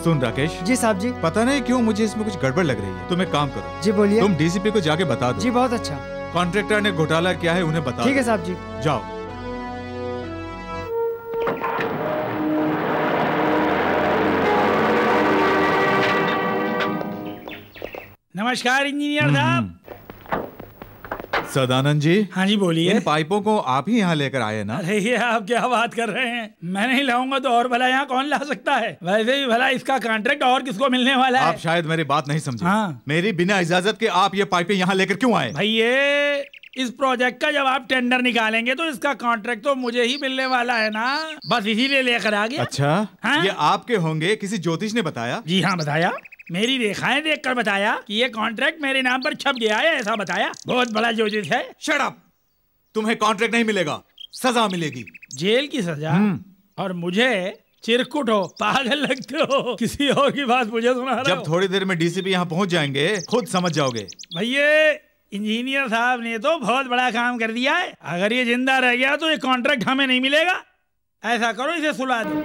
सुन राकेश। जी साहब जी। पता नहीं क्यों मुझे इसमें कुछ गड़बड़ लग रही है। तुम एक काम करो। जी बोलिए। तुम डीसीपी को जाके बता दो। जी बहुत अच्छा। कॉन्ट्रैक्टर ने घोटाला किया है उन्हें बता। ठीक है साहब जी। जाओ। नमस्कार इंजीनियर साहब। सदानंद जी। हाँ जी बोलिए। इन पाइपों को आप ही यहाँ लेकर आए ना? अरे ये आप क्या बात कर रहे हैं, मैं नहीं लाऊंगा तो और भला यहाँ कौन ला सकता है। वैसे भी भला इसका कॉन्ट्रैक्ट और किसको मिलने वाला है। आप शायद मेरी बात नहीं समझे। हाँ। मेरी बिना इजाजत के आप ये पाइपें यहाँ लेकर क्यों आए? भाई ये इस प्रोजेक्ट का जब आप टेंडर निकालेंगे तो इसका कॉन्ट्रैक्ट तो मुझे ही मिलने वाला है ना, बस इसीलिए लेकर आ गया। अच्छा। हाँ? ये आपके होंगे, किसी ज्योतिष ने बताया? जी हाँ बताया, मेरी रेखाएं देखकर बताया कि ये कॉन्ट्रैक्ट मेरे नाम पर छप गया है, ऐसा बताया। बहुत बड़ा ज्योतिष है। Shut up. तुम्हें कॉन्ट्रैक्ट नहीं मिलेगा, सजा मिलेगी। जेल की सजा? और मुझे चिरकुट हो, पागल लगते हो, किसी और की बात मुझे सुना रहे हो। जब थोड़ी देर में डीसीपी यहाँ पहुँच जाएंगे खुद समझ जाओगे। भैया इंजीनियर साहब ने तो बहुत बड़ा काम कर दिया है। अगर ये जिंदा रह गया तो ये कॉन्ट्रैक्ट हमें नहीं मिलेगा। ऐसा करो इसे सुला दो।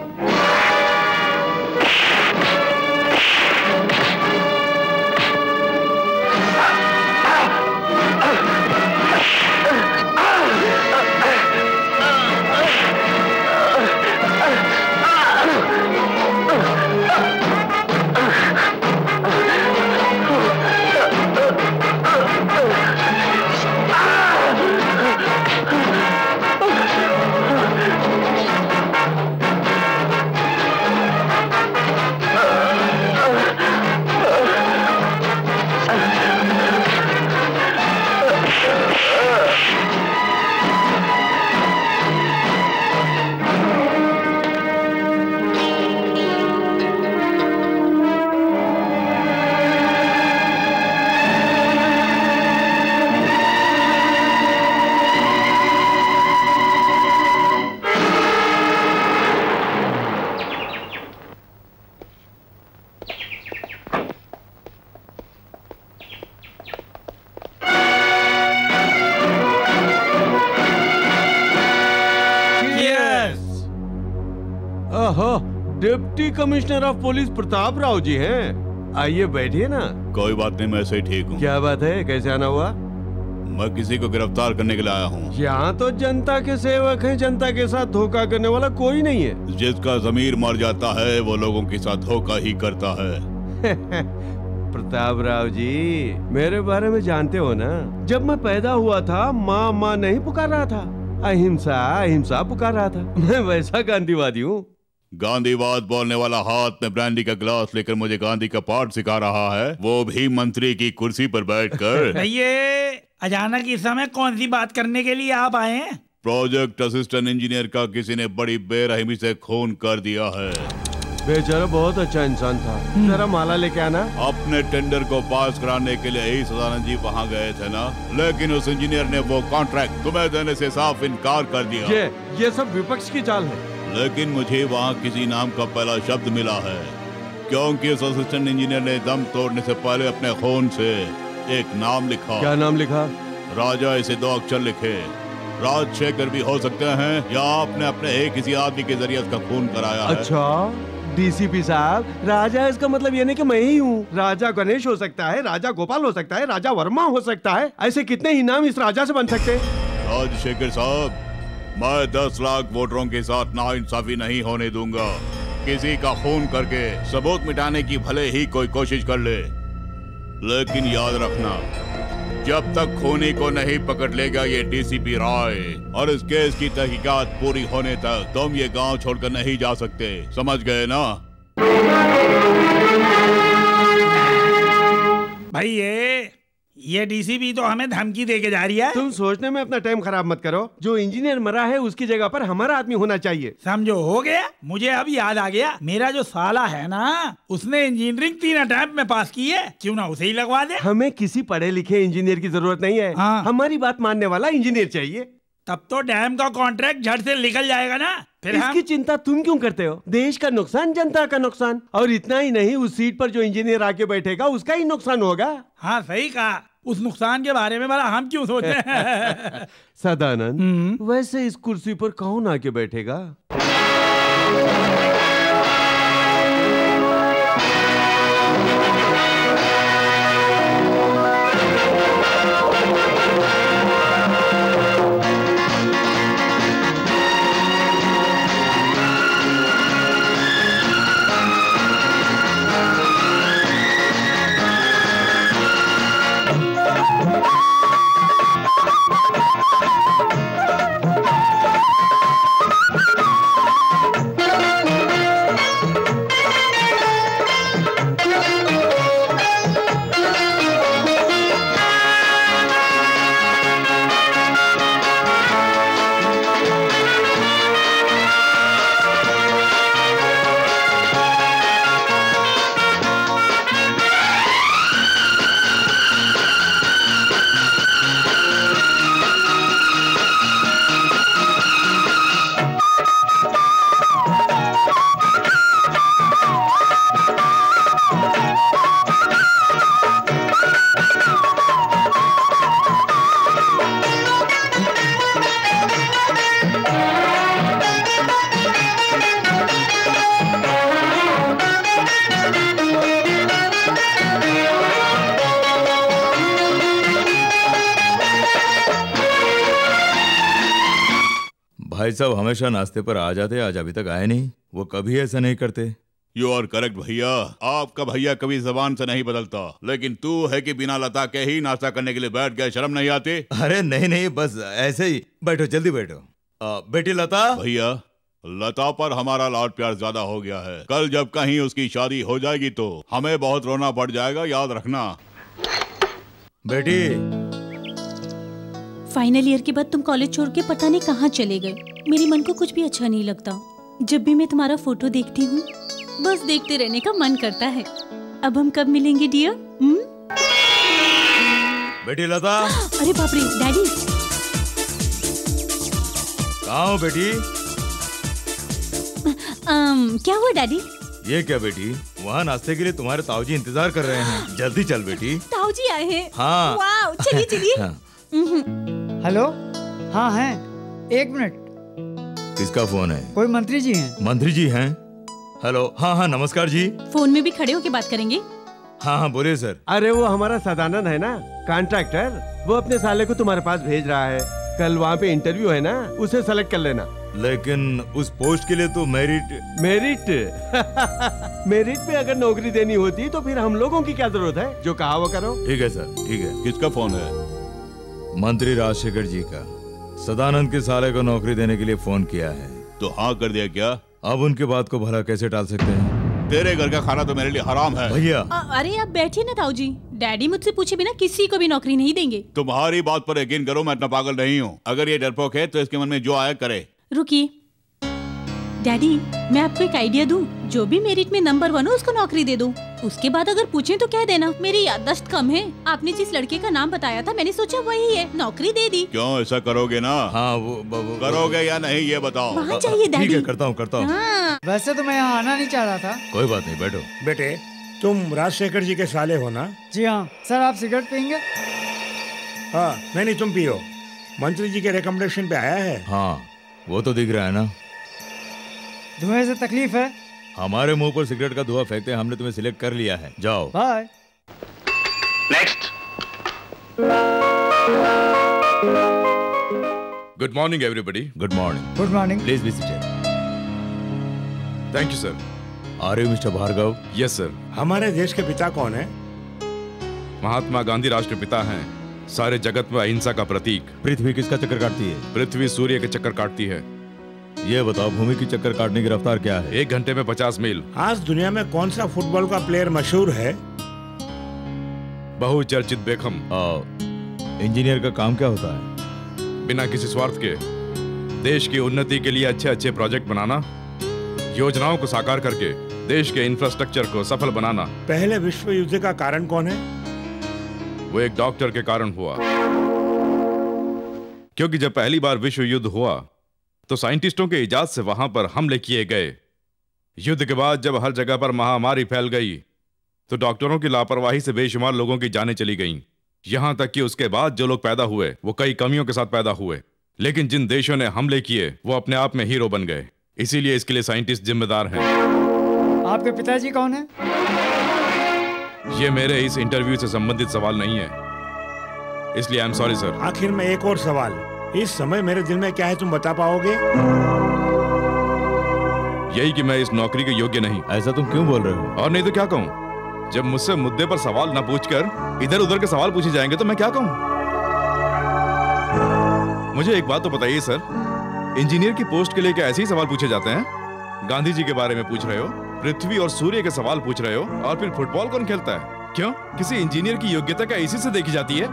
Deputy commissioner of police Pratap Rao ji हैं। आइए बैठिए ना। कोई बात नहीं, मैं सही ठीक हूँ। क्या बात है, कैसे आना हुआ? मैं किसी को गिरफ्तार करने के लिए आया हूँ। यहाँ तो जनता के सेवक हैं, जनता के साथ धोखा करने वाला कोई नहीं है। जिसका जमीर मर जाता है वो लोगों के साथ धोखा ही करता है। प्रताप राव जी मेरे बारे में जानते हो ना, जब मैं पैदा हुआ था माँ माँ नहीं पुकार रहा था, अहिंसा अहिंसा पुकार रहा था। मैं वैसा गांधीवादी हूँ। गांधीवाद बोलने वाला हाथ में ब्रांडी का गिलास लेकर मुझे गांधी का पाठ सिखा रहा है, वो भी मंत्री की कुर्सी पर बैठकर। ये अचानक इस समय कौन सी बात करने के लिए आप आए हैं? प्रोजेक्ट असिस्टेंट इंजीनियर का किसी ने बड़ी बेरहमी से खून कर दिया है। बेचारा बहुत अच्छा इंसान था। जरा माला लेके आना। अपने टेंडर को पास कराने के लिए ही सदानंद जी वहाँ गए थे ना, लेकिन उस इंजीनियर ने वो कॉन्ट्रैक्ट तुम्हें देने से साफ इनकार कर दिया। ये सब विपक्ष की चाल है। लेकिन मुझे वहाँ किसी नाम का पहला शब्द मिला है, क्योंकि उस असिस्टेंट इंजीनियर ने दम तोड़ने से पहले अपने खून से एक नाम लिखा। क्या नाम लिखा? राजा। इसे 2 अक्षर लिखे। राजशेखर भी हो सकते हैं, या आपने अपने एक किसी आदमी के जरिए उसका खून कराया है। अच्छा डीसीपी साहब, राजा इसका मतलब ये नहीं कि मैं ही हूँ। राजा गणेश हो सकता है, राजा गोपाल हो सकता है, राजा वर्मा हो सकता है। ऐसे कितने ही नाम इस राजा से बन सकते हैं। राजशेखर साहब, मैं 10 लाख वोटरों के साथ नाइंसाफी नहीं होने दूंगा। किसी का खून करके सबूत मिटाने की भले ही कोई कोशिश कर ले, लेकिन याद रखना, जब तक खूनी को नहीं पकड़ लेगा ये डीसीपी राय, और इस केस की तहकीकात पूरी होने तक तुम ये गांव छोड़कर नहीं जा सकते। समझ गए ना? भाई ये डीसीपी तो हमें धमकी देके जा रही है। तुम सोचने में अपना टाइम खराब मत करो। जो इंजीनियर मरा है उसकी जगह पर हमारा आदमी होना चाहिए। समझो हो गया। मुझे अब याद आ गया, मेरा जो साला है ना, उसने इंजीनियरिंग 3 अटेम्प्ट में पास की है, क्यों ना उसे ही लगवा दे। हमें किसी पढ़े लिखे इंजीनियर की जरूरत नहीं है। हाँ। हमारी बात मानने वाला इंजीनियर चाहिए। तब तो डैम का कॉन्ट्रैक्ट झट से निकल जाएगा ना। फिर इसकी चिंता तुम क्यों करते हो? देश का नुकसान, जनता का नुकसान, और इतना ही नहीं, उस सीट पर जो इंजीनियर आके बैठेगा उसका ही नुकसान होगा। हाँ सही कहा। उस नुकसान के बारे में भला हम क्यों सोच रहे हैं? सदानंद, वैसे इस कुर्सी पर कौन आके बैठेगा? भाई साहब हमेशा नाश्ते पर आ जाते, आज अभी तक आए नहीं। वो कभी ऐसा नहीं करते। यू आर करेक्ट भैया, आपका भैया कभी जबान से नहीं बदलता, लेकिन तू है कि बिना लता के ही नाश्ता करने के लिए बैठ गए, शर्म नहीं आती? अरे नहीं नहीं, बस ऐसे ही। बैठो, जल्दी बैठो। बेटी लता। भैया, लता पर हमारा लाड प्यार ज्यादा हो गया है। कल जब कहीं उसकी शादी हो जाएगी तो हमें बहुत रोना पड़ जाएगा, याद रखना। बेटी, फाइनल ईयर के बाद तुम कॉलेज छोड़ के पता नहीं कहाँ चले गए। मेरे मन को कुछ भी अच्छा नहीं लगता। जब भी मैं तुम्हारा फोटो देखती हूँ बस देखते रहने का मन करता है। अब हम कब मिलेंगे डियर? बेटी लता। अरे बाप रे, डैडी कहाँ हो बेटी? क्या हुआ डैडी? ये क्या बेटी, वहाँ नाश्ते के लिए तुम्हारे ताऊजी इंतजार कर रहे हैं। जल्दी चल बेटी। ताऊजी आए हैं? हाँ। वाव, चलिए चलिए। हाँ। हेलो, हाँ हैं। 1 मिनट। किसका फोन है? कोई मंत्री जी हैं। मंत्री जी हैं? हेलो, हाँ हाँ नमस्कार जी। फोन में भी खड़े होके बात करेंगे? हाँ हाँ बोलिए सर। अरे वो हमारा सदानंद है ना, कॉन्ट्रैक्टर, वो अपने साले को तुम्हारे पास भेज रहा है। कल वहाँ पे इंटरव्यू है ना, उसे सेलेक्ट कर लेना। लेकिन उस पोस्ट के लिए तो मेरिट मेरिट पे अगर नौकरी देनी होती तो फिर हम लोगों की क्या जरूरत है? जो कहा वो करो। ठीक है सर, ठीक है। किसका फोन है? मंत्री राजशेखर जी का। सदानंद के साले को नौकरी देने के लिए फोन किया है। तो हाँ कर दिया क्या? अब उनके बात को भला कैसे टाल सकते हैं? तेरे घर का खाना तो मेरे लिए हराम है। भैया। अरे आप बैठिए ना ताऊजी। डैडी मुझसे पूछे बिना किसी को भी नौकरी नहीं देंगे। तुम्हारी बात पर यकीन करो, मैं इतना पागल नहीं हूँ। अगर ये डरपोक है तो इसके मन में जो आया करे। रुकिए डैडी, मैं आपको एक आइडिया दूं। जो भी मेरिट में नंबर 1 हो उसको नौकरी दे दो। उसके बाद अगर पूछें तो कह देना मेरी याददाश्त कम है। आपने जिस लड़के का नाम बताया था मैंने सोचा वही है, नौकरी दे दी। क्यों ऐसा करोगे ना? हाँ वो करोगे या नहीं ये बताओ। वहाँ चाहिए डैडी। ठीक है, करता हूँ करता हूँ। हाँ। वैसे तो मैं यहाँ आना नहीं चाह रहा था। कोई बात नहीं, बैठो। बेटे, तुम राजशेखर जी के साले हो ना? जी हाँ सर। आप सिगरेट पियेंगे? हाँ, नहीं तुम पियो। मंत्री जी के रिकमेंडेशन पे आया है। हाँ वो तो दिख रहा है ना। धुएं से तकलीफ है? हमारे मुंह पर सिगरेट का धुआं फेंकते हमने तुम्हें सिलेक्ट कर लिया है, जाओ। Bye. Next. Good morning everybody. Good morning. Good morning. Please be seated. Thank you sir. Are you mister Bhargav? Yes sir. हमारे देश के पिता कौन है? महात्मा गांधी राष्ट्रपिता हैं, सारे जगत में अहिंसा का प्रतीक। पृथ्वी किसका चक्कर काटती है? पृथ्वी सूर्य के चक्कर काटती है। ये बताओ भूमि की चक्कर काटने की रफ्तार क्या है? 1 घंटे में 50 मील। आज दुनिया में कौन सा फुटबॉल का प्लेयर मशहूर है? बहुचर्चित बेखम। इंजीनियर का काम क्या होता है? बिना किसी स्वार्थ के देश की उन्नति के लिए अच्छे अच्छे प्रोजेक्ट बनाना, योजनाओं को साकार करके देश के इंफ्रास्ट्रक्चर को सफल बनाना। पहले विश्व युद्ध का कारण कौन है? वो एक डॉक्टर के कारण हुआ, क्योंकि जब पहली बार विश्व युद्ध हुआ तो साइंटिस्टों के इजाद से वहां पर हमले किए गए। युद्ध के बाद जब हर जगह पर महामारी फैल गई तो डॉक्टरों की लापरवाही से बेशुमार लोगों की जानें चली गईं। यहां तक कि उसके बाद जो लोग पैदा हुए वो कई कमियों के साथ पैदा हुए, लेकिन जिन देशों ने हमले किए वो अपने आप में हीरो बन गए। इसीलिए इसके लिए साइंटिस्ट जिम्मेदार हैं। आपके पिताजी कौन है? ये मेरे इस इंटरव्यू से संबंधित सवाल नहीं है, इसलिए आई एम सॉरी सर। आखिर में एक और सवाल, इस समय मेरे दिल में क्या है तुम बता पाओगे? यही कि मैं इस नौकरी के योग्य नहीं। ऐसा तुम क्यों बोल रहे हो? और नहीं तो क्या कहूँ? जब मुझसे मुद्दे पर सवाल न पूछकर इधर उधर के सवाल पूछे जाएंगे तो मैं क्या कहूँ? मुझे एक बात तो बताइए सर, इंजीनियर की पोस्ट के लिए क्या ऐसे ही सवाल पूछे जाते हैं? गांधी जी के बारे में पूछ रहे हो, पृथ्वी और सूर्य के सवाल पूछ रहे हो, और फिर फुटबॉल कौन खेलता है? क्यों? किसी इंजीनियर की योग्यता क्या इसी से देखी जाती है?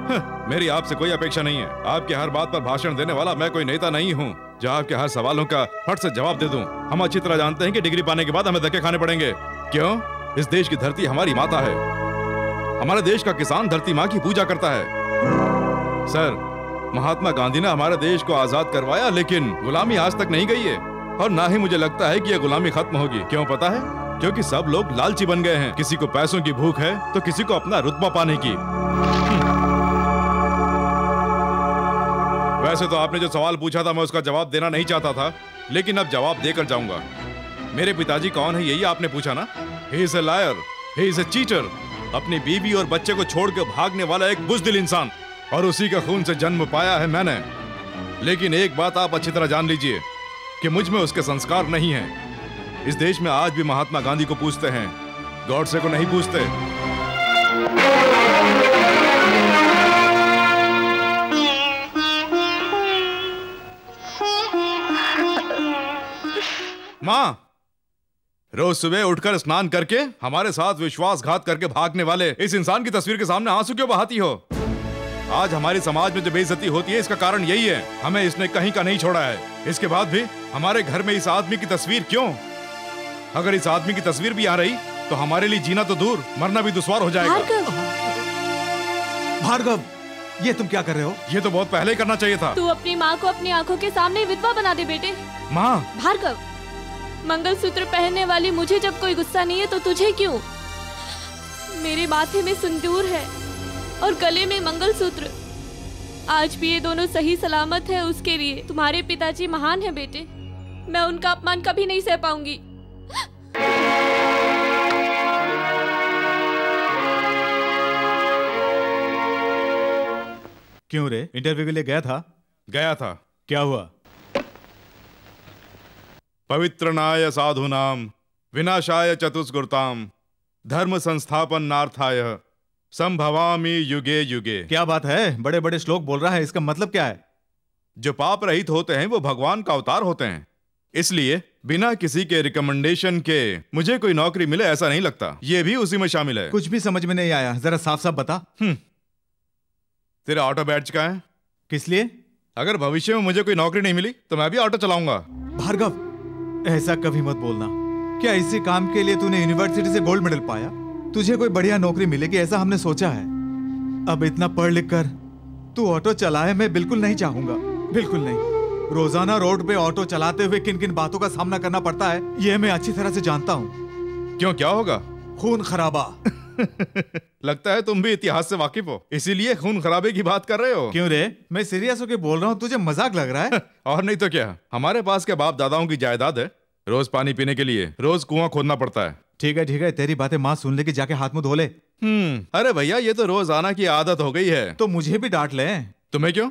मेरी आपसे कोई अपेक्षा नहीं है। आपके हर बात पर भाषण देने वाला मैं कोई नेता नहीं हूँ जो आपके हर सवालों का फट से जवाब दे दूं। हम अच्छी तरह जानते हैं कि डिग्री पाने के बाद हमें धक्के खाने पड़ेंगे। क्यों? इस देश की धरती हमारी माता है। हमारे देश का किसान धरती माँ की पूजा करता है। सर, महात्मा गांधी ने हमारे देश को आजाद करवाया, लेकिन गुलामी आज तक नहीं गई है, और ना ही मुझे लगता है कि यह गुलामी खत्म होगी। क्यों पता है? क्योंकि सब लोग लालची बन गए हैं। किसी को पैसों की भूख है तो किसी को अपना रुतबा पाने की। वैसे तो आपने जो सवाल पूछा था मैं उसका जवाब देना नहीं चाहता था, लेकिन अब जवाब देकर जाऊंगा। मेरे पिताजी कौन है यही आपने पूछा ना? He is a liar, he is a cheater। अपनी बीवी और बच्चे को छोड़कर भागने वाला एक बुज़दिल इंसान, और उसी का खून से जन्म पाया है मैंने। लेकिन एक बात आप अच्छी तरह जान लीजिए, कि मुझ में उसके संस्कार नहीं हैं। इस देश में आज भी महात्मा गांधी को पूछते हैं, गॉडसे को नहीं पूछते। माँ, रोज सुबह उठकर स्नान करके हमारे साथ विश्वासघात करके भागने वाले इस इंसान की तस्वीर के सामने आंसू क्यों बहाती हो? आज हमारी समाज में जो बेइज्जती होती है, इसका कारण यही है, हमें इसने कहीं का नहीं छोड़ा है। इसके बाद भी हमारे घर में इस आदमी की तस्वीर क्यों? अगर इस आदमी की तस्वीर भी आ रही तो हमारे लिए जीना तो दूर, मरना भी दुश्वार हो जाएगा। भार्गव, ये तुम क्या कर रहे हो? ये तो बहुत पहले करना चाहिए था। तू अपनी माँ को अपनी आंखों के सामने विधवा बना दे बेटे। माँ, भार्गव, मंगलसूत्र पहनने वाली मुझे जब कोई गुस्सा नहीं है तो तुझे क्यों? मेरे माथे में सिंदूर है और गले में मंगलसूत्र। आज भी ये दोनों सही सलामत है उसके लिए। तुम्हारे पिताजी महान हैं बेटे, मैं उनका अपमान कभी नहीं सह पाऊंगी। क्यों रे, इंटरव्यू के लिए गया था? गया था। क्या हुआ? पवित्रनाय साधूनाम विनाशाय चतुष्कृताम धर्म संस्थापन नार्थाय संभवामि युगे युगे। क्या बात है, बड़े बड़े श्लोक बोल रहा है, इसका मतलब क्या है? जो पाप रहित होते हैं वो भगवान का अवतार होते हैं, इसलिए बिना किसी के रिकमेंडेशन के मुझे कोई नौकरी मिले ऐसा नहीं लगता। ये भी उसी में शामिल है। कुछ भी समझ में नहीं आया, जरा साफ साफ बता। तेरा ऑटो बैच का है? किस लिए? अगर भविष्य में मुझे कोई नौकरी नहीं मिली तो मैं भी ऑटो चलाऊंगा। भार्गव, ऐसा कभी मत बोलना। क्या इसी काम के लिए तूने यूनिवर्सिटी से गोल्ड मेडल पाया? तुझे कोई बढ़िया नौकरी मिलेगी ऐसा हमने सोचा है। अब इतना पढ़ लिख कर तू ऑटो चलाए, मैं बिल्कुल नहीं चाहूंगा, बिल्कुल नहीं। रोजाना रोड पे ऑटो चलाते हुए किन किन बातों का सामना करना पड़ता है ये मैं अच्छी तरह से जानता हूँ। क्यों, क्या होगा? खून खराबा। लगता है तुम भी इतिहास से वाकिफ हो, इसीलिए खून खराबे की बात कर रहे हो। क्यों रे, मैं सीरियस होके बोल रहा हूँ, तुझे मजाक लग रहा है? और नहीं तो क्या, हमारे पास क्या बाप दादाओं की जायदाद है? रोज पानी पीने के लिए रोज कुआं खोदना पड़ता है। ठीक है, तेरी बातें माँ सुन ले कि जाके हाथ मुंह धो ले। अरे भैया, ये तो रोजाना की आदत हो गई है। तो मुझे भी डांट ले। तुम्हें क्यों?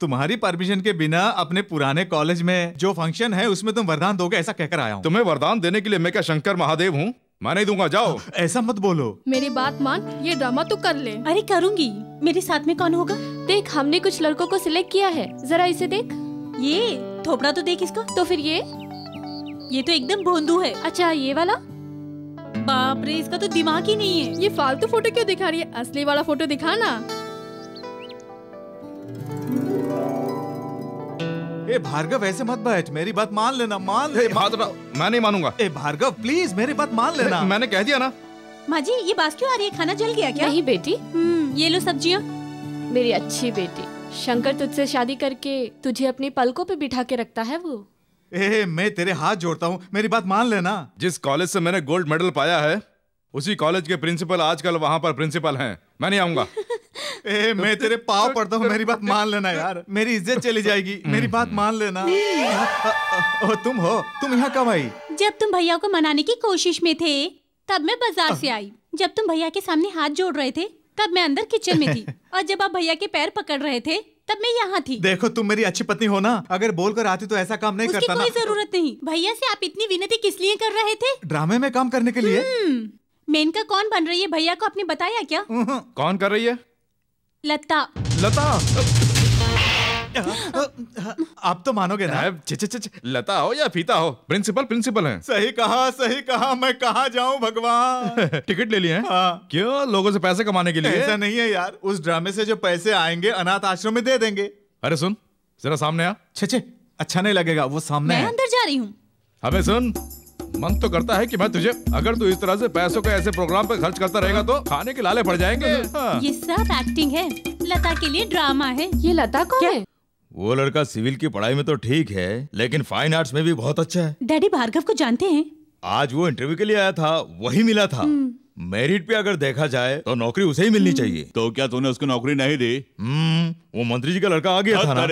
तुम्हारी परमिशन के बिना अपने पुराने कॉलेज में जो फंक्शन है उसमें तुम वरदान दोगे ऐसा कहकर आया हूँ। तुम्हें वरदान देने के लिए मैं क्या शंकर महादेव हूँ? मैं नहीं दूंगा, जाओ। ऐसा मत बोलो। मेरी बात मान, ये ड्रामा तो कर ले। अरे करूँगी, मेरे साथ में कौन होगा? देख, हमने कुछ लड़कों को सिलेक्ट किया है, जरा इसे देख। ये थोपड़ा तो देख इसका। तो फिर ये तो एकदम भोंदू है। अच्छा, ये वाला? बाप रे, इसका तो दिमाग ही नहीं है। ये फालतू फोटो क्यों दिखा रही है? असली वाला फोटो दिखा ना। ए भार्गव, ऐसे मत बैठ, मेरी बात मान लेना, मान ले। मैं नहीं मानूंगा। ए भार्गव, प्लीज मेरी बात मान लेना। मैंने कह दिया ना। माँ जी, ये बात क्यों आ रही है? खाना जल गया क्या? नहीं बेटी, ये लो सब्जियाँ। मेरी अच्छी बेटी, शंकर तुझसे शादी करके तुझे अपनी पलकों पे बिठा के रखता है वो। मैं तेरे हाथ जोड़ता हूँ, मेरी बात मान लेना। जिस कॉलेज से मैंने गोल्ड मेडल पाया है उसी कॉलेज के प्रिंसिपल आजकल वहाँ पर प्रिंसिपल हैं। मैं नहीं आऊंगा। मैं तेरे पाँव पड़ता हूँ, मेरी बात मान लेना यार, मेरी इज्जत चली जाएगी, मेरी बात मान लेना। तुम हो, तुम यहाँ कब आई? जब तुम भैया को मनाने की कोशिश में थे तब मैं बाजार से आई। जब तुम भैया के सामने हाथ जोड़ रहे थे तब मैं अंदर किचन में थी, और जब आप भैया के पैर पकड़ रहे थे तब मैं यहाँ थी। देखो, तुम मेरी अच्छी पत्नी हो ना, अगर बोलकर आती तो ऐसा काम नहीं करता ना। कोई जरूरत नहीं। भैया से आप इतनी विनती किस लिए कर रहे थे? ड्रामे में काम करने के लिए। मेनका कौन बन रही है भैया को आपने बताया क्या? कौन कर रही है? लता। लता? आप तो मानोगे ना। लता हो या फीता हो, प्रिंसिपल हैं। सही कहा, मैं कहाँ जाऊँ भगवान। टिकट ले लिए हैं? हाँ। क्यों, लोगों से पैसे कमाने के लिए? ऐसा नहीं है यार, उस ड्रामे से जो पैसे आएंगे अनाथ आश्रम में दे देंगे। अरे सुन, जरा सामने आ। छे, अच्छा नहीं लगेगा, वो सामने मैं अंदर जा रही हूँ। अबे सुन, मन तो करता है कि मैं तुझे, अगर तू इस तरह से पैसों को ऐसे प्रोग्राम पे खर्च करता रहेगा तो खाने के लाले पड़ जाएंगे। ये सब एक्टिंग है, लता के लिए ड्रामा है। ये लता कौन है? वो लड़का सिविल की पढ़ाई में तो ठीक है, लेकिन फाइन आर्ट्स में भी बहुत अच्छा है। डैडी भार्गव को जानते हैं? आज वो इंटरव्यू के लिए आया था, वही मिला था। मेरिट पे अगर देखा जाए तो नौकरी उसे ही मिलनी चाहिए। तो क्या तूने उसको नौकरी नहीं दी? वो मंत्री जी का लड़का आ गया था ना।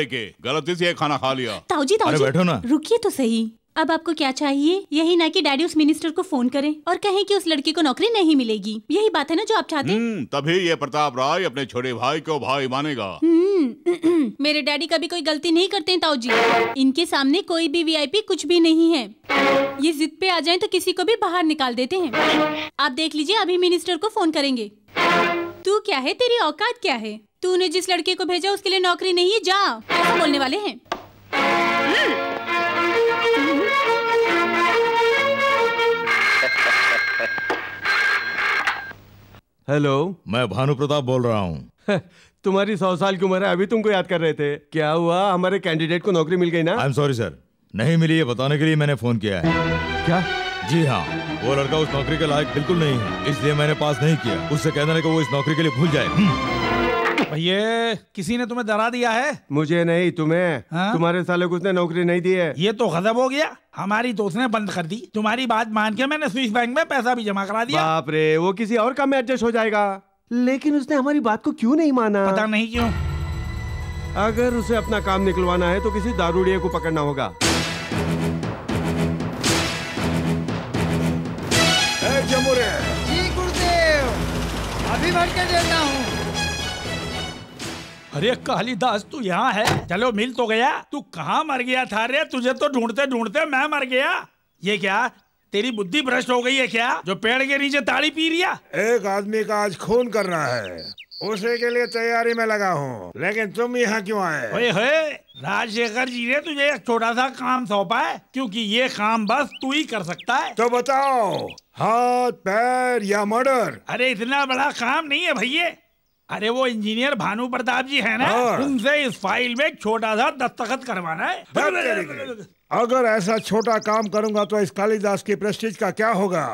गलती से खाना खा लिया। ताऊजी, अरे बैठो ना। रुकिए तो सही। अब आपको क्या चाहिए? यही ना कि डैडी उस मिनिस्टर को फोन करें और कहें कि उस लड़की को नौकरी नहीं मिलेगी। यही बात है ना जो आप चाहते हैं? तभी ये प्रताप राय अपने छोटे भाई को भाई मानेगा। मेरे डैडी कभी कोई गलती नहीं करते हैं ताऊ जी। इनके सामने कोई भी वीआईपी कुछ भी नहीं है। ये जिद पे आ जाएं तो किसी को भी बाहर निकाल देते हैं। आप देख लीजिए, अभी मिनिस्टर को फोन करेंगे। तू क्या है, तेरी औकात क्या है? तूने जिस लड़के को भेजा उसके लिए नौकरी नहीं है, जा, ऐसा बोलने वाले हैं। हेलो, मैं भानु प्रताप बोल रहा हूँ। तुम्हारी 100 साल की उम्र है, अभी तुमको याद कर रहे थे। क्या हुआ, हमारे कैंडिडेट को नौकरी मिल गई ना? आई एम सॉरी सर, नहीं मिली ये बताने के लिए मैंने फोन किया है। क्या? जी हाँ, वो लड़का उस नौकरी के लायक बिल्कुल नहीं है, इसलिए मैंने पास नहीं किया। उससे कह देना कि वो इस नौकरी के लिए भूल जाए। भैया, किसी ने तुम्हें डरा दिया है? मुझे नहीं, तुम्हें। हाँ? तुम्हारे साले को उसने नौकरी नहीं दी है। ये तो गजब हो गया। हमारी तो उसने बंद कर दी। तुम्हारी बात मान के मैंने स्विस बैंक में पैसा भी जमा करा दिया। बाप रे, वो किसी और काम में एडजस्ट हो जाएगा, लेकिन उसने हमारी बात को क्यों नहीं माना? पता नहीं क्यों। अगर उसे अपना काम निकलवाना है तो किसी दारूड़िए को पकड़ना होगा। जमुरे। जी गुरुदेव, अभी भर के देता हूँ। अरे कालिदास, तू यहाँ है? चलो मिल तो गया। तू कहाँ मर गया था रे? तुझे तो ढूंढते ढूंढते मैं मर गया। ये क्या, तेरी बुद्धि भ्रष्ट हो गई है क्या, जो पेड़ के नीचे ताड़ी पी रिया? एक आदमी का आज खून करना है, उसी के लिए तैयारी में लगा हूँ। लेकिन तुम यहाँ क्यों आए? ओए होए, राजशेखर जी ने तुझे एक छोटा सा काम सौंपा है, क्योंकि ये काम बस तू ही कर सकता है। तो बताओ, हाथ पैर या मर्डर? अरे इतना बड़ा काम नहीं है भैया। अरे वो इंजीनियर भानु प्रताप जी है ना, उनसे इस फाइल में छोटा सा दस्तखत करवाना है। अगर ऐसा छोटा काम करूंगा तो इस कालिदास की प्रेस्टीज का क्या होगा?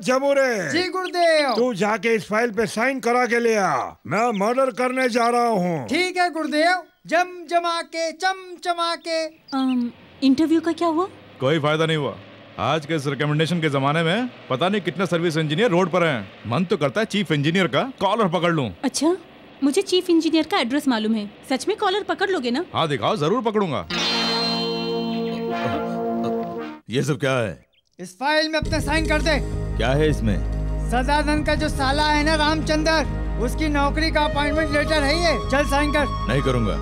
जमुरे। जी गुरुदेव। तू जाके इस फाइल पे साइन करा के ले आ, मैं मर्डर करने जा रहा हूँ। ठीक है गुरुदेव, जम जमा के चमचमा के। इंटरव्यू का क्या हुआ? कोई फायदा नहीं हुआ। आज के इस रिकमेंडेशन के जमाने में पता नहीं कितने सर्विस इंजीनियर रोड पर हैं। मन तो करता है चीफ इंजीनियर का कॉलर पकड़ लूं। अच्छा, मुझे चीफ इंजीनियर का एड्रेस मालूम है। सच में कॉलर पकड़ लोगे ना? हाँ दिखाओ, जरूर पकड़ूंगा। ये सब क्या है? इस फाइल में अपने साइन कर दे। क्या है इसमें? सदानंद का जो साला है ना, रामचंद्र, उसकी नौकरी का अपॉइंटमेंट लेटर है ये। चल साइन कर। नहीं करूंगा।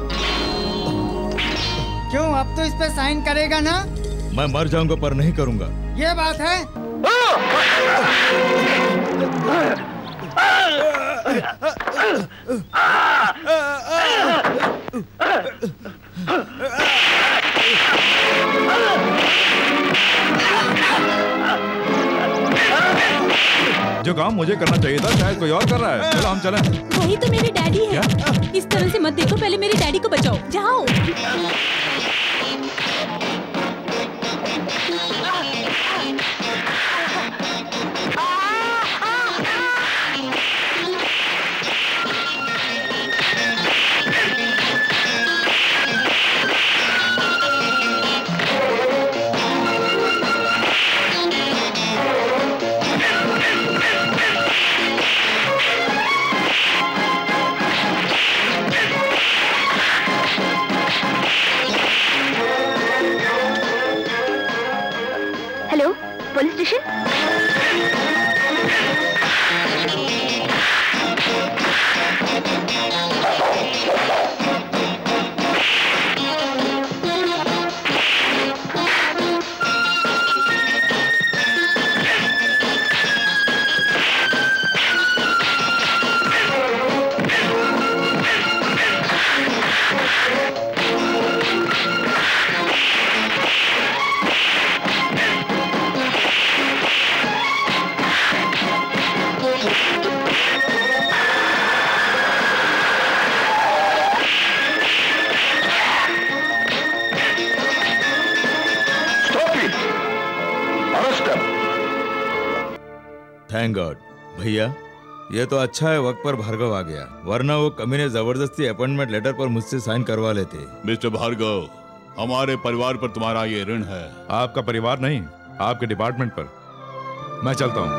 क्यों, अब तो इस पे साइन करेगा ना? मैं मर जाऊंगा पर नहीं करूंगा। ये बात है। जो काम मुझे करना चाहिए था शायद कोई और कर रहा है। चलो हम चलें। वही तो मेरे डैडी है। क्या? इस तरह से मत देखो, पहले मेरे डैडी को बचाओ। जाओ। Police station? Thank God. भैया ये तो अच्छा है वक्त पर भार्गव आ गया, वरना वो कमीने जबरदस्ती अपॉइंटमेंट लेटर पर मुझसे साइन करवा लेते। मिस्टर भार्गव, हमारे परिवार पर तुम्हारा ये ऋण है। आपका परिवार नहीं, आपके डिपार्टमेंट पर। मैं चलता हूँ।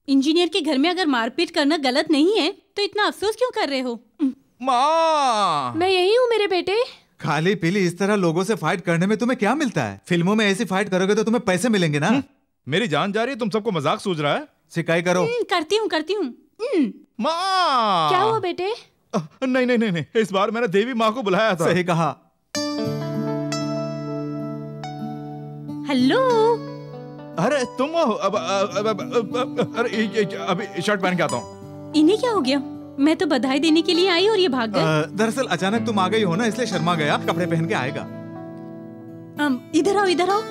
इंजीनियर के घर में अगर मारपीट करना गलत नहीं है तो इतना अफसोस क्यों कर रहे हो? माँ, मैं यही हूँ मेरे बेटे। खाली पीली इस तरह लोगों से फाइट करने में तुम्हें क्या मिलता है? फिल्मों में ऐसी फाइट करोगे तो तुम्हें पैसे मिलेंगे ना। मेरी जान जा रही है, तुम सबको मजाक सूझ रहा है। शिकायत करो। करती हूँ। माँ, क्या हुआ बेटे? नहीं नहीं नहीं नहीं, इस बार मैंने देवी माँ को बुलाया था। सही कहा। हेलो। अरे तुम हो? अरे अभी शर्ट पहन के आता हूँ। इन्हें क्या हो गया? मैं तो बधाई देने के लिए आई और ये भाग गए। दरअसल अचानक तुम आ गई हो ना, इसलिए शर्मा गया। कपड़े पहन के आएगा। इधर आओ, इधर आओ।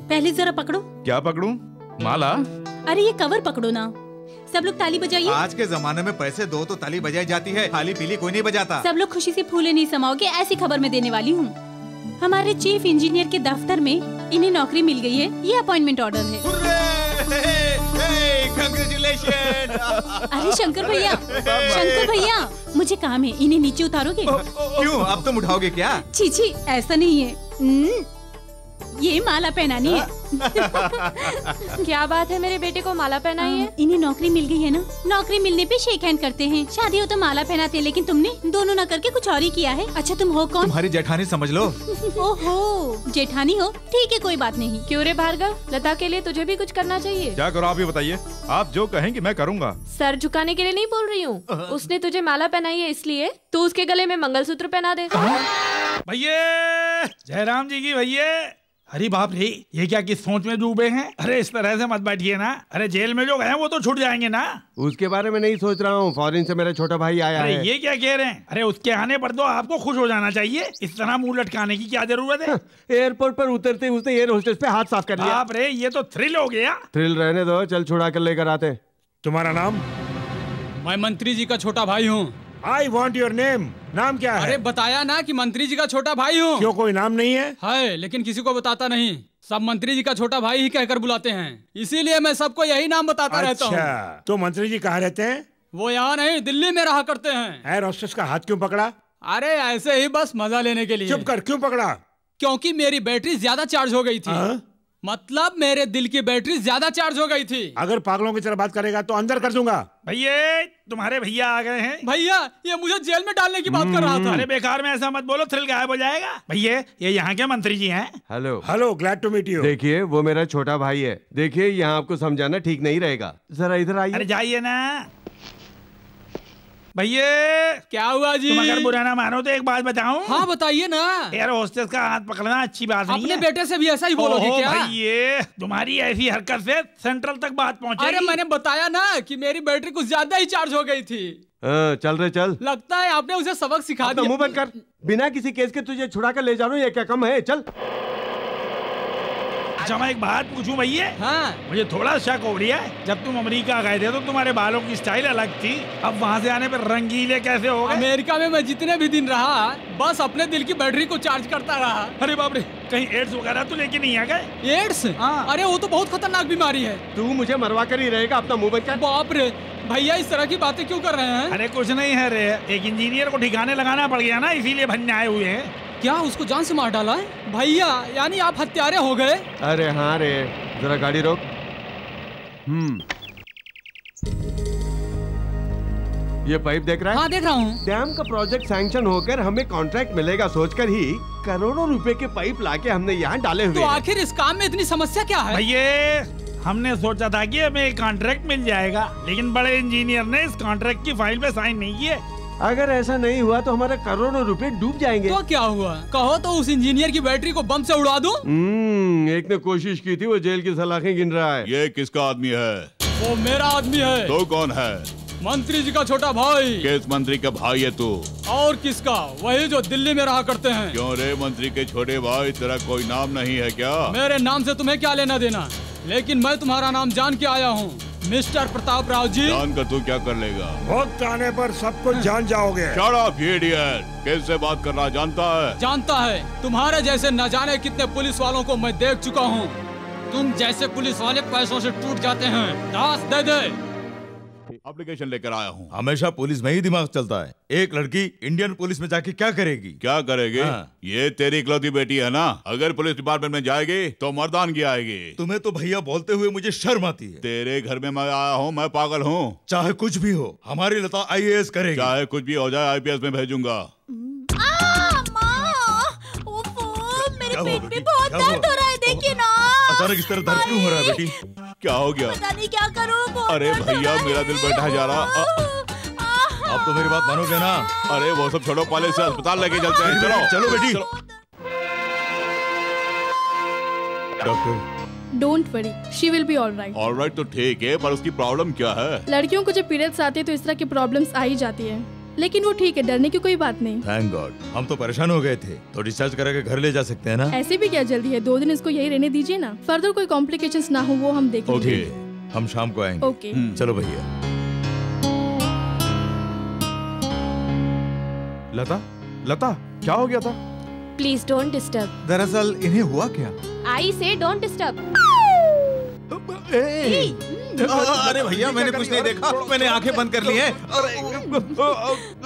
पहले जरा पकड़ो। क्या पकड़ूं? माला? अरे ये कवर पकड़ो ना। सब लोग ताली बजाइए। आज के जमाने में पैसे दो तो ताली बजाई जाती है, खाली पीली कोई नहीं बजाता। सब लोग खुशी से फूले नहीं समाओगे, ऐसी खबर मैं देने वाली हूँ। हमारे चीफ इंजीनियर के दफ्तर में इन्हें नौकरी मिल गई है। ये अपॉइंटमेंट ऑर्डर है। अरे शंकर भैया, मुझे काम है, इन्हें नीचे उतारोगे? क्यों, अब तुम उठाओगे क्या? छी, ऐसा नहीं है। ये माला पहनानी है। क्या बात है, मेरे बेटे को माला पहनाई है? इन्हें नौकरी मिल गई है ना, नौकरी मिलने पे शेक हैंड करते हैं। शादी हो तो माला पहनाते हैं, लेकिन तुमने दोनों ना करके कुछ और ही किया है। अच्छा तुम हो कौन? तुम्हारी जेठानी समझ लो। ओहो, जेठानी हो? ठीक है, कोई बात नहीं। क्यों रे भार्गव, लता के लिए तुझे भी कुछ करना चाहिए। क्या करो आप ये बताइए। आप जो कहेंगे मैं करूँगा। सर झुकाने के लिए नहीं बोल रही हूँ। उसने तुझे माला पहनाई है इसलिए तू उसके गले में मंगलसूत्र पहना दे। भैया, जयराम जी की भैया। अरे बाप रे, ये क्या किस सोच में डूबे हैं? अरे इस तरह से मत बैठिए ना। अरे जेल में जो गए वो तो छूट जाएंगे ना। उसके बारे में नहीं सोच रहा हूँ, फॉरेन से मेरा छोटा भाई आया है। अरे ये क्या कह रहे हैं? अरे उसके आने पर तो आपको खुश हो जाना चाहिए। इस तरह मुंह लटकाने की क्या जरूरत है? एयरपोर्ट पर उतरते उसने एयर होस्टेस पे हाथ साफ कर लिया। बाप रे, ये तो थ्रिल हो गया। थ्रिल रहने दो, चल छुड़ा कर लेकर आते। तुम्हारा नाम? मैं मंत्री जी का छोटा भाई हूँ। I want your name. नाम क्या है? अरे बताया ना कि मंत्री जी का छोटा भाई हूँ। क्यों, कोई नाम नहीं है? है, लेकिन किसी को बताता नहीं। सब मंत्री जी का छोटा भाई ही कहकर बुलाते हैं, इसीलिए मैं सबको यही नाम बताता रहता हूँ। अच्छा, तो मंत्री जी कहाँ रहते हैं? वो यहाँ नहीं, दिल्ली में रहा करते हैं। एयर होस्टेस का हाथ क्यों पकड़ा? अरे ऐसे ही, बस मजा लेने के लिए। चुप कर, क्यों पकड़ा? क्योंकि मेरी बैटरी ज्यादा चार्ज हो गई थी। मतलब मेरे दिल की बैटरी ज्यादा चार्ज हो गई थी। अगर पागलों की तरह बात करेगा तो अंदर कर दूंगा। भैया, तुम्हारे भैया आ गए हैं। भैया, ये मुझे जेल में डालने की बात कर रहा था। अरे बेकार में ऐसा मत बोलो, थ्रिल गायब हो जाएगा। भैया, ये यहाँ के मंत्री जी हैं। Hello hello, glad to meet you. देखिए, वो मेरा छोटा भाई है। देखिए, यहाँ आपको समझाना ठीक नहीं रहेगा। जरा इधर आइए। अरे जाइए ना। भैया, क्या हुआ जी? तुम अगर बुरा ना मानो तो एक बात बताऊं? हाँ बताइए ना। एयर होस्टेस का हाथ पकड़ना अच्छी बात नहीं है। अपने बेटे से भी ऐसा ही बोलोगे क्या? भैया, तुम्हारी ऐसी हरकत से सेंट्रल तक बात पहुंचेगी। अरे मैंने बताया ना कि मेरी बैटरी कुछ ज्यादा ही चार्ज हो गई थी। चल रे चल। लगता है आपने उसे सबक सिखा दिया। मुंह बंद कर। बिना किसी केस के तुझे छुड़ा कर ले जा रहा हूँ, ये क्या कम है? चल। अच्छा मैं एक बात पूछूं भैया? हाँ। मुझे थोड़ा शक हो रहा है, जब तुम अमेरिका गए थे तो तुम्हारे बालों की स्टाइल अलग थी, अब वहाँ से आने पर रंगीले कैसे हो गए? अमेरिका में मैं जितने भी दिन रहा बस अपने दिल की बैटरी को चार्ज करता रहा। अरे बाप रे, कहीं एड्स वगैरह तो लेके नहीं आ गए? एड्स? अरे वो तो बहुत खतरनाक बीमारी है। तू मुझे मरवा कर ही रहेगा, अपना मुंह बंद कर। बाप रे भैया, इस तरह की बातें क्यों कर रहे हैं? अरे कुछ नहीं है रे, एक इंजीनियर को ठिकाने लगाना पड़ गया ना, इसीलिए भनने आए हुए हैं। क्या उसको जान से मार डाला है? भैया यानी आप हत्यारे हो गए? अरे हाँ रे, जरा गाड़ी रोक। ये पाइप देख रहा है? हाँ देख रहा हूँ। डैम का प्रोजेक्ट सैंक्शन होकर हमें कॉन्ट्रैक्ट मिलेगा सोचकर ही करोड़ों रुपए के पाइप लाके हमने यहाँ डाले हुए। तो आखिर इस काम में इतनी समस्या क्या है? भैया, हमने सोचा था कि हमें एक कॉन्ट्रैक्ट मिल जाएगा, लेकिन बड़े इंजीनियर ने इस कॉन्ट्रैक्ट की फाइल पे साइन नहीं किए। अगर ऐसा नहीं हुआ तो हमारे करोड़ों रुपए डूब जाएंगे। तो क्या हुआ? कहो तो उस इंजीनियर की बैटरी को बम से उड़ा दूं? एक ने कोशिश की थी, वो जेल की सलाखें गिन रहा है। ये किसका आदमी है? वो मेरा आदमी है। तो कौन है? मंत्री जी का छोटा भाई। किस मंत्री का भाई है तू? और किसका? वही जो दिल्ली में रहा करते हैं। क्यों रे, मंत्री के छोटे भाई, तेरा कोई नाम नहीं है क्या? मेरे नाम से तुम्हें क्या लेना देना, लेकिन मैं तुम्हारा नाम जान के आया हूँ, मिस्टर प्रताप राव जी। जानकर तू क्या कर लेगा? वक्त आने पर सब कुछ जान जाओगे। Shut up, idiot! कैसे बात कर रहा जानता है? जानता है, तुम्हारे जैसे न जाने कितने पुलिस वालों को मैं देख चुका हूँ। तुम जैसे पुलिस वाले पैसों से टूट जाते हैं। दास दे दे। एप्लीकेशन लेकर आया हूँ। हमेशा पुलिस में ही दिमाग चलता है। एक लड़की इंडियन पुलिस में जाके क्या करेगी? क्या करेगी? हाँ। ये तेरी इकलौती बेटी है ना, अगर पुलिस डिपार्टमेंट में जाएगी तो मर्दानगी आएगी। तुम्हें तो भैया बोलते हुए मुझे शर्म आती है। तेरे घर में मैं आया हूँ, मैं पागल हूँ? चाहे कुछ भी हो, हमारी लता IAS करेगी। चाहे कुछ भी हो जाए, IPS में भेजूंगा। मेरे पेट में बहुत दर्द हो रहा है, देखिए ना। अचानक इस तरह दर्द क्यों हो रहा है बेटी? क्या हो गया? पता नहीं क्या करूं। अरे भैया, मेरा दिल बैठा जा रहा। अब तो मेरी बात मानोगे ना? अरे वो सब छोड़ो, पहले से अस्पताल लेके चलते हैं। चलो चलो बेटी। Doctor don't worry, she will be alright. Alright तो ठीक है, पर उसकी प्रॉब्लम क्या है? लड़कियों को जब पीरियड्स आते हैं तो इस तरह की प्रॉब्लम्स आ ही जाती है, लेकिन वो ठीक है, डरने की कोई बात नहीं। थैंक गॉड, हम तो परेशान हो गए थे। तो डिस्चार्ज करा के घर ले जा सकते हैं ना? ऐसे भी क्या जल्दी है, 2 दिन इसको यही रहने दीजिए ना। फर्दर कोई कॉम्प्लिकेशंस ना हो वो हम देख ओके, लेंगे। हम शाम को आएंगे। ओके। चलो भैया। लता, लता क्या हो गया था? Please don't disturb. दरअसल इन्हें हुआ क्या? आई से डोंट डिस्टर्ब। अरे भैया, मैंने कुछ नहीं देखा, मैंने आंखें बंद कर ली हैं।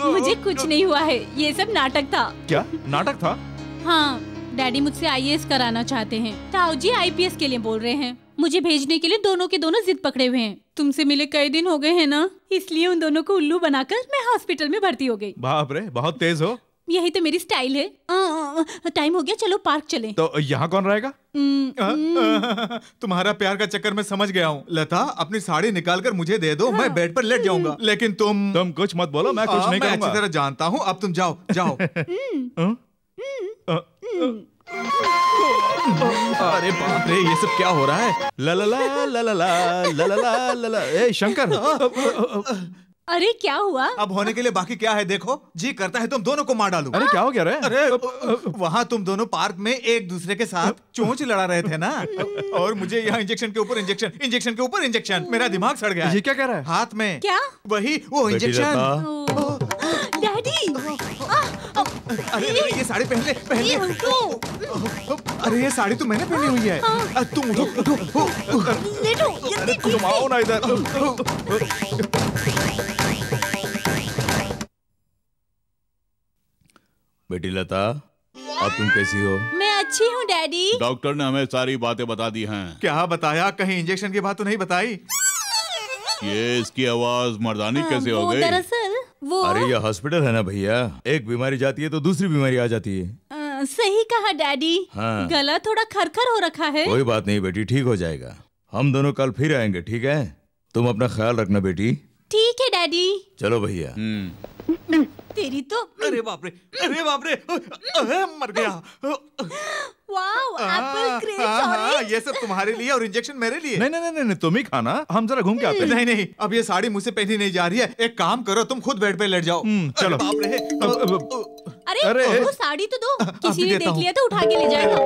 मुझे कुछ नहीं हुआ है, ये सब नाटक था। क्या नाटक था? हाँ, डैडी मुझसे IAS कराना चाहते हैं। ताऊ जी IPS के लिए बोल रहे हैं। मुझे भेजने के लिए दोनों के दोनों जिद पकड़े हुए हैं। तुमसे मिले कई दिन हो गए हैं ना, इसलिए उन दोनों को उल्लू बनाकर मैं हॉस्पिटल में भर्ती हो गई। बाप रे, बहुत तेज हो। यही तो मेरी स्टाइल है। टाइम हो गया, चलो पार्क चलें। तो यहाँ कौन रहेगा? तुम्हारा प्यार का चक्कर मैं समझ गया हूँ। लता, अपनी साड़ी निकाल कर मुझे दे दो, मैं बेड पर लेट जाऊंगा। लेकिन तुम कुछ मत बोलो, मैं कुछ नहीं मैं करूंगा। अच्छी तरह जानता हूँ। अब तुम जाओ जाओ। अरे बाप रे, ये सब क्या हो रहा है? ला ला ला ला ला ला ला ला ला ला। ए शंकर, अरे क्या हुआ? अब होने के लिए बाकी क्या है? देखो, जी करता है तुम दोनों को मार डालूं। अरे क्या हो गया रे? अरे वहाँ तुम दोनों पार्क में एक दूसरे के साथ चोंच लड़ा रहे थे ना, और मुझे यहाँ इंजेक्शन के ऊपर इंजेक्शन, इंजेक्शन के ऊपर इंजेक्शन। मेरा दिमाग सड़ गया। ये क्या कह रहा है? हाथ में क्या? वही वो इंजेक्शन। डैडी, अरे ये साड़ी पहन ले, पहन ले। अरे ये साड़ी तो मैंने पहनी हुई है। तुम उठो, तुम आओ ना इधर। बेटी लता, अब तुम कैसी हो? मैं अच्छी हूँ डैडी। डॉक्टर ने हमें सारी बातें बता दी हैं। क्या बताया? कहीं इंजेक्शन की बात तो नहीं बताई? ये इसकी आवाज मर्दानी कैसे हो गई? दरअसल वो अरे ये हॉस्पिटल है ना भैया, एक बीमारी जाती है तो दूसरी बीमारी आ जाती है। सही कहा डैडी। हाँ। गला थोड़ा खरखर हो रखा है। कोई बात नहीं बेटी, ठीक हो जाएगा। हम दोनों कल फिर आएंगे, ठीक है? तुम अपना ख्याल रखना बेटी। ठीक है डैडी। चलो भैया। तेरी तो। अरे बाप रे, अरे बाप रे, मर गया। Wow, Apple grapes orange. ये सब तुम्हारे लिए और इंजेक्शन मेरे लिए। नहीं नहीं नहीं, तुम ही खाना, हम जरा घूम के आते हैं। नहीं नहीं, अब ये साड़ी मुझसे पहनी नहीं जा रही है। एक काम करो, तुम खुद बेड पे लेट जाओ। चलो। बाप रे। अरे वो साड़ी तो दो, किसी ने देख लिया तो उठा के ले जाएगा।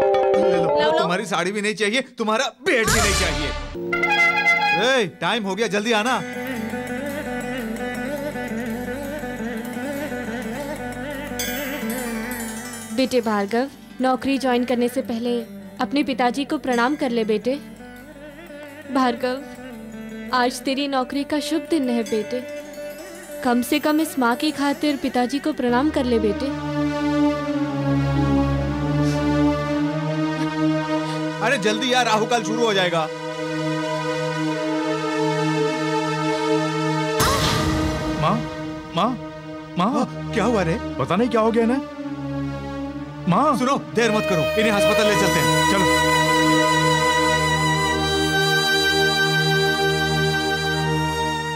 लो। तुम्हारी साड़ी भी नहीं चाहिए, तुम्हारा बेड भी नहीं चाहिए। टाइम हो गया, जल्दी आना। बेटे भार्गव, नौकरी ज्वाइन करने से पहले अपने पिताजी को प्रणाम कर ले बेटे। भार्गव, आज तेरी नौकरी का शुभ दिन है बेटे। कम से कम इस माँ की खातिर पिताजी को प्रणाम कर ले बेटे। अरे जल्दी यार, राहु काल शुरू हो जाएगा। माँ, माँ, माँ, क्या हुआ रे? पता नहीं क्या हो गया ना। माँ सुनो, देर मत करो, इन्हें अस्पताल ले चलते हैं। चलो।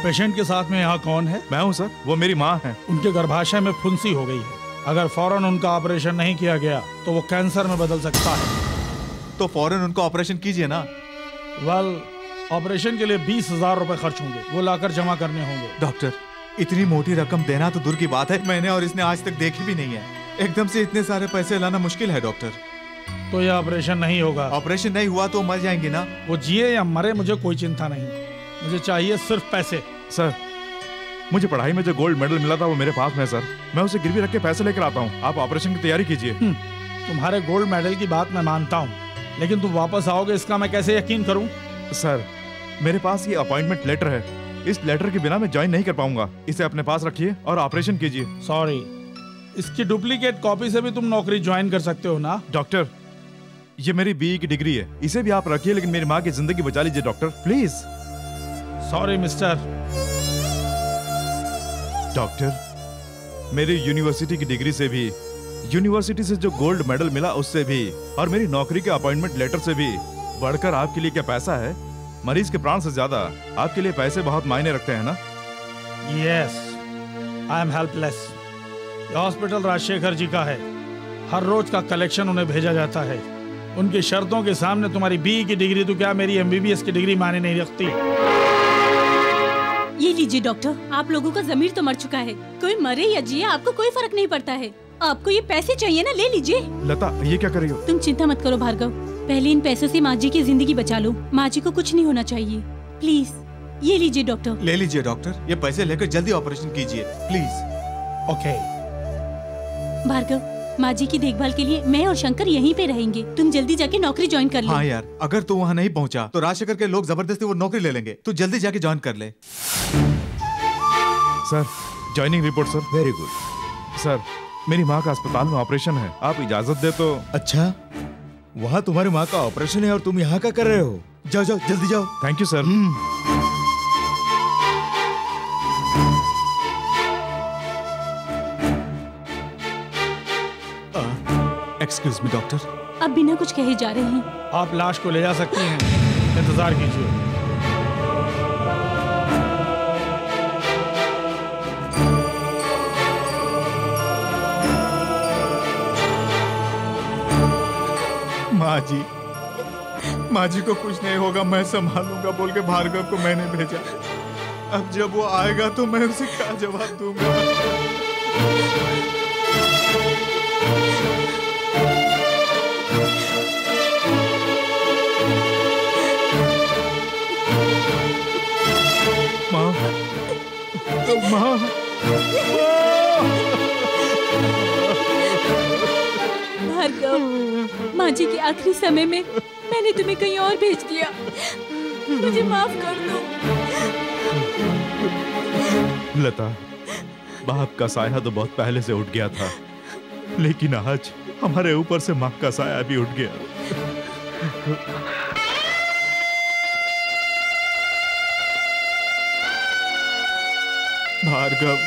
पेशेंट के साथ में यहाँ कौन है? मैं हूँ सर, वो मेरी माँ है। उनके गर्भाशय में फुंसी हो गई है। अगर फौरन उनका ऑपरेशन नहीं किया गया तो वो कैंसर में बदल सकता है। तो फौरन उनको ऑपरेशन कीजिए ना। वेल, ऑपरेशन के लिए 20,000 रुपए खर्च होंगे, वो लाकर जमा करने होंगे। डॉक्टर, इतनी मोटी रकम देना तो दूर की बात है, मैंने और इसने आज तक देखी भी नहीं है। एकदम से इतने सारे पैसे लाना मुश्किल है डॉक्टर। तो यह ऑपरेशन नहीं होगा। ऑपरेशन नहीं हुआ तो मर जाएंगे ना। वो जिए या मरे मुझे कोई चिंता नहीं, मुझे चाहिए सिर्फ पैसे। सर, मुझे पढ़ाई में जो गोल्ड मेडल मिला था वो मेरे पास में है सर। मैं उसे गिरवी रख के पैसे लेकर आता हूँ। आप ऑपरेशन की तैयारी कीजिए। तुम्हारे गोल्ड मेडल की बात मैं मानता हूँ, लेकिन तुम वापस आओगे इसका मैं कैसे यकीन करूँ? सर, मेरे पास ये अपॉइंटमेंट लेटर है। इस लेटर के बिना मैं ज्वाइन नहीं कर पाऊंगा। इसे अपने पास रखिए और ऑपरेशन कीजिए। सॉरी, इसकी डुप्लीकेट कॉपी से भी तुम नौकरी ज्वाइन कर सकते हो ना? डॉक्टर, ये मेरी BE की डिग्री है, इसे भी आप रखिए, लेकिन मेरी माँ की जिंदगी बचा लीजिए doctor, please. Sorry mister. Doctor, मेरी यूनिवर्सिटी की डिग्री से भी, यूनिवर्सिटी से जो गोल्ड मेडल मिला उससे भी, और मेरी नौकरी के अपॉइंटमेंट लेटर से भी बढ़कर आपके लिए क्या पैसा है? मरीज के प्राण से ज्यादा आपके लिए पैसे बहुत मायने रखते हैं ना? Yes, I am helpless. Hospital Rajshekhar ji का है, हर रोज का कलेक्शन उन्हें भेजा जाता है। उनकी शर्तों के सामने तुम्हारी BE की डिग्री तो क्या मेरी MBBS की डिग्री माने नहीं रखती। ये लीजिए डॉक्टर, आप लोगों का जमीर तो मर चुका है। कोई मरे या जिए आपको कोई फर्क नहीं पड़ता है। आपको ये पैसे चाहिए ना, ले लीजिए। लता, ये क्या कर रही हो? तुम चिंता मत करो भार्गव, पहले इन पैसों से माँ जी की जिंदगी बचा लो। माँ जी को कुछ नहीं होना चाहिए, प्लीज। ये लीजिए डॉक्टर। ले लीजिए डॉक्टर, ये पैसे लेकर जल्दी ऑपरेशन कीजिए प्लीज। ओके भार्गव, माँ जी की देखभाल के लिए मैं और शंकर यहीं पे रहेंगे। तुम जल्दी जाके नौकरी ज्वाइन कर लो। हाँ यार, अगर तू वहाँ नहीं पहुँचा तो राजशेखर के लोग जबरदस्ती वो नौकरी ले लेंगे। तू जल्दी जाके ज्वाइन कर ले। Sir, joining report sir. Very good sir, मेरी माँ का अस्पताल में ऑपरेशन है, आप इजाजत दे तो। अच्छा, वहाँ तुम्हारी माँ का ऑपरेशन है और तुम यहाँ का कर रहे हो? जाओ जाओ, जल्दी जाओ। Thank you sir. Excuse me doctor. अब बिना कुछ कहे जा रहे हैं। आप लाश को ले जा सकती हैं, इंतजार कीजिए। माँ जी को कुछ नहीं होगा, मैं संभालूंगा बोल के भार्गव को मैंने भेजा। अब जब वो आएगा तो मैं उसे क्या जवाब दूंगा? माँ, माँ, भार्गव, माँ जी के आखिरी समय में मैंने तुम्हें कहीं और भेज दिया, मुझे माफ कर दो। लता, बाप का साया तो बहुत पहले से उठ गया था, लेकिन आज हमारे ऊपर से माँ का साया भी उठ गया। भार्गव,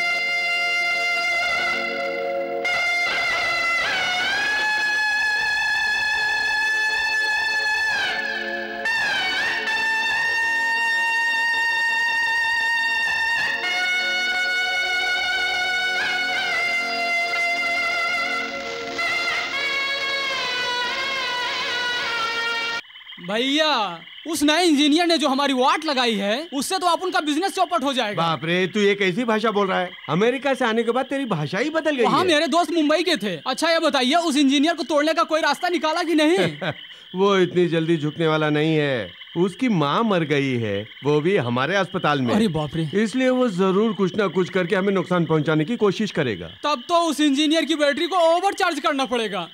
भैया, उस नए इंजीनियर ने जो हमारी वाट लगाई है, उससे तो अपन का बिजनेस चौपट हो जाएगा। बाप रे, तू ये कैसी भाषा बोल रहा है? अमेरिका से आने के बाद तेरी भाषा ही बदल गई हाँ, है। मेरे दोस्त मुंबई के थे। अच्छा ये बताइए, उस इंजीनियर को तोड़ने का कोई रास्ता निकाला कि नहीं? वो इतनी जल्दी झुकने वाला नहीं है। उसकी माँ मर गई है, वो भी हमारे अस्पताल में। अरे बाप रे। इसलिए वो जरूर कुछ ना कुछ करके हमें नुकसान पहुंचाने की कोशिश करेगा। तब तो उस इंजीनियर की बैटरी को ओवर चार्ज करना पड़ेगा।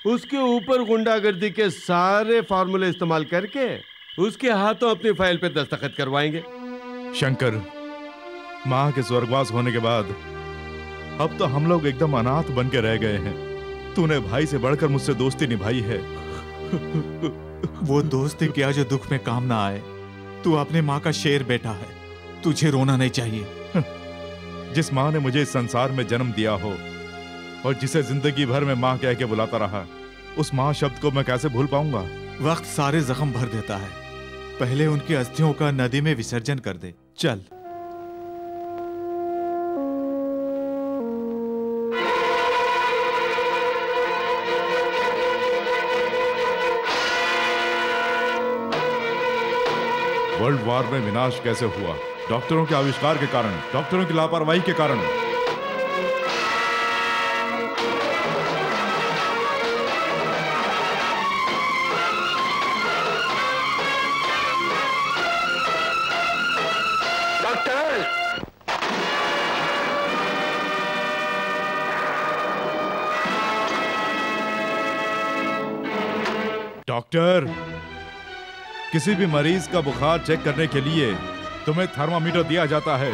उसके ऊपर गुंडागर्दी के सारे फार्मूले इस्तेमाल करके उसके हाथों अपनी फाइल पे दस्तखत करवाएंगे। शंकर, माँ के स्वर्गवास होने के बाद अब तो हम लोग एकदम अनाथ बन के रह गए हैं। तूने भाई से बढ़कर मुझसे दोस्ती निभाई है। वो दोस्ती क्या जो दुख में काम ना आए। तू अपने माँ का शेर बेटा है, तुझे रोना नहीं चाहिए। जिस माँ ने मुझे इस संसार में जन्म दिया हो और जिसे जिंदगी भर में माँ कह के बुलाता रहा, उस माँ शब्द को मैं कैसे भूल पाऊंगा? वक्त सारे जख्म भर देता है, पहले उनकी अस्थियों का नदी में विसर्जन कर दे। चल। वर्ल्ड वॉर में विनाश कैसे हुआ? डॉक्टरों के आविष्कार के कारण, डॉक्टरों की लापरवाही के कारण। डॉक्टर, किसी भी मरीज का बुखार चेक करने के लिए तुम्हें थर्मामीटर दिया जाता है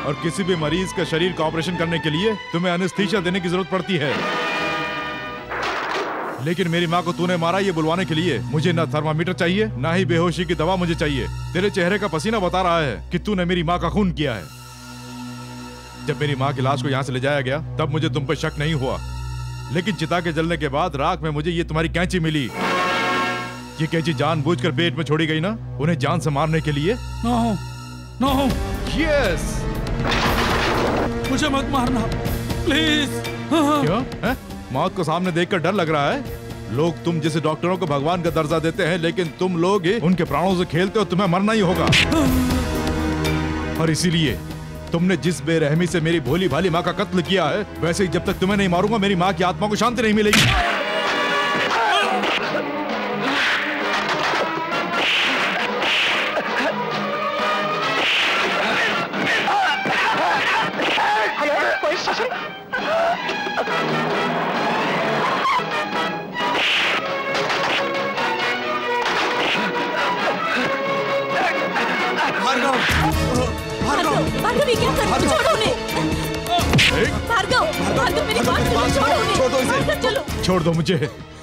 और किसी भी मरीज के शरीर का ऑपरेशन करने के लिए तुम्हें एनेस्थीसिया देने की जरूरत पड़ती है। लेकिन मेरी माँ को तूने मारा ये बुलवाने के लिए मुझे ना थर्मामीटर चाहिए, ना ही बेहोशी की दवा मुझे चाहिए। तेरे चेहरे का पसीना बता रहा है कि तूने मेरी माँ का खून किया है। जब मेरी माँ की लाश को यहाँ से ले जाया गया तब मुझे तुम पर शक नहीं हुआ, लेकिन चिता के जलने के बाद राख में मुझे ये तुम्हारी कैंची मिली। ये कैंची जानबूझकर पेट में छोड़ी गई ना, उन्हें जान से मारने के लिए। No, no. यस। मुझे मत मारना प्लीज। क्यों है? मौत को सामने देखकर डर लग रहा है? लोग तुम जैसे डॉक्टरों को भगवान का दर्जा देते हैं, लेकिन तुम लोग ही उनके प्राणों से खेलते हो। तुम्हें मरना ही होगा। और इसीलिए तुमने जिस बेरहमी से मेरी भोली भाली माँ का कत्ल किया है, वैसे ही जब तक तुम्हें नहीं मारूंगा मेरी माँ की आत्मा को शांति नहीं मिलेगी। भार्गव, ये क्या कर रहे हो? छोड़ो उन्हें। भार्गव, मेरी बात सुनो, छोड़ो उन्हें। छोड़ दो इसे। चलो। छोड़ दो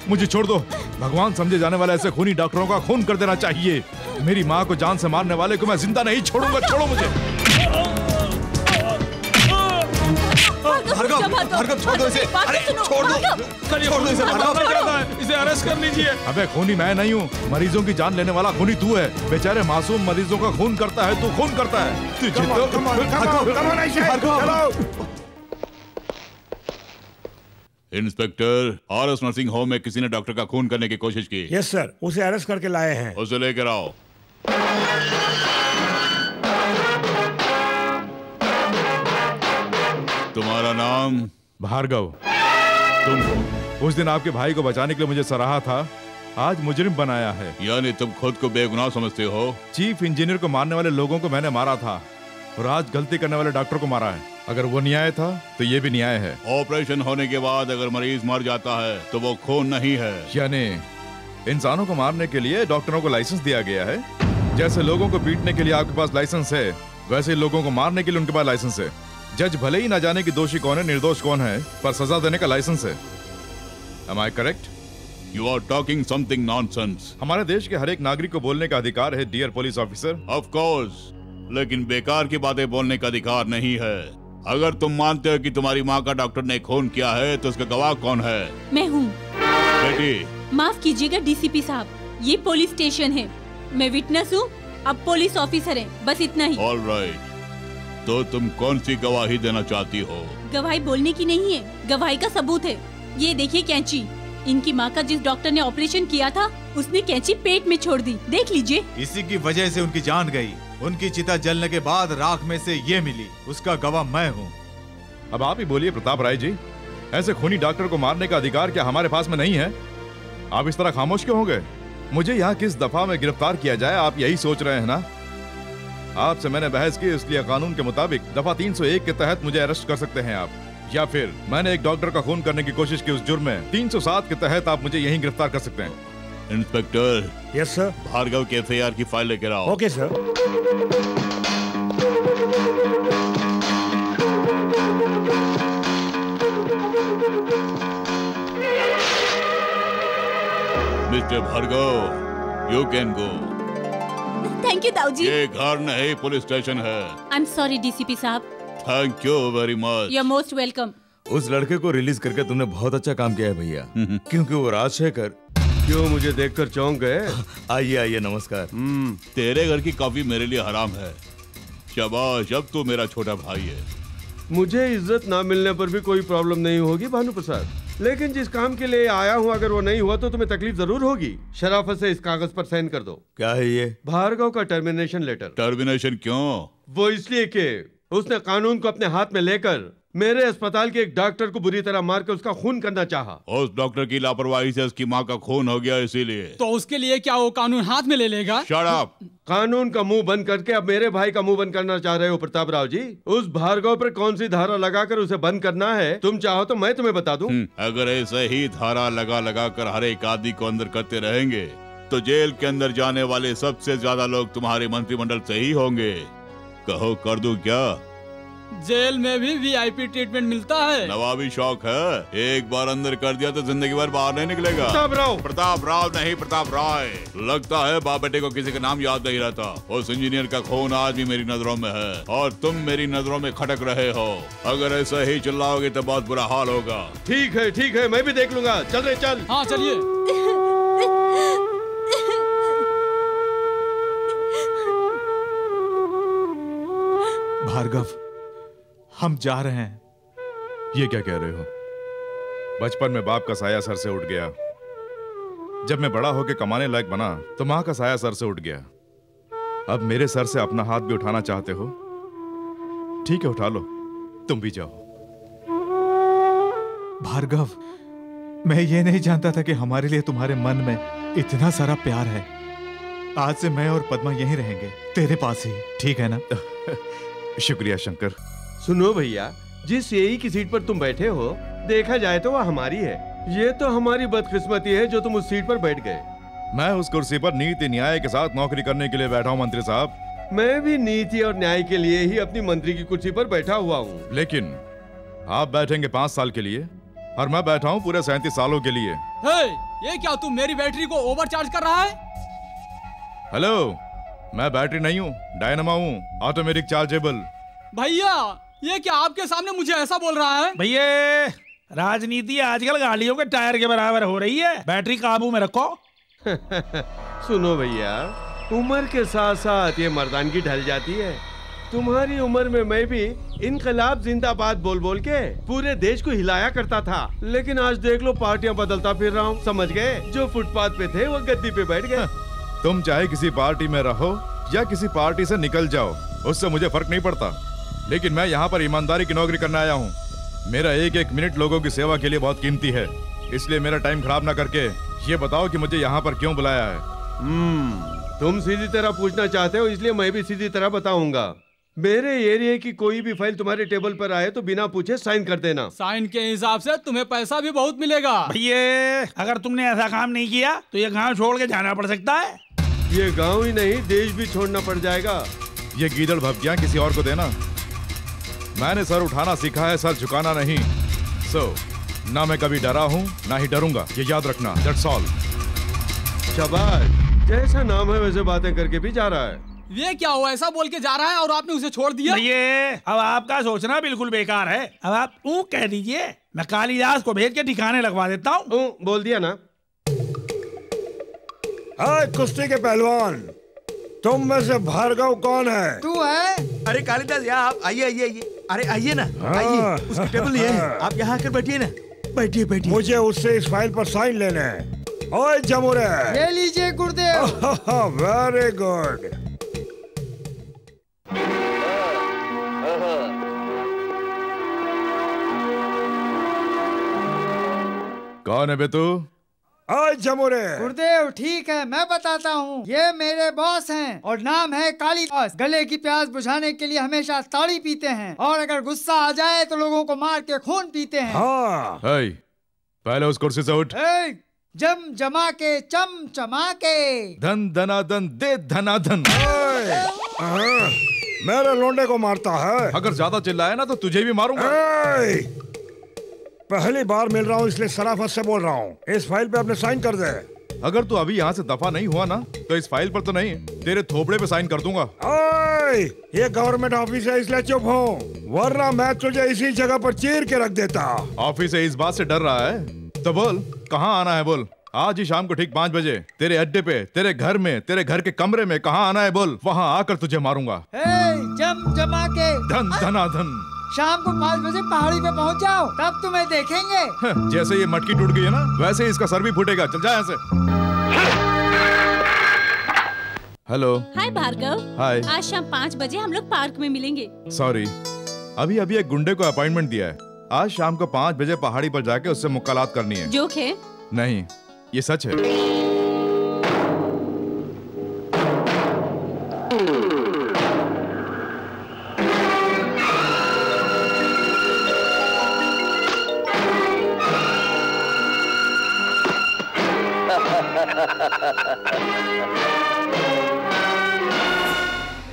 मुझे छोड़ दो। भगवान समझे जाने वाले ऐसे खूनी डॉक्टरों का खून कर देना चाहिए। मेरी माँ को जान से मारने वाले को मैं जिंदा नहीं छोड़ूंगा। छोड़ो मुझे। भार्गव, छोड़ दो इसे। अरे छोड़ दो इसे। भार्गव, इसे अरेस्ट कर लीजिए। अबे खूनी मैं नहीं हूँ, मरीजों की जान लेने वाला खूनी तू है। बेचारे मासूम मरीजों का खून करता है, तू खून करता है। तुझे तो इंस्पेक्टर, आरएस नर्सिंग होम में किसी ने डॉक्टर का खून करने की कोशिश की। यस सर, उसे अरेस्ट करके लाए हैं। उसे लेकर आओ। तुम्हारा नाम? भार्गव। तुम हो? उस दिन आपके भाई को बचाने के लिए मुझे सराहा था, आज मुजरिम बनाया है। यानी तुम खुद को बेगुनाह समझते हो? चीफ इंजीनियर को मारने वाले लोगों को मैंने मारा था और आज गलती करने वाले डॉक्टर को मारा है। अगर वो न्याय था तो ये भी न्याय है। ऑपरेशन होने के बाद अगर मरीज मर जाता है तो वो खून नहीं है। यानी इंसानों को मारने के लिए डॉक्टरों को लाइसेंस दिया गया है। जैसे लोगों को पीटने के लिए आपके पास लाइसेंस है, वैसे ही लोगों को मारने के लिए उनके पास लाइसेंस है। जज भले ही ना जाने कि दोषी कौन है, निर्दोष कौन है, पर सजा देने का लाइसेंस है। Am I correct? You are talking something nonsense. हमारे देश के हर एक नागरिक को बोलने का अधिकार है, dear police officer. Of course, लेकिन बेकार की बातें बोलने का अधिकार नहीं है। अगर तुम मानते हो कि तुम्हारी माँ का डॉक्टर ने खून किया है, तो उसका गवाह कौन है? मैं हूँ। बेटी, माफ कीजिएगा डीसीपी साहब, ये पुलिस स्टेशन है। मैं विटनेस हूँ, अब पुलिस ऑफिसर है, बस इतना ही। All right. तो तुम कौन सी गवाही देना चाहती हो? गवाही बोलने की नहीं है, गवाही का सबूत है। ये देखिए कैंची, इनकी माँ का जिस डॉक्टर ने ऑपरेशन किया था, उसने कैंची पेट में छोड़ दी, देख लीजिए। इसी की वजह से उनकी जान गई। उनकी चिता जलने के बाद राख में से ये मिली, उसका गवाह मैं हूँ। अब आप ही बोलिए प्रताप राय जी, ऐसे खूनी डॉक्टर को मारने का अधिकार क्या हमारे पास में नहीं है? आप इस तरह खामोश क्यों हो गए? मुझे यहाँ किस दफा में गिरफ्तार किया जाए, आप यही सोच रहे हैं ना? आपसे मैंने बहस की, इसलिए कानून के मुताबिक दफा 301 के तहत मुझे अरेस्ट कर सकते हैं आप, या फिर मैंने एक डॉक्टर का खून करने की कोशिश की, उस जुर्म में 307 के तहत आप मुझे यहीं गिरफ्तार कर सकते हैं। इंस्पेक्टर। Yes sir. भार्गव के एफआईआर की फाइल लेकर आओ। Okay sir. Mister Bhargav, you can go. Thank you Dauji. ये घर नहीं पुलिस स्टेशन है। आई एम सॉरी डीसीपी साहब। Thank you very much. You are most welcome. उस लड़के को रिलीज करके तुमने बहुत अच्छा काम किया है भैया, क्योंकि वो राजशेखर। क्यों, मुझे देखकर चौंक गए? आइए आइए, नमस्कार। तेरे घर की कॉफी मेरे लिए हराम है। शाबाश, अब तू मेरा छोटा भाई है। मुझे इज्जत ना मिलने पर भी कोई प्रॉब्लम नहीं होगी भानु प्रसाद, लेकिन जिस काम के लिए आया हूँ अगर वो नहीं हुआ तो तुम्हें तकलीफ जरूर होगी। शराफत से इस कागज पर साइन कर दो। क्या है ये? भार्गव का टर्मिनेशन लेटर। टर्मिनेशन क्यों? वो इसलिए कि उसने कानून को अपने हाथ में लेकर मेरे अस्पताल के एक डॉक्टर को बुरी तरह मार कर उसका खून करना चाहा। उस डॉक्टर की लापरवाही से उसकी माँ का खून हो गया, इसीलिए। तो उसके लिए क्या वो कानून हाथ में ले लेगा? Shut up. कानून का मुंह बंद करके अब मेरे भाई का मुंह बंद करना चाह रहे हो प्रताप राव जी? उस भार्गव पर कौन सी धारा लगाकर उसे बंद करना है, तुम चाहो तो मैं तुम्हें बता दूं। अगर ऐसे ही धारा लगा कर हर एक आदमी को अंदर करते रहेंगे तो जेल के अंदर जाने वाले सबसे ज्यादा लोग तुम्हारे मंत्रिमंडल से ही होंगे। कहो कर दूं क्या? जेल में भी वीआईपी ट्रीटमेंट मिलता है। नवाबी शौक है, एक बार अंदर कर दिया तो जिंदगी भर बाहर नहीं निकलेगा। प्रताप राव नहीं, प्रताप राय। लगता है बाप बेटे को किसी का नाम याद नहीं रहता। उस इंजीनियर का खून आज भी मेरी नजरों में है और तुम मेरी नजरों में खटक रहे हो। अगर ऐसा ही चिल्लाओगे तो बहुत बुरा हाल होगा। ठीक है, मैं भी देख लूंगा। चल रहे चल। हाँ चलिए। भार्गव, हम जा रहे हैं। ये क्या कह रहे हो? बचपन में बाप का साया सर से उठ गया, जब मैं बड़ा होकर कमाने लायक बना तो मां का साया सर से उठ गया। अब मेरे सर से अपना हाथ भी उठाना चाहते हो? ठीक है, उठा लो, तुम भी जाओ। भार्गव, मैं ये नहीं जानता था कि हमारे लिए तुम्हारे मन में इतना सारा प्यार है। आज से मैं और पद्मा यहीं रहेंगे, तेरे पास ही, ठीक है ना? शुक्रिया शंकर। सुनो भैया, जिस यही की सीट पर तुम बैठे हो, देखा जाए तो वह हमारी है। ये तो हमारी बदकिस्मती है जो तुम उस सीट पर बैठ गए। मैं उस कुर्सी पर नीति न्याय के साथ नौकरी करने के लिए बैठा हूँ मंत्री साहब। मैं भी नीति और न्याय के लिए ही अपनी मंत्री की कुर्सी पर बैठा हुआ हूँ। लेकिन आप बैठेंगे 5 साल के लिए और मैं बैठा हूँ पूरे 37 सालों के लिए। ये क्या तू मेरी बैटरी को ओवरचार्ज कर रहा है? हेलो, मैं बैटरी नहीं हूँ, डायनामा हूँ, ऑटोमेटिक चार्जेबल। भैया, ये क्या आपके सामने मुझे ऐसा बोल रहा है? भैया, राजनीति आजकल गाड़ियों के टायर के बराबर हो रही है, बैटरी काबू में रखो। सुनो भैया, उम्र के साथ साथ ये मर्दानगी ढल जाती है। तुम्हारी उम्र में मैं भी इनकलाब जिंदाबाद बोल बोल के पूरे देश को हिलाया करता था, लेकिन आज देख लो पार्टियां बदलता फिर रहा हूँ। समझ गए? जो फुटपाथ पे थे वो गद्दी पे बैठ गए। तुम चाहे किसी पार्टी में रहो या किसी पार्टी से निकल जाओ, उससे मुझे फर्क नहीं पड़ता, लेकिन मैं यहाँ पर ईमानदारी की नौकरी करने आया हूँ। मेरा एक एक मिनट लोगों की सेवा के लिए बहुत कीमती है, इसलिए मेरा टाइम खराब ना करके ये बताओ कि मुझे यहाँ पर क्यों बुलाया है। तुम सीधी तरह पूछना चाहते हो, इसलिए मैं भी सीधी तरह बताऊंगा। मेरे एरिया की कोई भी फाइल तुम्हारे टेबल पर आए तो बिना पूछे साइन कर देना। साइन के हिसाब से तुम्हें पैसा भी बहुत मिलेगा। भैया, अगर तुमने ऐसा काम नहीं किया तो ये गांव छोड़ के जाना पड़ सकता है। ये गांव ही नहीं, देश भी छोड़ना पड़ जाएगा। ये गीदड़ भपकियां किसी और को देना। मैंने सर उठाना सीखा है, सर झुकाना नहीं। ना मैं कभी डरा हूँ ना ही डरूंगा, ये याद रखना। That's all. शाबाश, जैसा नाम है वैसे बातें करके भी जा रहा है। ये क्या हुआ? ऐसा बोल के जा रहा है और आपने उसे छोड़ दिया? ये अब आपका सोचना बिल्कुल बेकार है। अब आप कह दीजिए, मैं कालिदास को भेज के ठिकाने लगवा देता हूँ। बोल दिया ना। कुश्ती के पहलवान, तुम में से भार्गव कौन है? तू है? अरे कालिदास, यहाँ आप आइए आइए आइए। अरे आइए ना, आइए, उसकी टेबल ये है, आप यहाँ आकर बैठिए ना। बैठिए बैठिए। मुझे उससे इस फाइल पर साइन लेने हैं। ओए जमुरे, ये लीजिए गुरुदेव। Very good. कौन है बे तू? ओए जमुरे। गुरुदेव, ठीक है, मैं बताता हूँ। ये मेरे बॉस हैं और नाम है कालिदास। गले की प्यास बुझाने के लिए हमेशा ताड़ी पीते हैं और अगर गुस्सा आ जाए तो लोगों को मार के खून पीते हैं। हाँ। पहले उस कुर्सी से उठ। जम जमा के चम चमा के, धन धनाधन दे धनाधन। मेरे लोंडे को मारता है। अगर ज्यादा चिल्लाया ना तो तुझे भी मारूंगा। पहली बार मिल रहा हूँ इसलिए शराफत से बोल रहा हूँ। इस फाइल पे अपने साइन कर दे। अगर तू अभी यहाँ से दफा नहीं हुआ ना तो इस फाइल पर तो नहीं, तेरे थोपड़े पे साइन कर दूंगा। ये गवर्नमेंट ऑफिस है इसलिए चुप हो, वरना मैं तुझे इसी जगह पर चीर के रख देता। ऑफिस से इस बात से डर रहा है तो बोल कहाँ आना है बोल। आज ही शाम को ठीक 5 बजे तेरे अड्डे पे, तेरे घर में, तेरे घर के कमरे में कहाँ आना है बोल, वहाँ आकर तुझे मारूंगा। जम जमा के धन धनाधन। शाम को 5 बजे पहाड़ी पे पहुँच जाओ, तब तुम्हें देखेंगे। जैसे ये मटकी टूट गई है ना, वैसे इसका सर भी फूटेगा। चल जा यहाँ से। हेलो। हाय भार्गव। हाय। आज शाम 5 बजे हम लोग पार्क में मिलेंगे। सॉरी, अभी एक गुंडे को अपॉइंटमेंट दिया है। आज शाम को 5 बजे पहाड़ी पर जाके उससे मुलाकात करनी है। जोक है? नहीं, ये सच है।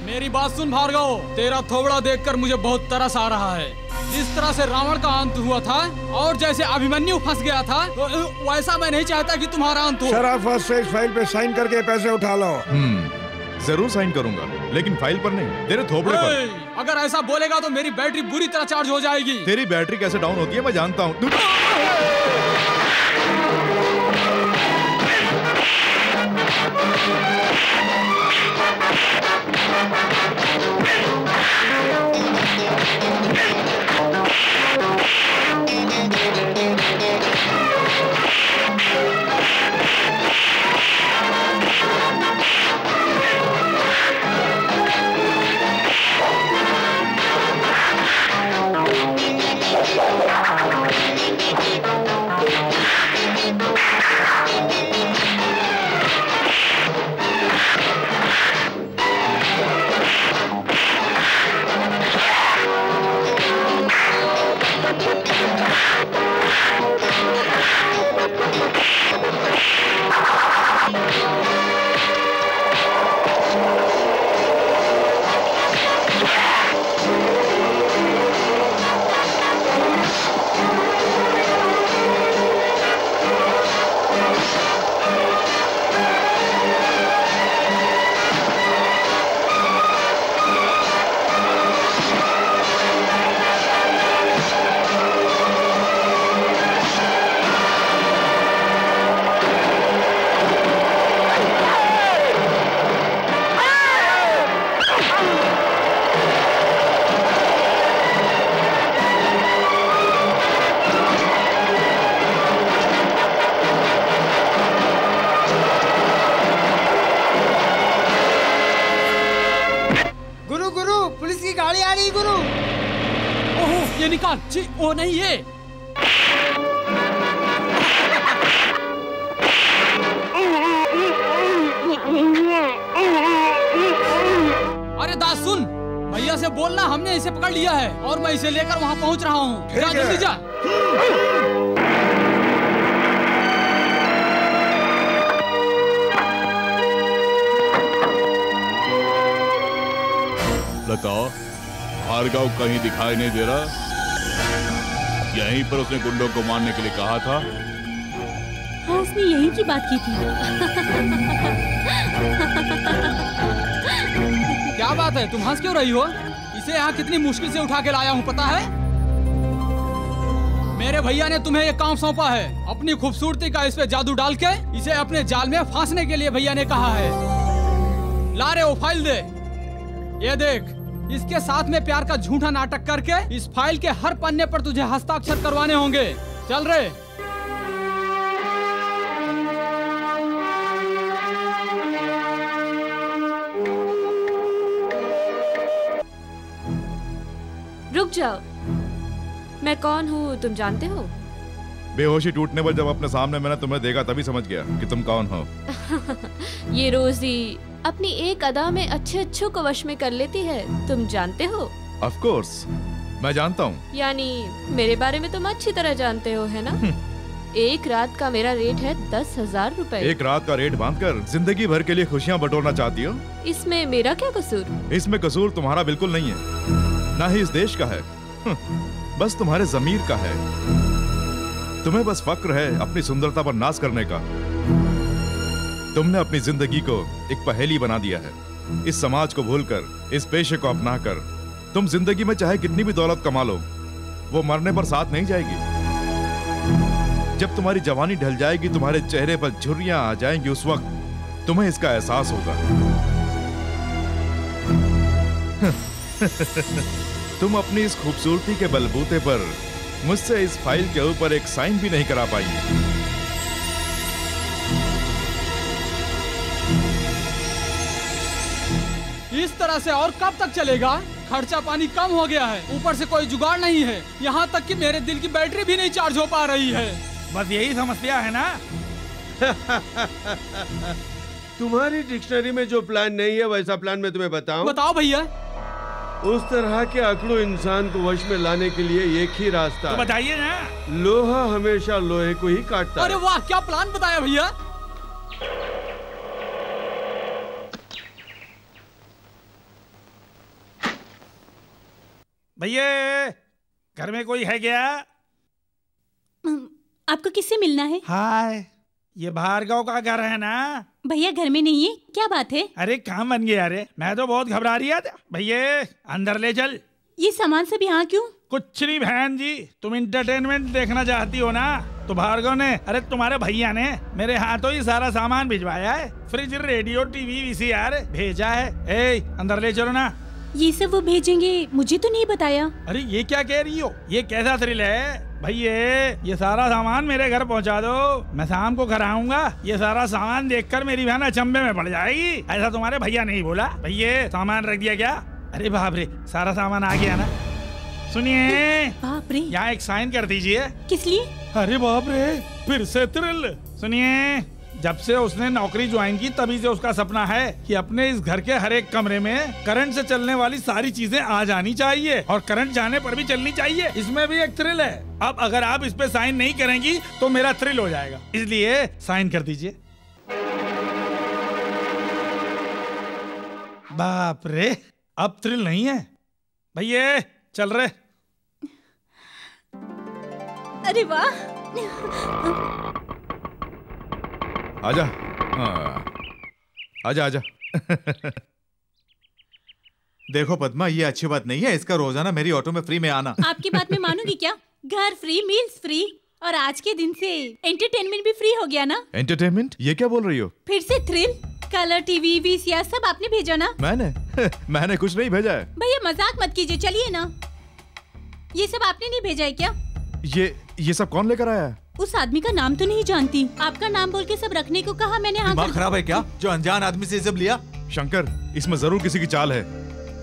मेरी बात सुन भार्गव, तेरा थोबड़ा देखकर मुझे बहुत तरस आ रहा है। जिस तरह से रावण का अंत हुआ था और जैसे अभिमन्यु फंस गया था, वैसा मैं नहीं चाहता कि तुम्हारा अंत हो। शराफत से इस फाइल पे साइन करके पैसे उठा लो। जरूर साइन करूंगा, लेकिन फाइल पर नहीं, तेरे थोपड़े पर। अगर ऐसा बोलेगा तो मेरी बैटरी बुरी तरह चार्ज हो जाएगी। तेरी बैटरी कैसे डाउन होती है मैं जानता हूँ। पुलिस की गाड़ी आ रही गुरु। ओह ये निकाल। जी ओ नहीं ये। अरे दास सुन, भैया से बोलना हमने इसे पकड़ लिया है और मैं इसे लेकर वहाँ पहुँच रहा हूँ। जा जल्दी जा। लता, भार्गव कहीं दिखाई नहीं दे रहा। यहीं पर उसने गुंडों को मारने के लिए कहा था। हाँ उसने यही की बात की थी। क्या बात है, तुम हंस क्यों रही हो? इसे यहाँ कितनी मुश्किल से उठा के लाया हूँ पता है? मेरे भैया ने तुम्हें ये काम सौंपा है। अपनी खूबसूरती का इस पे जादू डाल के इसे अपने जाल में फांसने के लिए भैया ने कहा है। ला रे वो फाइल दे। ये देख, इसके साथ में प्यार का झूठा नाटक करके इस फाइल के हर पन्ने पर तुझे हस्ताक्षर करवाने होंगे। चल रे। रुक जाओ, मैं कौन हूँ तुम जानते हो? बेहोशी टूटने पर जब अपने सामने मैंने तुम्हें देखा तभी समझ गया कि तुम कौन हो। ये रोजी अपनी एक अदा में अच्छे अच्छों को वश में कर लेती है, तुम जानते हो? ऑफ कोर्स, मैं जानता हूँ। यानी मेरे बारे में तुम अच्छी तरह जानते हो, है ना? एक रात का मेरा रेट है 10,000 रुपए। एक रात का रेट बांधकर जिंदगी भर के लिए खुशियाँ बटोरना चाहती हो? इसमें मेरा क्या कसूर? इसमें कसूर तुम्हारा बिल्कुल नहीं है, ना ही इस देश का है, बस तुम्हारे जमीर का है। तुम्हें बस फक्र है अपनी सुंदरता पर नाज करने का। तुमने अपनी जिंदगी को एक पहेली बना दिया है। इस समाज को भूलकर, इस पेशे को अपनाकर तुम जिंदगी में चाहे कितनी भी दौलत कमा लो, वो मरने पर साथ नहीं जाएगी। जब तुम्हारी जवानी ढल जाएगी, तुम्हारे चेहरे पर झुर्रियां आ जाएंगी, उस वक्त तुम्हें इसका एहसास होगा। तुम अपनी इस खूबसूरती के बलबूते पर मुझसे इस फाइल के ऊपर एक साइन भी नहीं करा पाई। इस तरह से और कब तक चलेगा? खर्चा पानी कम हो गया है, ऊपर से कोई जुगाड़ नहीं है। यहाँ तक कि मेरे दिल की बैटरी भी नहीं चार्ज हो पा रही है। बस यही समस्या है ना? तुम्हारी डिक्शनरी में जो प्लान नहीं है वैसा प्लान मैं तुम्हें बताऊं? बताओ भैया। उस तरह के अकड़ू इंसान को वश में लाने के लिए एक ही रास्ता तो है। बताइए ना। लोहा हमेशा लोहे को ही काटता है। अरे वाह, क्या प्लान बताया भैया। भैया घर में कोई है क्या? आपको किससे मिलना है? हाय, ये भार्गव का घर है ना? भैया घर में नहीं है, क्या बात है? अरे काम बन गया रे, मैं तो बहुत घबरा रही था। भैया अंदर ले चल। ये सामान सब यहाँ क्यों? कुछ नहीं बहन जी, तुम इंटरटेनमेंट देखना चाहती हो ना, तो भार्गव ने, अरे तुम्हारे भैया ने मेरे हाथों ही सारा सामान भिजवाया है। फ्रिज, रेडियो, टीवी, वीसीआर भेजा है। ए, अंदर ले चलो ना। ये सब वो भेजेंगे, मुझे तो नहीं बताया। अरे ये क्या कह रही हो? ये कैसा थ्रिल है? भैया ये सारा सामान मेरे घर पहुंचा दो, मैं शाम को घर आऊंगा। ये सारा सामान देखकर मेरी बहन अचंभे में पड़ जाएगी। ऐसा तुम्हारे भैया नहीं बोला? भैया सामान रख दिया क्या? अरे बाप रे, सारा सामान आ गया ना? सुनिए, बाप रे, यहाँ एक साइन कर दीजिए। किस लिए? अरे बाप रे, फिर से थ्रिल। सुनिए, जब से उसने नौकरी ज्वाइन की तभी से उसका सपना है कि अपने इस घर के हर एक कमरे में करंट से चलने वाली सारी चीजें आ जानी चाहिए और करंट जाने पर भी चलनी चाहिए। इसमें भी एक थ्रिल है। अब अगर आप इस पे साइन नहीं करेंगी तो मेरा थ्रिल हो जाएगा, इसलिए साइन कर दीजिए। बाप रे, अब थ्रिल नहीं है। भैया चल रहे। अरे वाह, आजा। हाँ। आजा आजा। देखो पद्मा, ये अच्छी बात नहीं है इसका रोजाना मेरी ऑटो में फ्री में आना। आपकी बात में मानूंगी क्या? घर फ्री, मील्स फ्री, और आज के दिन से एंटरटेनमेंट भी फ्री हो गया ना? एंटरटेनमेंट? ये क्या बोल रही हो? फिर से थ्रिल, कलर टीवी, वीसीआर सब आपने भेजा ना? मैंने कुछ नहीं भेजा है। भैया मजाक मत कीजिए, चलिए ना। ये सब आपने नहीं भेजा है क्या? ये सब कौन लेकर आया है? उस आदमी का नाम तो नहीं जानती, आपका नाम बोल के सब रखने को कहा मैंने। हाँ, दिमाग खराब है क्या जो अनजान आदमी से सब लिया? शंकर, इसमें जरूर किसी की चाल है।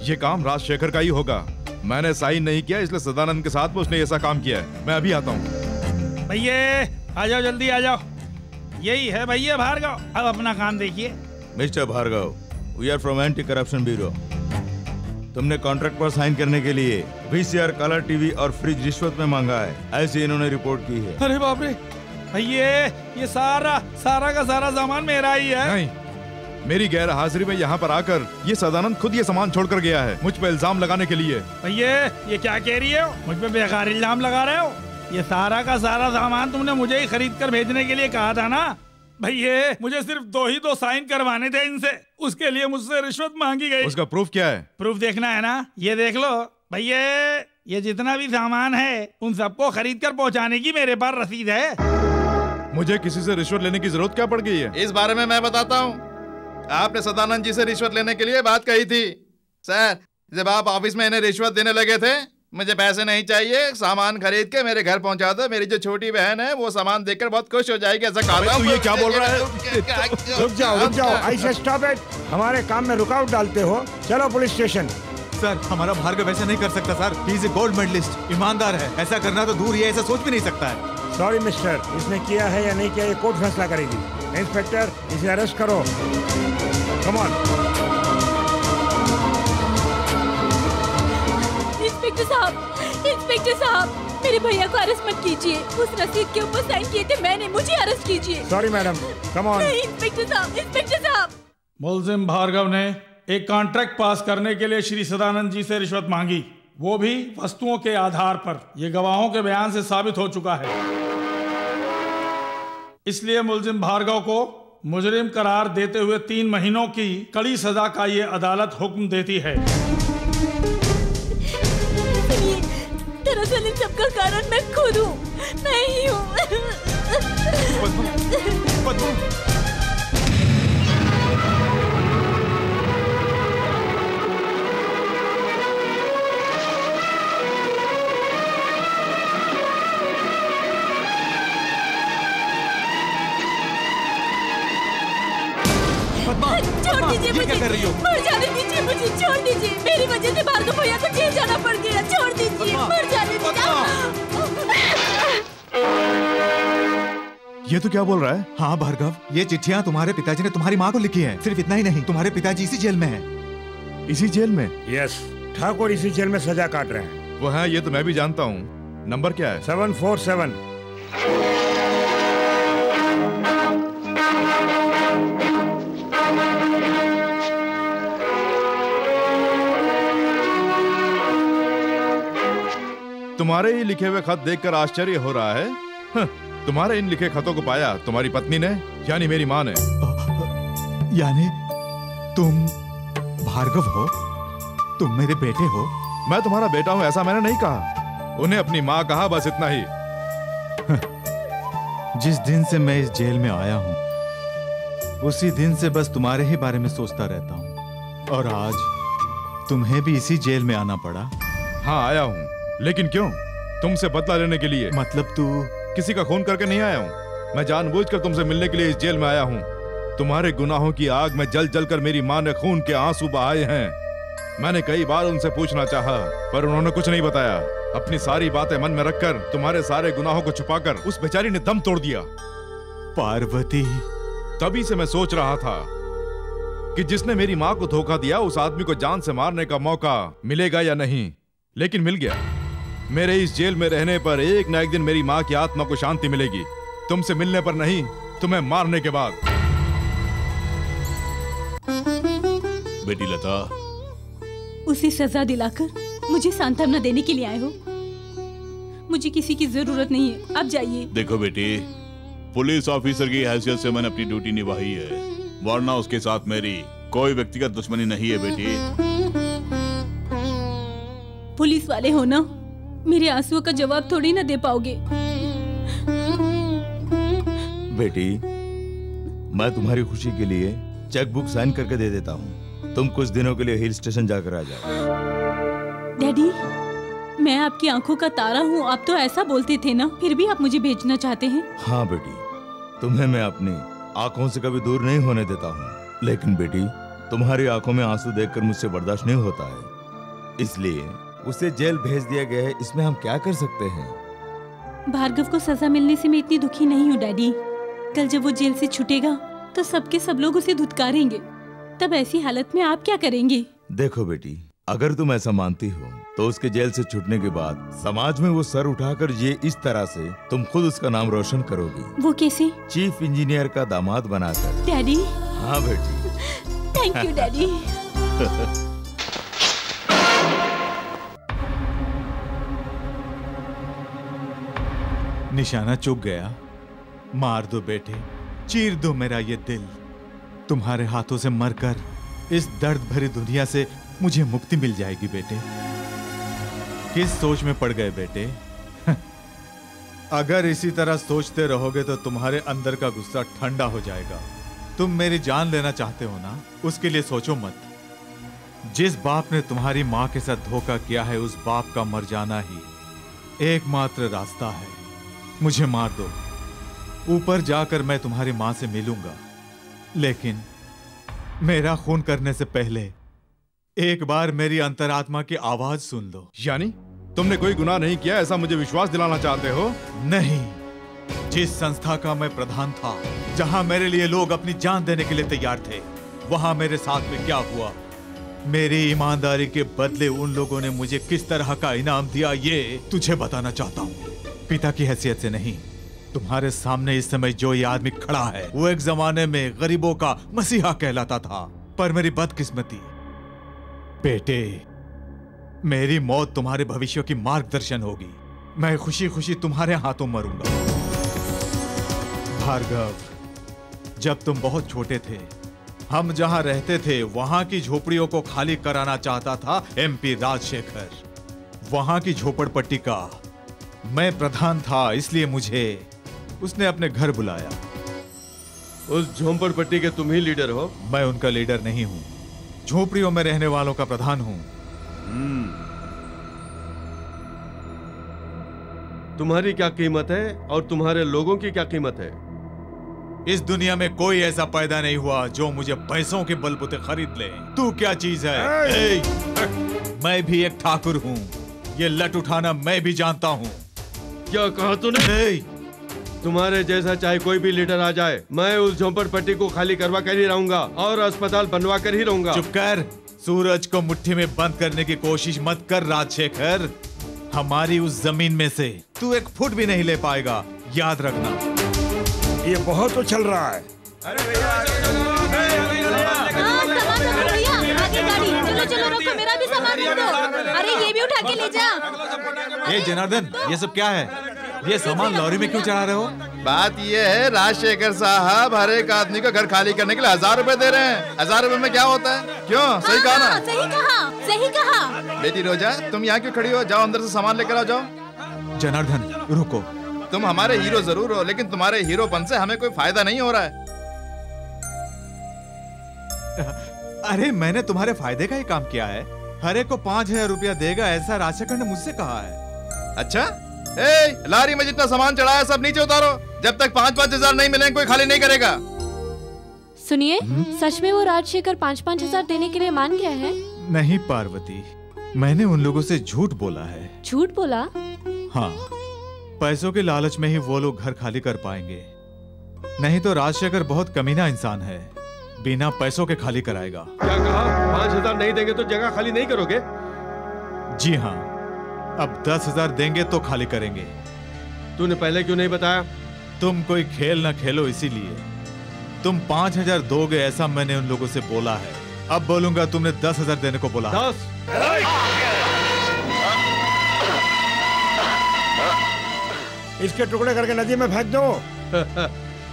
ये काम राजशेखर का ही होगा। मैंने साइन नहीं किया, इसलिए सदानंद के साथ में उसने ऐसा काम किया है। मैं अभी आता हूँ। भैया आ जाओ, जल्दी आ जाओ। यही है भैया भार्गव, अब अपना काम देखिए। Mister Bhargav, we are from anti corruption bureau. तुमने कॉन्ट्रैक्ट पर साइन करने के लिए वीसीआर, कलर टीवी और फ्रिज रिश्वत में मांगा है, ऐसी इन्होंने रिपोर्ट की है। अरे बाप रे भैया, ये सारा का सारा सामान मेरा ही है। नहीं, मेरी गैर हाजिरी में यहाँ पर आकर ये सदानंद खुद ये सामान छोड़कर गया है, मुझ पर इल्जाम लगाने के लिए। भैया ये क्या कह रही हो? मुझ पे बेकार इल्जाम लगा रहे हो? ये सारा का सारा सामान तुमने मुझे ही खरीद कर भेजने के लिए कहा था ना। भैया मुझे सिर्फ दो साइन करवाने थे इनसे, उसके लिए मुझसे रिश्वत मांगी गई। उसका प्रूफ क्या है? प्रूफ देखना है ना, ये देख लो भैया, ये जितना भी सामान है उन सबको खरीद कर पहुँचाने की मेरे पास रसीद है। मुझे किसी से रिश्वत लेने की जरूरत क्या पड़ गई है? इस बारे में मैं बताता हूँ। आपने सदानंद जी से रिश्वत लेने के लिए बात कही थी। सर, जब आप ऑफिस में इन्हें रिश्वत देने लगे थे, मुझे पैसे नहीं चाहिए, सामान खरीद के मेरे घर पहुंचा दो, मेरी जो छोटी बहन है वो सामान देखकर बहुत खुश हो जाएगी, ऐसा कहा था। ये क्या बोल रहा है? रुक जाओ, ऐसे स्टॉप इट। हमारे काम में रुकावट डालते हो। चलो पुलिस स्टेशन। सर, हमारा भार्गव ऐसा नहीं कर सकता सर। He is a gold medalist, ईमानदार है। ऐसा करना तो दूर ही है, ऐसा सोच भी नहीं सकता है। सॉरी मिस्टर, इसने किया है या नहीं किया ये कोर्ट फैसला करेगी। इंस्पेक्टर, इसे अरेस्ट करो। Come on. इंस्पेक्टर साहब, मेरे भैया को अरेस्ट मत कीजिए। उस रसीद के ऊपर साइन किए थे मैंने, मुझे अरेस्ट कीजिए। Sorry madam, come on. नहीं इंस्पेक्टर साहब। मुलजिम भार्गव ने एक कॉन्ट्रैक्ट पास करने के लिए श्री सदानंद जी से रिश्वत मांगी, वो भी वस्तुओं के आधार पर। ये गवाहों के बयान से साबित हो चुका है। इसलिए मुलजिम भार्गव को मुजरिम करार देते हुए 3 महीनों की कड़ी सजा का ये अदालत हुक्म देती है। दरअसल इन सबका कारण मैं खुद हूँ, मैं ही हूँ। छोड़ दीजिए मुझे, मर जाने दीजिए मुझे, छोड़ दीजिए। मेरी वजह से भार्गव भैया को जेल जाना पड़ गया, छोड़ दीजिए, मर जाने दीजिए। ये तो क्या बोल रहा है? हाँ भार्गव, ये चिट्ठियाँ तुम्हारे पिताजी ने तुम्हारी माँ को लिखी है। सिर्फ इतना ही नहीं, तुम्हारे पिताजी इसी जेल में है। इसी जेल में? यस, ठाकुर इसी जेल में सजा काट रहे हैं। वो है, ये तो मैं भी जानता हूँ। नंबर क्या है? 747। तुम्हारे ही लिखे हुए खत देखकर आश्चर्य हो रहा है। तुम्हारे इन लिखे खतों को पाया तुम्हारी पत्नी ने, यानी मेरी माँ ने। यानी तुम भार्गव हो? तुम मेरे बेटे हो? मैं तुम्हारा बेटा हूँ ऐसा मैंने नहीं कहा। उन्हें अपनी माँ कहा, बस इतना ही। जिस दिन से मैं इस जेल में आया हूँ, उसी दिन से बस तुम्हारे ही बारे में सोचता रहता हूँ। और आज तुम्हें भी इसी जेल में आना पड़ा। हाँ आया हूँ, लेकिन क्यों? तुमसे बदला लेने के लिए। मतलब तू किसी का खून करके नहीं आया हूँ। मैं जानबूझकर तुमसे मिलने के लिए इस जेल में आया हूँ। तुम्हारे गुनाहों की आग में जल जल कर मेरी माँ ने खून के आंसू बहाए हैं। मैंने कई बार उनसे पूछना चाहा, पर उन्होंने कुछ नहीं बताया। अपनी सारी बातें मन में रखकर, तुम्हारे सारे गुनाहों को छुपाकर उस बेचारी ने दम तोड़ दिया। पार्वती। तभी से मैं सोच रहा था कि जिसने मेरी माँ को धोखा दिया, उस आदमी को जान से मारने का मौका मिलेगा या नहीं, लेकिन मिल गया। मेरे इस जेल में रहने पर एक न एक दिन मेरी माँ की आत्मा को शांति मिलेगी। तुमसे मिलने पर नहीं, तुम्हें मारने के बाद। बेटी लता, उसे सजा दिलाकर मुझे सांत्वना देने के लिए आए हो? मुझे किसी की जरूरत नहीं है, आप जाइए। देखो बेटी, पुलिस ऑफिसर की हैसियत से मैंने अपनी ड्यूटी निभाई है, वरना उसके साथ मेरी कोई व्यक्तिगत दुश्मनी नहीं है बेटी। पुलिस वाले हो ना, मेरे आंसुओं का जवाब थोड़ी ना दे पाओगे। बेटी, मैं तुम्हारी खुशी के लिए चेक बुक साइन करके दे देता हूँ। तुम कुछ दिनों के लिए हिल स्टेशन जाकर आ जाओ। डैडी, मैं आपकी आंखों का तारा हूँ, आप तो ऐसा बोलते थे ना, फिर भी आप मुझे भेजना चाहते हैं। हाँ बेटी, तुम्हें मैं अपनी आंखों से कभी दूर नहीं होने देता हूँ, लेकिन बेटी तुम्हारी आंखों में आंसू देखकर मुझसे बर्दाश्त नहीं होता है। इसलिए उसे जेल भेज दिया गया है। इसमें हम क्या कर सकते हैं? भार्गव को सजा मिलने से मैं इतनी दुखी नहीं हूँ डैडी। कल जब वो जेल से छूटेगा तो सबके सब लोग उसे धुतकारेंगे। तब ऐसी हालत में आप क्या करेंगे? देखो बेटी, अगर तुम ऐसा मानती हो तो उसके जेल से छूटने के बाद समाज में वो सर उठाकर ये इस तरह से तुम खुद उसका नाम रोशन करोगी। वो कैसे? चीफ इंजीनियर का दामाद बनाकर। डैडी। हाँ बेटी। Thank you daddy. निशाना चूक गया। मार दो बेटे, चीर दो मेरा ये दिल। तुम्हारे हाथों से मरकर इस दर्द भरी दुनिया से मुझे मुक्ति मिल जाएगी बेटे। किस सोच में पड़ गए बेटे? अगर इसी तरह सोचते रहोगे तो तुम्हारे अंदर का गुस्सा ठंडा हो जाएगा। तुम मेरी जान लेना चाहते हो ना, उसके लिए सोचो मत। जिस बाप ने तुम्हारी माँ के साथ धोखा किया है, उस बाप का मर जाना ही एकमात्र रास्ता है। मुझे मार दो, ऊपर जाकर मैं तुम्हारी माँ से मिलूंगा, लेकिन मेरा खून करने से पहले एक बार मेरी अंतरात्मा की आवाज सुन लो। यानी तुमने कोई गुनाह नहीं किया, ऐसा मुझे विश्वास दिलाना चाहते हो? नहीं। जिस संस्था का मैं प्रधान था, जहां मेरे लिए लोग अपनी जान देने के लिए तैयार थे, वहां मेरे साथ में क्या हुआ? मेरी ईमानदारी के बदले उन लोगों ने मुझे किस तरह का इनाम दिया, ये तुझे बताना चाहता हूँ। पिता की हैसियत से नहीं, तुम्हारे सामने इस समय जो ये आदमी खड़ा है, वो एक जमाने में गरीबों का मसीहा कहलाता था। पर मेरी बदकिस्मती, बेटे, मेरी मौत तुम्हारे भविष्य की मार्गदर्शन होगी। मैं खुशी खुशी तुम्हारे हाथों मरूंगा। भार्गव, जब तुम बहुत छोटे थे, हम जहां रहते थे वहां की झोपड़ियों को खाली कराना चाहता था MP राजशेखर। वहां की झोपड़पट्टी का मैं प्रधान था, इसलिए मुझे उसने अपने घर बुलाया। उस झोपड़पट्टी के तुम ही लीडर हो? मैं उनका लीडर नहीं हूं, झोपड़ियों में रहने वालों का प्रधान हूं। तुम्हारी क्या कीमत है और तुम्हारे लोगों की क्या कीमत है? इस दुनिया में कोई ऐसा पैदा नहीं हुआ जो मुझे पैसों के बलबूते खरीद ले। तू क्या चीज है? मैं भी एक ठाकुर हूँ, ये लट उठाना मैं भी जानता हूँ। क्या कहा तूने? तुम्हारे जैसा चाहे कोई भी लीडर आ जाए, मैं उस झोपड़पट्टी को खाली करवा कर ही रहूंगा और अस्पताल बनवा कर ही रहूंगा। चुप कर। सूरज को मुट्ठी में बंद करने की कोशिश मत कर राजशेखर। हमारी उस जमीन में से तू एक फुट भी नहीं ले पाएगा, याद रखना। ये बहुत तो चल रहा है। अरे भैया, आगे गाड़ी। चलो चलो रुको, मेरा भी सामान रख दो। अरे ये भी उठा के ले जा। ए जनार्दन, ये सब क्या है? ये सामान लॉरी में क्यों चढ़ा रहे हो? बात ये है राजशेखर साहब, हर एक आदमी को घर खाली करने के लिए 1000 रुपए दे रहे हैं। 1000 रुपए में क्या होता है? क्यों? सही कहा ना? सही कहा, सही कहा। बेटी रोजा, तुम यहाँ क्यों खड़ी हो? जाओ अंदर से सामान लेकर आओ, जाओ। जनार्दन रुको। तुम हमारे हीरो जरूर हो, लेकिन तुम्हारे हीरोपन से हमें कोई फायदा नहीं हो रहा है। अरे मैंने तुम्हारे फायदे का ही काम किया है। हर एक को 5000 रुपया देगा, ऐसा राजशेखर ने मुझसे कहा है। अच्छा, लारी में जितना सामान चढ़ा है सब नीचे उतारो। जब तक 5-5 हजार नहीं मिलेंगे कोई खाली नहीं करेगा। सुनिए, सच में वो राजशेखर 5-5 हजार देने के लिए मान गया है? नहीं पार्वती, मैंने उन लोगों से झूठ बोला है। झूठ बोला? हाँ, पैसों के लालच में ही वो लोग घर खाली कर पाएंगे। नहीं तो राजशेखर बहुत कमीना इंसान है, बिना पैसों के खाली कराएगा। क्या कहा? 5000 नहीं देंगे तो जगह खाली नहीं करोगे? जी हाँ, अब 10,000 देंगे तो खाली करेंगे। तूने पहले क्यों नहीं बताया? तुम कोई खेल ना खेलो इसीलिए। तुम 5000 दोगे ऐसा मैंने उन लोगों से बोला है। अब बोलूंगा तुमने 10,000 देने को बोला। 10? इसके टुकड़े करके नदी में फेंक दो।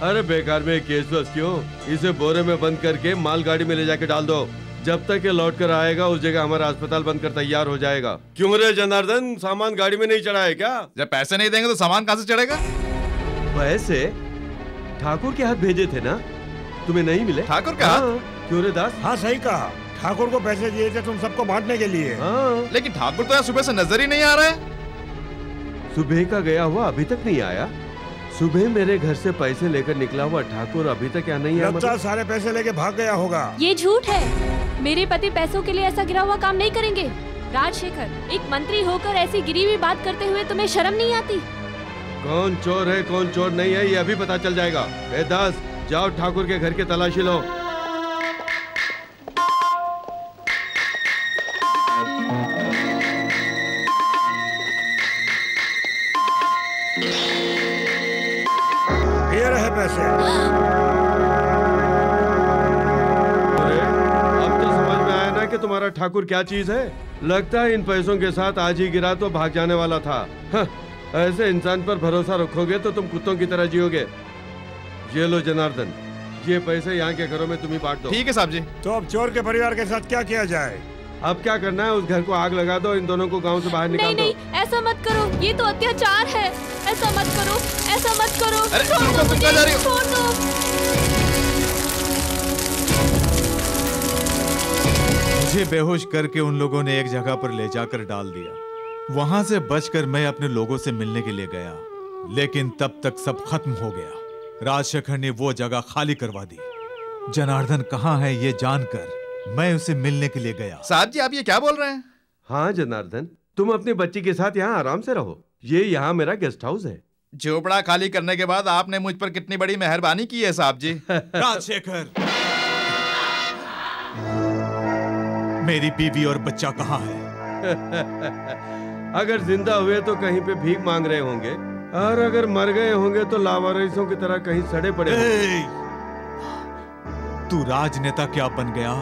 अरे बेकार में केस बस क्यों? इसे बोरे में बंद करके मालगाड़ी में ले जाके डाल दो। जब तक ये लौट कर आएगा उस जगह हमारा अस्पताल बनकर तैयार हो जाएगा। क्यों रे जनार्दन, सामान गाड़ी में नहीं चढ़ा है क्या? जब पैसे नहीं देंगे तो सामान कहां से चढ़ेगा? पैसे ठाकुर के हाथ भेजे थे ना, तुम्हें नहीं मिले? ठाकुर के हाथ? क्यों रे दास? हाँ सही कहा, ठाकुर को पैसे दिए थे तुम सबको बांटने के लिए। हाँ। लेकिन ठाकुर तो यहाँ सुबह से नजर ही नहीं आ रहा है। सुबह का गया हुआ अभी तक नहीं आया। सुबह मेरे घर से पैसे लेकर निकला हुआ ठाकुर अभी तक क्या नहीं आया? लगता सारे पैसे लेके भाग गया होगा। ये झूठ है। मेरे पति पैसों के लिए ऐसा गिरा हुआ काम नहीं करेंगे। राजशेखर, एक मंत्री होकर ऐसी गिरी हुई बात करते हुए तुम्हें शर्म नहीं आती? कौन चोर है कौन चोर नहीं है ये अभी पता चल जाएगा। ए दास, जाओ ठाकुर के घर की तलाशी लो। ये रहे पैसे। अरे अब तो समझ में आया ना कि तुम्हारा ठाकुर क्या चीज है। लगता है इन पैसों के साथ आज ही गिरा तो भाग जाने वाला था। ऐसे इंसान पर भरोसा रखोगे तो तुम कुत्तों की तरह जियोगे। ये लो जनार्दन, ये पैसे यहाँ के घरों में तुम ही बांट दो। ठीक है साहब जी। तो अब चोर के परिवार के साथ क्या किया जाए? अब क्या करना है, उस घर को आग लगा दो, इन दोनों को गांव से बाहर निकाल दो। नहीं, ऐसा मत करो, ये तो अत्याचार है। ऐसा मत करो, ऐसा मत करो। अरे छोड़ दो मुझे, जा रही हो? छोड़ दो। मुझे बेहोश करके उन लोगों ने एक जगह पर ले जाकर डाल दिया। वहां से बचकर मैं अपने लोगों से मिलने के लिए गया, लेकिन तब तक सब खत्म हो गया। राजशेखर ने वो जगह खाली करवा दी। जनार्दन कहाँ है ये जानकर मैं उसे मिलने के लिए गया। साहब जी, आप ये क्या बोल रहे हैं? हाँ जनार्दन, तुम अपनी बच्ची के साथ यहाँ आराम से रहो। ये यहाँ मेरा गेस्ट हाउस है। झोपड़ा खाली करने के बाद आपने मुझ पर कितनी बड़ी मेहरबानी की है साहब जी। राजशेखर, मेरी बीवी और बच्चा कहाँ है? अगर जिंदा हुए तो कहीं पे भीख मांग रहे होंगे, और अगर मर गए होंगे तो लावारिसों की तरह कहीं सड़े पड़े होंगे। तू राजनेता क्या बन गया?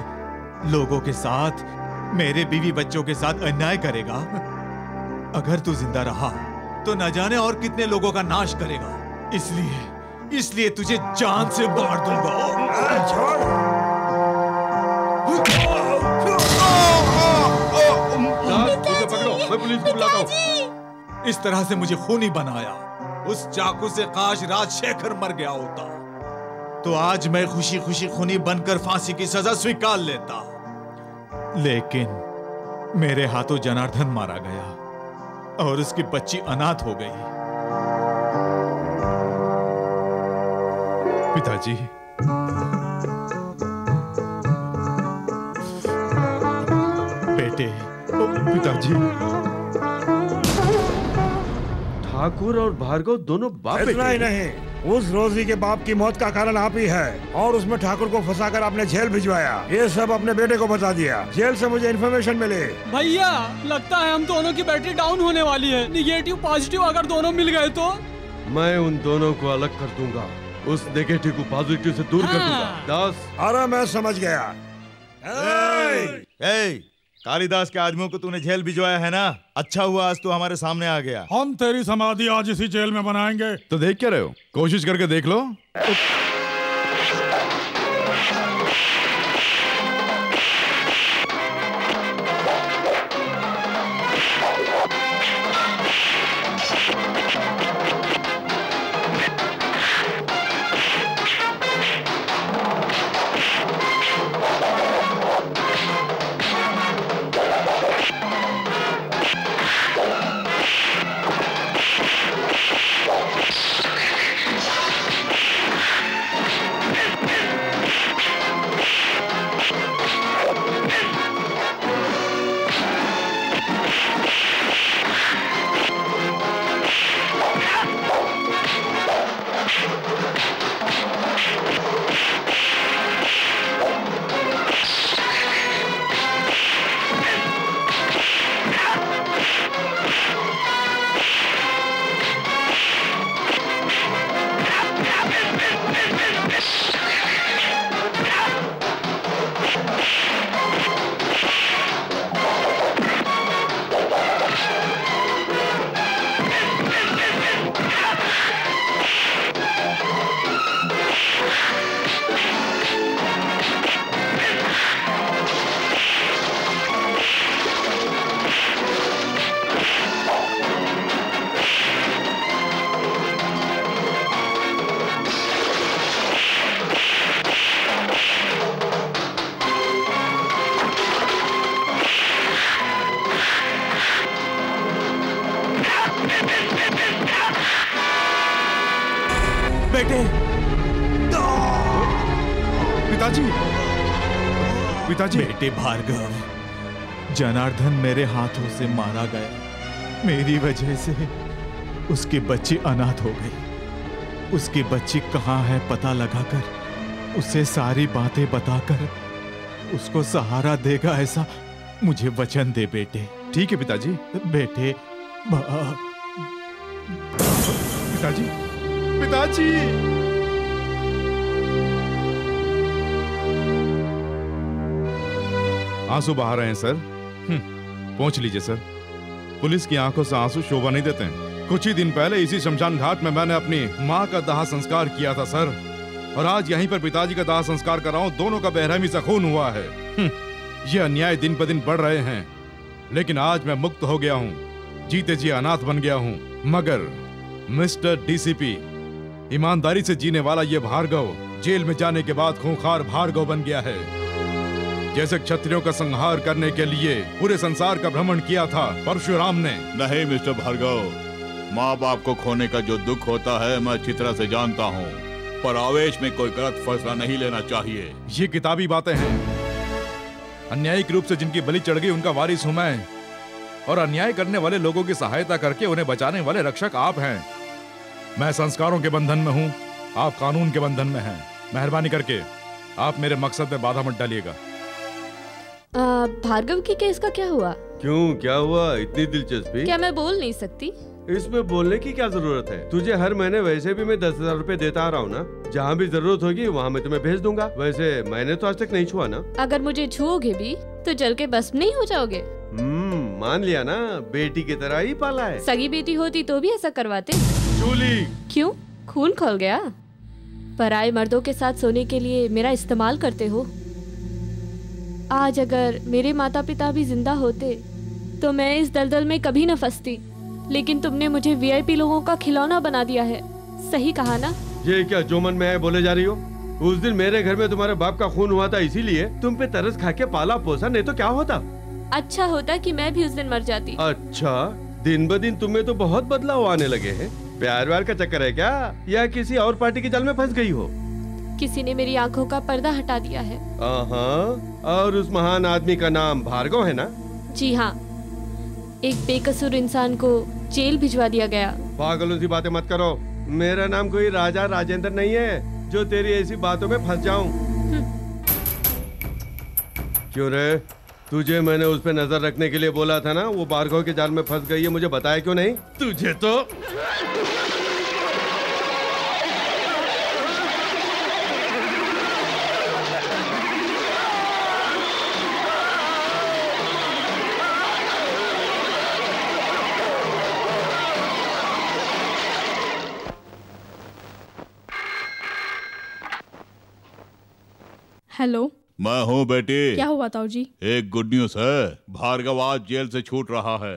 लोगों के साथ, मेरे बीवी बच्चों के साथ अन्याय करेगा। अगर तू जिंदा रहा तो न जाने और कितने लोगों का नाश करेगा। इसलिए तुझे जान से मार दूंगा। उसे पकड़ो, मैं पुलिस को बुलाता हूँ। इस तरह से मुझे खूनी बनाया। उस चाकू से काश राजशेखर मर गया होता तो आज मैं खुशी खुशी खूनी बनकर फांसी की सजा स्वीकार लेता। लेकिन मेरे हाथों जनार्दन मारा गया और उसकी बच्ची अनाथ हो गई। पिताजी, बेटे, पिताजी। ठाकुर और भार्गव दोनों बाप बेटे। इतना ही नहीं, उस रोजी के बाप की मौत का कारण आप ही है, और उसमें ठाकुर को फंसाकर आपने जेल भिजवाया। ये सब अपने बेटे को बता दिया। जेल से मुझे इन्फॉर्मेशन मिली। भैया, लगता है हम दोनों की बैटरी डाउन होने वाली है। निगेटिव पॉजिटिव अगर दोनों मिल गए तो मैं उन दोनों को अलग कर दूंगा, उस नेगेटिव को पॉजिटिव से दूर कर दूंगा। दास, अरे मैं समझ गया। कालिदास के आदमियों को तूने जेल भिजवाया है ना? अच्छा हुआ आज तू हमारे सामने आ गया। हम तेरी समाधि आज इसी जेल में बनाएंगे। तो देख क्या रहे हो? कोशिश करके देख लो। बेटे, पिताजी, पिताजी। बेटे भार्गव, जनार्दन मेरे हाथों से मारा गया। मेरी वजह से उसकी बच्ची अनाथ हो गई। उसकी बच्ची कहाँ है पता लगाकर, उसे सारी बातें बताकर उसको सहारा देगा, ऐसा मुझे वचन दे बेटे। ठीक है पिताजी। बेटे पिताजी, पिताजी। आंसू बहा रहे हैं सर। पहुंच लीजिए सर। पुलिस की आंखों से आंसू शोभा नहीं देते हैं। कुछ ही दिन पहले इसी शमशान घाट में मैंने अपनी माँ का दाह संस्कार किया था सर, और आज यहीं पर पिताजी का दाह संस्कार कर रहा हूँ। दोनों का बेरहमी से खून हुआ है। ये अन्याय दिन पर दिन बढ़ रहे हैं, लेकिन आज मैं मुक्त हो गया हूँ, जीते जी अनाथ बन गया हूँ। मगर मिस्टर डीसीपी, ईमानदारी से जीने वाला ये भार्गव जेल में जाने के बाद खूंखार भार्गव बन गया है। जैसे क्षत्रियों का संहार करने के लिए पूरे संसार का भ्रमण किया था परशुराम ने। नहीं मिस्टर भार्गव, माँ बाप को खोने का जो दुख होता है मैं अच्छी तरह से जानता हूँ, पर आवेश में कोई गलत फैसला नहीं लेना चाहिए। ये किताबी बातें हैं। अन्यायिक रूप से जिनकी बलि चढ़ गई उनका वारिस हूं मैं, और अन्याय करने वाले लोगों की सहायता करके उन्हें बचाने वाले रक्षक आप हैं। मैं संस्कारों के बंधन में हूँ, आप कानून के बंधन में हैं। मेहरबानी करके आप मेरे मकसद में बाधा मत डालिएगा। भार्गव की केस का क्या हुआ? क्यों, क्या हुआ? इतनी दिलचस्पी? क्या मैं बोल नहीं सकती? इसमें बोलने की क्या जरूरत है? तुझे हर महीने वैसे भी मैं 10,000 रुपए देता आ रहा हूँ ना। जहाँ भी जरूरत होगी वहाँ मैं तुम्हें भेज दूंगा। वैसे मैंने तो आज तक नहीं छुआ ना। अगर मुझे छुओगे भी तो जल के भस्म नहीं हो जाओगे। मान लिया ना, बेटी की तरह ही पाला है। सगी बेटी होती तो भी ऐसा करवाते। जूली, क्यों, खून खोल गया? पराये मर्दों के साथ सोने के लिए मेरा इस्तेमाल करते हो। आज अगर मेरे माता पिता भी जिंदा होते तो मैं इस दलदल में कभी न फंसती, लेकिन तुमने मुझे वीआईपी लोगों का खिलौना बना दिया है। सही कहा ना? ये क्या जो मन में है बोले जा रही हो? उस दिन मेरे घर में तुम्हारे बाप का खून हुआ था, इसीलिए तुम पे तरस खा के पाला पोसा, नहीं तो क्या होता? अच्छा होता कि मैं भी उस दिन मर जाती। अच्छा, दिन ब दिन तुम्हें तो बहुत बदलाव आने लगे हैं। प्यार व्यार का चक्कर है क्या, या किसी और पार्टी के जाल में फंस गई हो? किसी ने मेरी आंखों का पर्दा हटा दिया है। और उस महान आदमी का नाम भार्गव है ना? जी हाँ, एक बेकसूर इंसान को जेल भिजवा दिया गया। पागलों सी बातें मत करो। मेरा नाम कोई राजा राजेंद्र नहीं है जो तेरी ऐसी बातों में फंस जाऊं। क्यों रे, तुझे मैंने उस पे नजर रखने के लिए बोला था ना, वो भार्गव के जाल में फंस गई है, मुझे बताया क्यों नहीं? तुझे तो हेलो। मैं हूँ बेटी। क्या हुआ ताऊ जी? एक गुड न्यूज है, भार्गव आज जेल से छूट रहा है।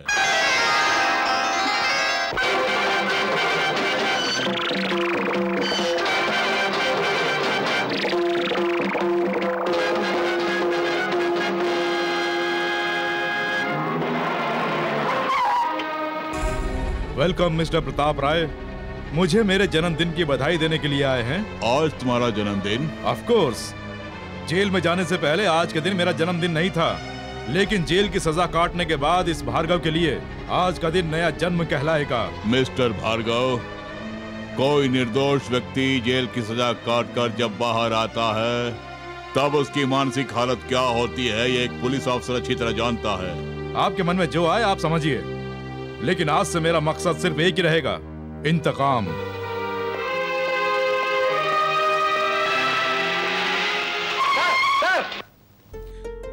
वेलकम मिस्टर प्रताप राय। मुझे मेरे जन्मदिन की बधाई देने के लिए आए हैं। आज तुम्हारा जन्मदिन? Of course. जेल में जाने से पहले आज के दिन मेरा जन्मदिन नहीं था, लेकिन जेल की सजा काटने के बाद इस भार्गव के लिए आज का दिन नया जन्म कहलाएगा। मिस्टर भार्गव, कोई निर्दोष व्यक्ति जेल की सजा काट कर जब बाहर आता है तब उसकी मानसिक हालत क्या होती है ये एक पुलिस ऑफिसर अच्छी तरह जानता है। आपके मन में जो आए आप समझिए, लेकिन आज से मेरा मकसद सिर्फ एक ही रहेगा, इंतकाम।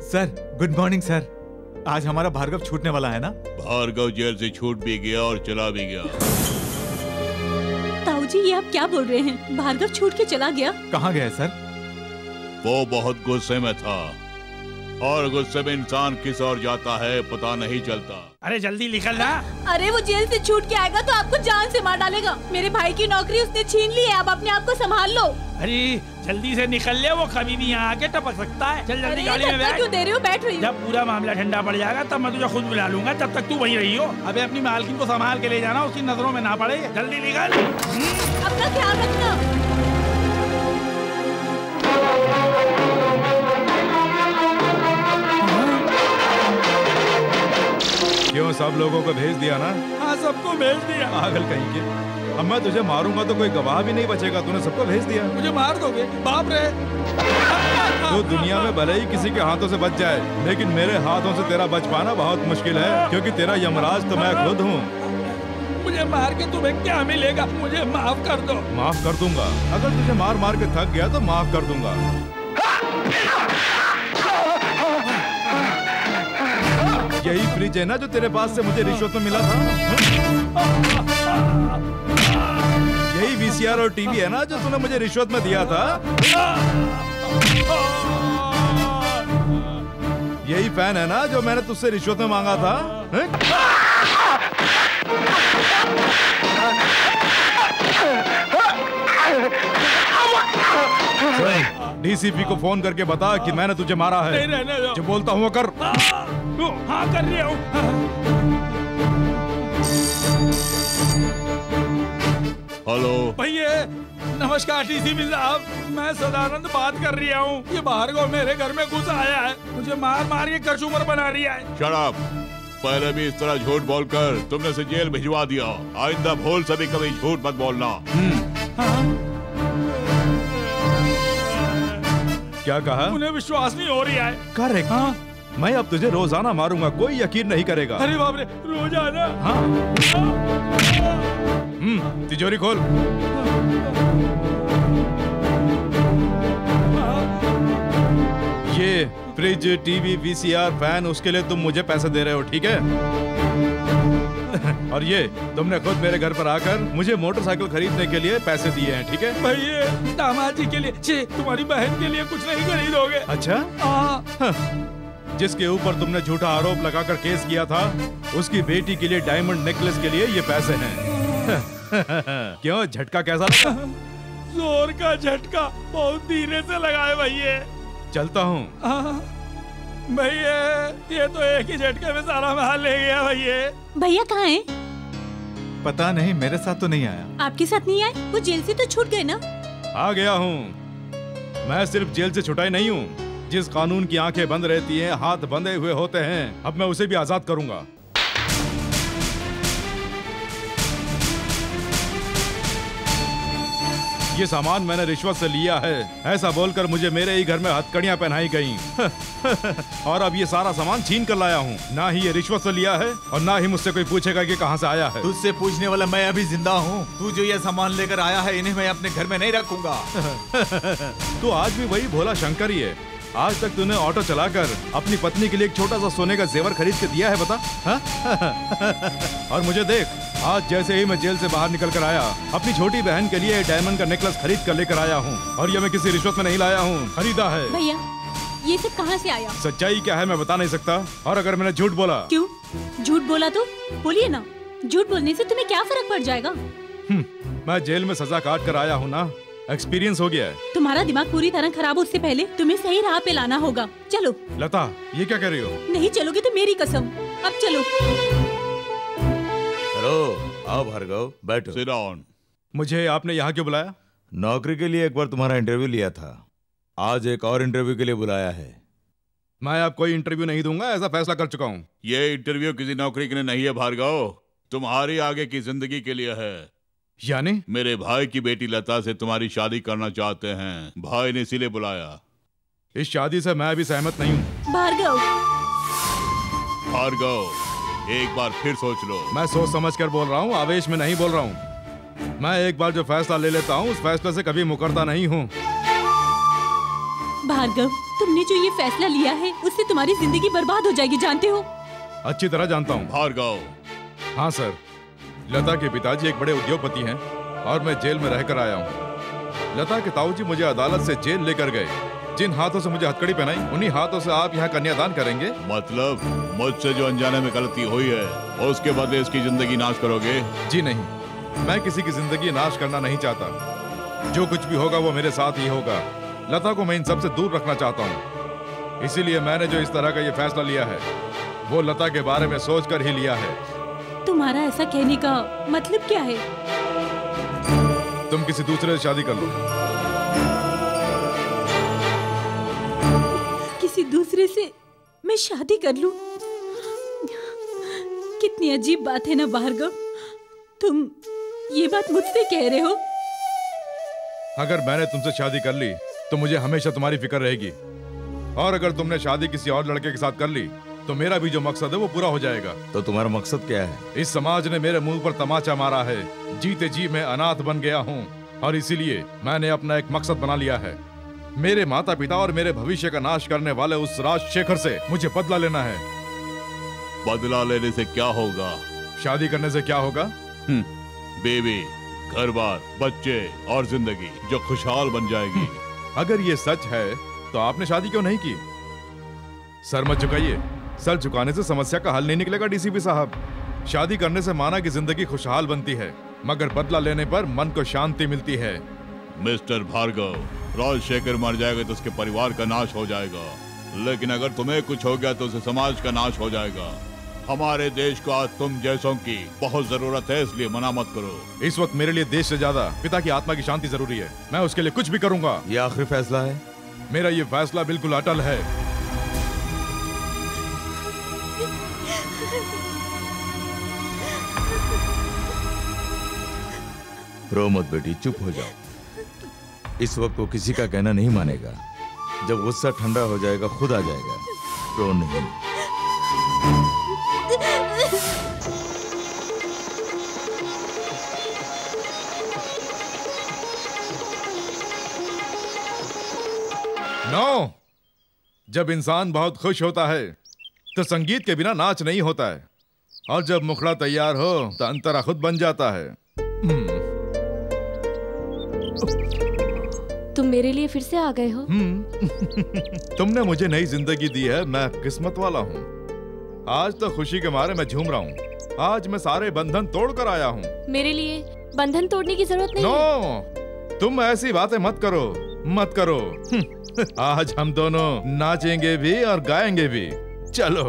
Sir, good morning sir. आज हमारा भार्गव छूटने वाला है ना? भार्गव जेल से छूट भी गया और चला भी गया। ताऊ जी, ये आप क्या बोल रहे हैं? भार्गव छूट के चला गया? कहाँ गया सर? वो बहुत गुस्से में था, और गुस्से में इंसान किस ओर जाता है पता नहीं चलता। अरे जल्दी निकल ना। अरे वो जेल से छूट के आएगा तो आपको जान से मार डालेगा। मेरे भाई की नौकरी उसने छीन ली है, अब अपने आप को संभाल लो। अरे जल्दी से निकल ले, वो कभी भी यहाँ आके टपक सकता है। चल जल्दी गाड़ी में बैठ। क्यों दे रहे हो? बैठ रही हूँ। जब पूरा मामला ठंडा पड़ जाएगा तब मैं तुझे खुद बुला लूंगा, तब तक तू वहीं रही हो। अबे अपनी मालकिन को संभाल के ले जाना, उसकी नजरों में ना पड़े। जल्दी निकल। अपना ख्याल रखना। क्यों, सब लोगों को भेज दिया ना? हाँ, सबको भेज दिया। पागल कहीं के, अब मैं तुझे मारूंगा तो कोई गवाह भी नहीं बचेगा। तूने सबको भेज दिया। मुझे मार दोगे? बाप रे। तो दुनिया में भले ही किसी के हाथों से बच जाए, लेकिन मेरे हाथों से तेरा बच पाना बहुत मुश्किल है, क्योंकि तेरा यमराज तो मैं खुद हूँ। मुझे मार के तुम्हें क्या मिलेगा? मुझे माफ कर दो। माफ कर दूंगा। अगर तुझे मार मार के थक गया तो माफ कर दूंगा। यही फ्रिज है ना जो तेरे पास से मुझे रिश्वत में मिला था? यही वीसीआर और टीवी है ना जो तूने मुझे रिश्वत में दिया था? यही फैन है ना जो मैंने तुझसे रिश्वत में मांगा था? डीसीपी को फोन करके बता कि मैंने तुझे मारा है। नहीं, रहने दो। जो बोलता हूँ वो कर। हाँ, कर रही हूँ। हेलो भैया, नमस्कार डीसीपी साहब, मैं सदानंद बात कर रही हूँ। ये भार्गव मेरे घर में घुस आया है, मुझे मार मार के कचूमर बना रही है। Shut up. पहले भी इस तरह झूठ बोलकर तुमने उसे जेल भिजवा दिया। आइंदा भूल से भी कभी झूठ मत बोलना। क्या कहा? उन्हें विश्वास नहीं हो रहा है। करेक्ट। हाँ? मैं अब तुझे रोजाना मारूंगा, कोई यकीन नहीं करेगा। अरे बाप रे, रोजाना? हाँ। तिजोरी खोल। ये फ्रिज, टीवी, वीसीआर, फैन, उसके लिए तुम मुझे पैसे दे रहे हो, ठीक है? और ये तुमने खुद मेरे घर पर आकर मुझे मोटरसाइकिल खरीदने के लिए पैसे दिए हैं, ठीक है? भैया, दामाद जी के लिए, तुम्हारी बहन के लिए कुछ नहीं खरीदोगे? अच्छा। जिसके ऊपर तुमने झूठा आरोप लगाकर केस किया था, उसकी बेटी के लिए डायमंड नेकलेस के लिए ये पैसे हैं। क्यों, झटका कैसा लगा? जोर का झटका, बहुत धीरे से लगाए भैया। चलता हूँ। भैया, ये तो एक ही झटके में सारा महल ले गया भैया। भैया कहाँ हैं? पता नहीं, मेरे साथ तो नहीं आया। आपके साथ नहीं आए? वो जेल से तो छूट गए ना? आ गया हूँ। मैं सिर्फ जेल से छुटा ही नहीं हूँ। जिस कानून की आंखें बंद रहती हैं, हाथ बंधे हुए होते हैं, अब मैं उसे भी आजाद करूंगा। ये सामान मैंने रिश्वत से लिया है, ऐसा बोलकर मुझे मेरे ही घर में हथकड़ियां पहनाई गईं। और अब ये सारा सामान छीन कर लाया हूँ। ना ही ये रिश्वत से लिया है और ना ही मुझसे कोई पूछेगा कि कहाँ से आया है। तुझसे पूछने वाला मैं अभी जिंदा हूँ। तू जो ये सामान लेकर आया है, इन्हें मैं अपने घर में नहीं रखूंगा। तू आज भी वही भोला शंकर ही है। आज तक तूने ऑटो चलाकर अपनी पत्नी के लिए एक छोटा सा सोने का जेवर खरीद के दिया है, बता? और मुझे देख, आज जैसे ही मैं जेल से बाहर निकल कर आया, अपनी छोटी बहन के लिए डायमंड का नेकलेस खरीद कर लेकर आया हूँ। और ये मैं किसी रिश्वत में नहीं लाया हूँ, खरीदा है। भैया, ये सब कहाँ से आया? सच्चाई क्या है मैं बता नहीं सकता। और अगर मैंने झूठ बोला? क्यों झूठ बोला? तो बोलिए ना, झूठ बोलने से तुम्हें क्या फर्क पड़ जाएगा? मैं जेल में सजा काट कर आया हूँ ना, एक्सपीरियंस हो गया है। तुम्हारा दिमाग पूरी तरह खराब हो, उससे पहले तुम्हें सही राह पे लाना होगा। चलो। लता, ये क्या कर रही हो? नहीं चलोगे तो मेरी कसम। अब चलो। हेलो, आओ भार्गव, बैठो। Sit down. मुझे आपने यहाँ क्यों बुलाया? नौकरी के लिए एक बार तुम्हारा इंटरव्यू लिया था, आज एक और इंटरव्यू के लिए बुलाया है। मैं अब कोई इंटरव्यू नहीं दूंगा, ऐसा फैसला कर चुका हूँ। ये इंटरव्यू किसी नौकरी के लिए नहीं है भार्गव, तुम्हारी आगे की जिंदगी के लिए है। यानी? मेरे भाई की बेटी लता से तुम्हारी शादी करना चाहते हैं, भाई ने इसीलिए बुलाया। इस शादी से मैं भी सहमत नहीं हूँ। भार्गव, भार्गव, एक बार फिर सोच लो। मैं सोच समझ कर बोल रहा हूँ, आवेश में नहीं बोल रहा हूँ। मैं एक बार जो फैसला ले लेता हूँ, उस फैसले से कभी मुकरता नहीं हूँ। भार्गव, तुमने जो ये फैसला लिया है, उससे तुम्हारी जिंदगी बर्बाद हो जाएगी, जानते हो? अच्छी तरह जानता हूँ। भार्गव। हाँ सर, लता के पिताजी एक बड़े उद्योगपति हैं और मैं जेल में रहकर आया हूँ। लता के ताऊजी मुझे अदालत से जेल लेकर गए। जिन हाथों से मुझे हथकड़ी पहनाई, उन्हीं हाथों से आप यहाँ कन्यादान करेंगे? मतलब मुझसे जो अनजाने में गलती हुई है, उसके बदले इसकी जिंदगी नाश करोगे? जी नहीं, मैं किसी की जिंदगी नाश करना नहीं चाहता। जो कुछ भी होगा वो मेरे साथ ही होगा। लता को मैं इन सबसे दूर रखना चाहता हूँ। इसीलिए मैंने जो इस तरह का ये फैसला लिया है, वो लता के बारे में सोचकर ही लिया है। तुम्हारा ऐसा कहने का मतलब क्या है? तुम किसी दूसरे से शादी कर लो। किसी दूसरे से मैं शादी कर लूं? कितनी अजीब बात है ना भार्गव, तुम ये बात मुझसे कह रहे हो? अगर मैंने तुमसे शादी कर ली तो मुझे हमेशा तुम्हारी फिक्र रहेगी, और अगर तुमने शादी किसी और लड़के के साथ कर ली तो मेरा भी जो मकसद है वो पूरा हो जाएगा। तो तुम्हारा मकसद क्या है? इस समाज ने मेरे मुंह पर तमाचा मारा है, जीते जी मैं अनाथ बन गया हूँ, और इसीलिए मैंने अपना एक मकसद बना लिया है। मेरे माता पिता और मेरे भविष्य का नाश करने वाले उस राजशेखर से मुझे बदला लेना है। बदला लेने से क्या होगा? शादी करने से क्या होगा? बेबी, घर बार, बच्चे और जिंदगी जो खुशहाल बन जाएगी। अगर ये सच है तो आपने शादी क्यों नहीं की? सर मत झुकाइए, सर झुकाने से समस्या का हल नहीं निकलेगा डीसीपी साहब। शादी करने से माना की जिंदगी खुशहाल बनती है, मगर बदला लेने पर मन को शांति मिलती है। मिस्टर भार्गव, राजशेखर मर जाएगा तो उसके परिवार का नाश हो जाएगा, लेकिन अगर तुम्हें कुछ हो गया तो उसे समाज का नाश हो जाएगा। हमारे देश को आज तुम जैसों की बहुत जरूरत है, इसलिए मना मत करो। इस वक्त मेरे लिए देश से ज्यादा पिता की आत्मा की शांति जरूरी है। मैं उसके लिए कुछ भी करूंगा। ये आखिरी फैसला है? मेरा ये फैसला बिल्कुल अटल है। रो मत बेटी, चुप हो जाओ। इस वक्त वो किसी का कहना नहीं मानेगा। जब गुस्सा ठंडा हो जाएगा खुद आ जाएगा। रो नहीं। नो, जब इंसान बहुत खुश होता है तो संगीत के बिना नाच नहीं होता है, और जब मुखड़ा तैयार हो तो अंतरा खुद बन जाता है। तुम मेरे लिए फिर से आ गए हो? तुमने मुझे नई जिंदगी दी है, मैं किस्मत वाला हूँ। आज तो खुशी के मारे मैं झूम रहा हूँ। आज मैं सारे बंधन तोड़ कर आया हूँ। मेरे लिए बंधन तोड़ने की जरूरत नहीं है। तुम ऐसी बातें मत करो, मत करो। आज हम दोनों नाचेंगे भी और गाएंगे भी। चलो।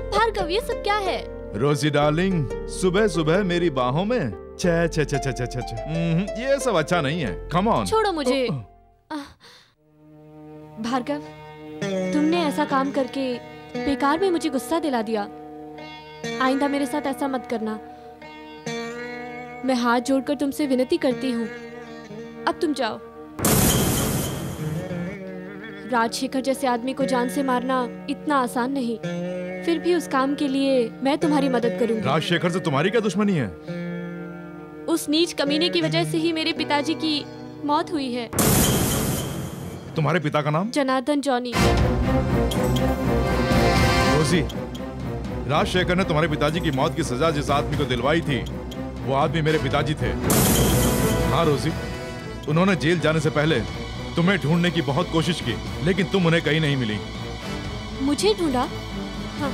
भार्गव, ये सब क्या है? रोजी डार्लिंग, सुबह सुबह मेरी बाहों में छे छे छे छे छे छे। ये सब अच्छा नहीं है। Come on. छोड़ो मुझे। भार्गव, तुमने ऐसा काम करके बेकार में मुझे गुस्सा दिला दिया। आइंदा मेरे साथ ऐसा मत करना। मैं हाथ जोड़कर तुमसे विनती करती हूँ, अब तुम जाओ। राजशेखर जैसे आदमी को जान से मारना इतना आसान नहीं, फिर भी उस काम के लिए मैं तुम्हारी मदद करूंगी। राजशेखर से तुम्हारी क्या दुश्मनी है? उस नीच कमीने की वजह से ही मेरे पिताजी की मौत हुई है। तुम्हारे पिता का नाम? जनार्दन जॉनी। रोजी, राजशेखर ने तुम्हारे पिताजी की मौत की सजा जिस आदमी को दिलवाई थी वो आदमी मेरे पिताजी थे। हाँ रोजी, उन्होंने जेल जाने से पहले तुम्हें ढूंढने की बहुत कोशिश की, लेकिन तुम उन्हें कहीं नहीं मिली। मुझे ढूंढा? हाँ।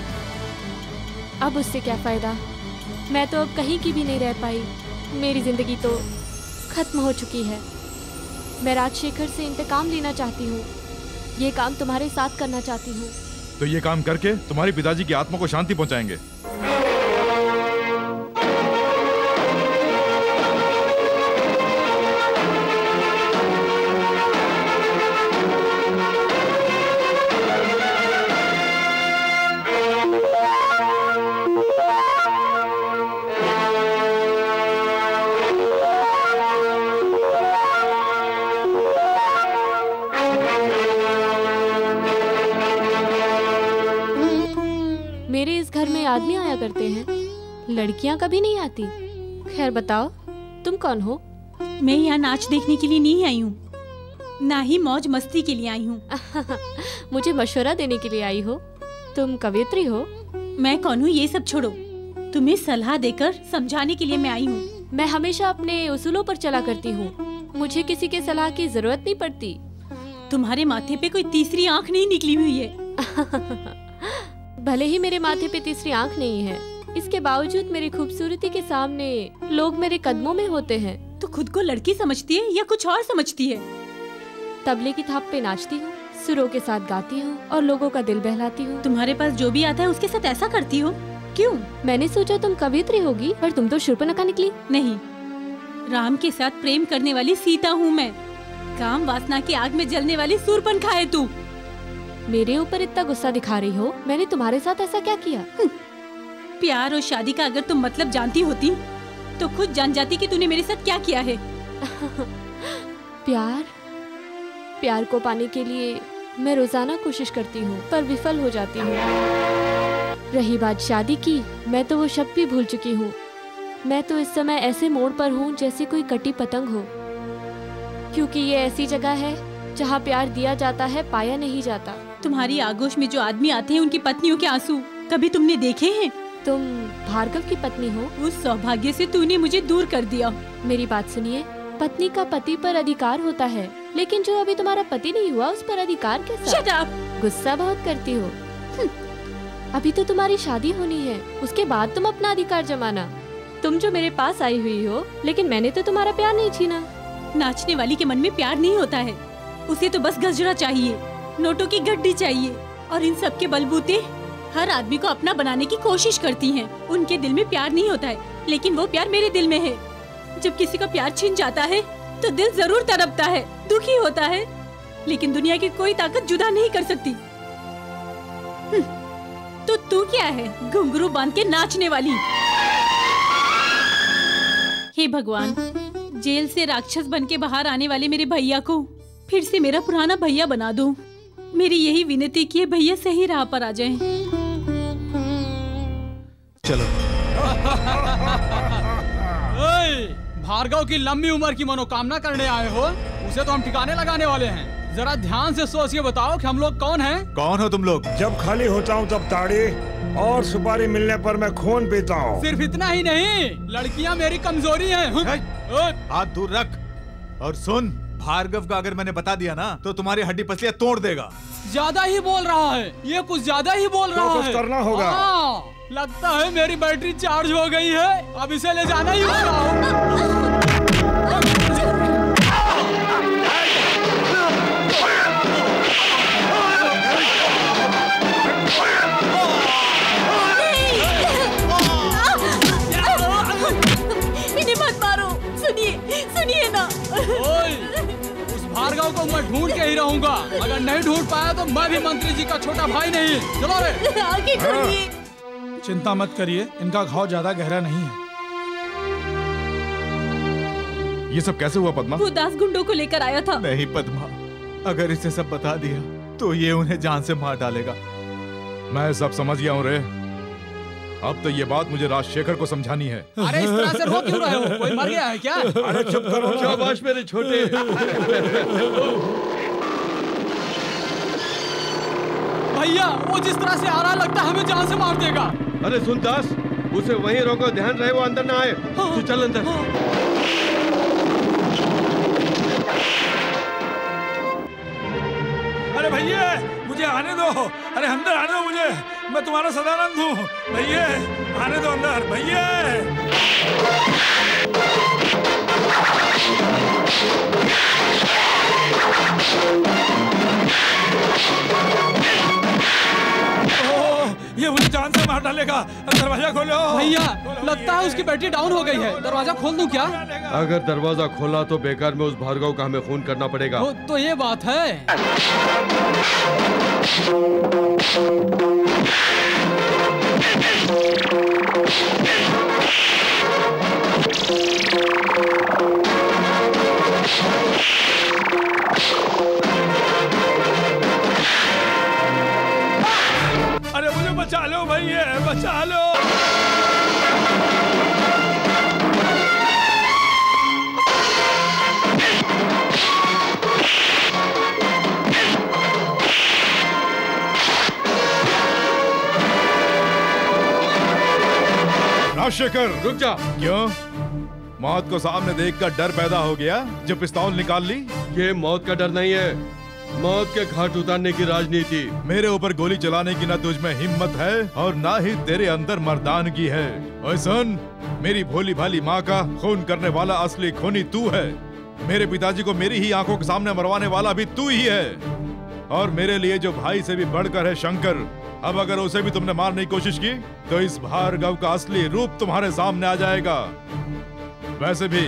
अब उससे क्या फायदा? मैं तो अब कहीं की भी नहीं रह पाई। मेरी जिंदगी तो खत्म हो चुकी है। मैं राजशेखर से इंतकाम लेना चाहती हूँ। ये काम तुम्हारे साथ करना चाहती हूँ। तो ये काम करके तुम्हारे पिताजी की आत्मा को शांति पहुंचाएंगे। आदमी आया करते हैं, लड़कियां कभी नहीं आती। खैर बताओ, तुम कौन हो? मैं यहाँ नाच देखने के लिए नहीं आई हूँ, ना ही मौज मस्ती के लिए आई हूँ। मुझे मशवरा देने के लिए आई हो? तुम कवियत्री हो? मैं कौन हूँ ये सब छोड़ो, तुम्हें सलाह देकर समझाने के लिए मैं आई हूँ। मैं हमेशा अपने उसूलों पर चला करती हूँ, मुझे किसी के सलाह की जरूरत नहीं पड़ती। तुम्हारे माथे पे कोई तीसरी आँख नहीं निकली हुई है। भले ही मेरे माथे पे तीसरी आँख नहीं है, इसके बावजूद मेरी खूबसूरती के सामने लोग मेरे कदमों में होते हैं। तो खुद को लड़की समझती है या कुछ और समझती है? तबले की थाप पे नाचती हूँ, सुरों के साथ गाती हूँ और लोगों का दिल बहलाती हूँ। तुम्हारे पास जो भी आता है उसके साथ ऐसा करती हो? क्यों? मैंने सोचा तुम कवित्री होगी, पर तुम तो शूर्पणखा निकली। नहीं, राम के साथ प्रेम करने वाली सीता हूँ मैं। काम वासना की आग में जलने वाली शूर्पणखा है तू। मेरे ऊपर इतना गुस्सा दिखा रही हो? मैंने तुम्हारे साथ ऐसा क्या किया? प्यार और शादी का अगर तुम मतलब जानती होती तो खुद जान जाती कि तूने मेरे साथ क्या किया है। प्यार को पाने के लिए मैं रोजाना कोशिश करती हूँ, पर विफल हो जाती हूँ। रही बात शादी की, मैं तो वो शब्द भी भूल चुकी हूँ। मैं तो इस समय ऐसे मोड़ पर हूँ जैसे कोई कटी पतंग हो, क्योंकि ये ऐसी जगह है जहाँ प्यार दिया जाता है, पाया नहीं जाता। तुम्हारी आगोश में जो आदमी आते हैं उनकी पत्नियों के आंसू कभी तुमने देखे हैं? तुम भार्गव की पत्नी हो। उस सौभाग्य से तूने मुझे दूर कर दिया। मेरी बात सुनिए, पत्नी का पति पर अधिकार होता है, लेकिन जो अभी तुम्हारा पति नहीं हुआ उस पर अधिकार कैसा? Shut up! गुस्सा बहुत करती हो। अभी तो तुम्हारी शादी होनी है, उसके बाद तुम अपना अधिकार जमाना। तुम जो मेरे पास आई हुई हो, लेकिन मैंने तो तुम्हारा प्यार नहीं छीना। नाचने वाली के मन में प्यार नहीं होता है, उसे तो बस गजरा चाहिए, नोटों की गड्डी चाहिए। और इन सब के बलबूते हर आदमी को अपना बनाने की कोशिश करती हैं। उनके दिल में प्यार नहीं होता है, लेकिन वो प्यार मेरे दिल में है। जब किसी का प्यार छिन जाता है तो दिल जरूर तड़पता है, दुखी होता है, लेकिन दुनिया की कोई ताकत जुदा नहीं कर सकती। तो तू क्या है, घुंघरू बांध के नाचने वाली? हे भगवान, जेल से राक्षस बन के बाहर आने वाले मेरे भैया को फिर से मेरा पुराना भैया बना दो। मेरी यही विनती कि भैया सही राह पर आ जाएं। चलो। भार्गव की लंबी उम्र की मनोकामना करने आए हो, उसे तो हम ठिकाने लगाने वाले हैं। जरा ध्यान से सोच के बताओ कि हम लोग कौन हैं? कौन हो तुम लोग? जब खाली होता हूँ तब ताड़ी और सुपारी मिलने पर मैं खून पीता हूँ। सिर्फ इतना ही नहीं, लड़कियाँ मेरी कमजोरी हैं। हाथ दूर रख और सुन, भार्गव का अगर मैंने बता दिया ना तो तुम्हारी हड्डी पसलियां तोड़ देगा। ज्यादा ही बोल रहा है, ये कुछ ज्यादा ही बोल रहा है। कुछ करना होगा। लगता है मेरी बैटरी चार्ज हो गई है, अब इसे ले जाना ही होगा। इन्हें मत मारो, सुनिए ना। उस भार्गव को मैं ढूंढ के ही रहूंगा। अगर नहीं ढूंढ पाया तो मैं भी मंत्री जी का छोटा भाई नहीं। चलो रे, आगे छोड़िए। चिंता मत करिए, इनका घाव ज्यादा गहरा नहीं है। ये सब कैसे हुआ पद्मा? वो दास गुंडों को लेकर आया था। नहीं पद्मा, अगर इसे सब बता दिया तो ये उन्हें जान से मार डालेगा। मैं सब समझ गया हूँ रे। अब तो ये बात मुझे राजशेखर को समझानी है। अरे इस तरह से रो क्यों रहे हो? कोई मर गया है क्या? अरे चुप करो। शाबाश मेरे छोटे। भैया, वो जिस तरह से आ रहा लगता है हमें जान से मार देगा। अरे सुन दास, उसे वहीं रोको, ध्यान रहे वो अंदर ना आए। तू चल अंदर। अरे भैया, मुझे आने दो। अरे अंदर आने दो मुझे, मैं तुम्हारा सदानंद हूँ। भैया आने दो अंदर, भैया। ये मुझे जान से मार डालेगा। दरवाजा खोलो भैया। लगता है उसकी बैटरी डाउन हो गई है। दरवाजा खोल दूं क्या? अगर दरवाजा खोला तो बेकार में उस भार्गव का हमें खून करना पड़ेगा। तो ये बात है। अरे मुझे बचा लो भैया, बचा लो। राजशेखर रुक जा। क्यों? मौत को सामने देखकर डर पैदा हो गया जो पिस्तौल निकाल ली? ये मौत का डर नहीं है, मौत के घाट उतारने की राजनीति। मेरे ऊपर गोली चलाने की न तुझ में हिम्मत है और ना ही तेरे अंदर मर्दानगी है। ओए सुन, मेरी भोली भाली माँ का खून करने वाला असली खूनी तू है। मेरे पिताजी को मेरी ही आंखों के सामने मरवाने वाला भी तू ही है। और मेरे लिए जो भाई से भी बढ़कर है शंकर, अब अगर उसे भी तुमने मारने की कोशिश की तो इस भार्गव का असली रूप तुम्हारे सामने आ जाएगा। वैसे भी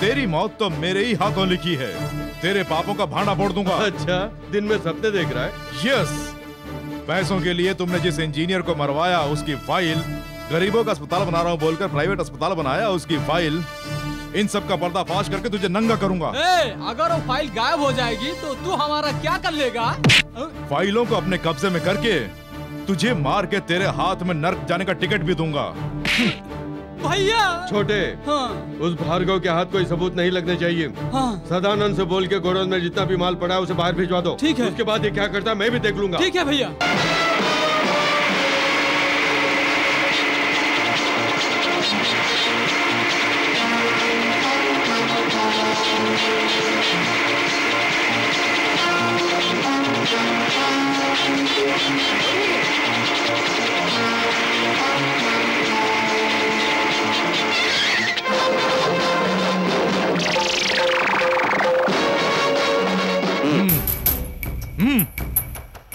तेरी मौत तो मेरे ही हाथों लिखी है। तेरे पापों का भांडा फोड़ दूंगा। अच्छा, दिन में सपने देख रहा है? यस। पैसों के लिए तुमने जिस इंजीनियर को मरवाया उसकी फाइल, गरीबों का अस्पताल बना रहा हूँ बोलकर प्राइवेट अस्पताल बनाया उसकी फाइल, इन सब का पर्दाफाश करके तुझे नंगा करूंगा। अगर वो फाइल गायब हो जाएगी तो तू हमारा क्या कर लेगा? फाइलों को अपने कब्जे में करके तुझे मार के तेरे हाथ में नर्क जाने का टिकट भी दूंगा। भैया छोटे, हाँ। उस भार्गव के हाथ कोई सबूत नहीं लगने चाहिए। हाँ। सदानंद से बोल के गोडाउन में जितना भी माल पड़ा है उसे बाहर भिजवा दो। ठीक है। उसके बाद ये क्या करता है मैं भी देख लूंगा। ठीक है भैया।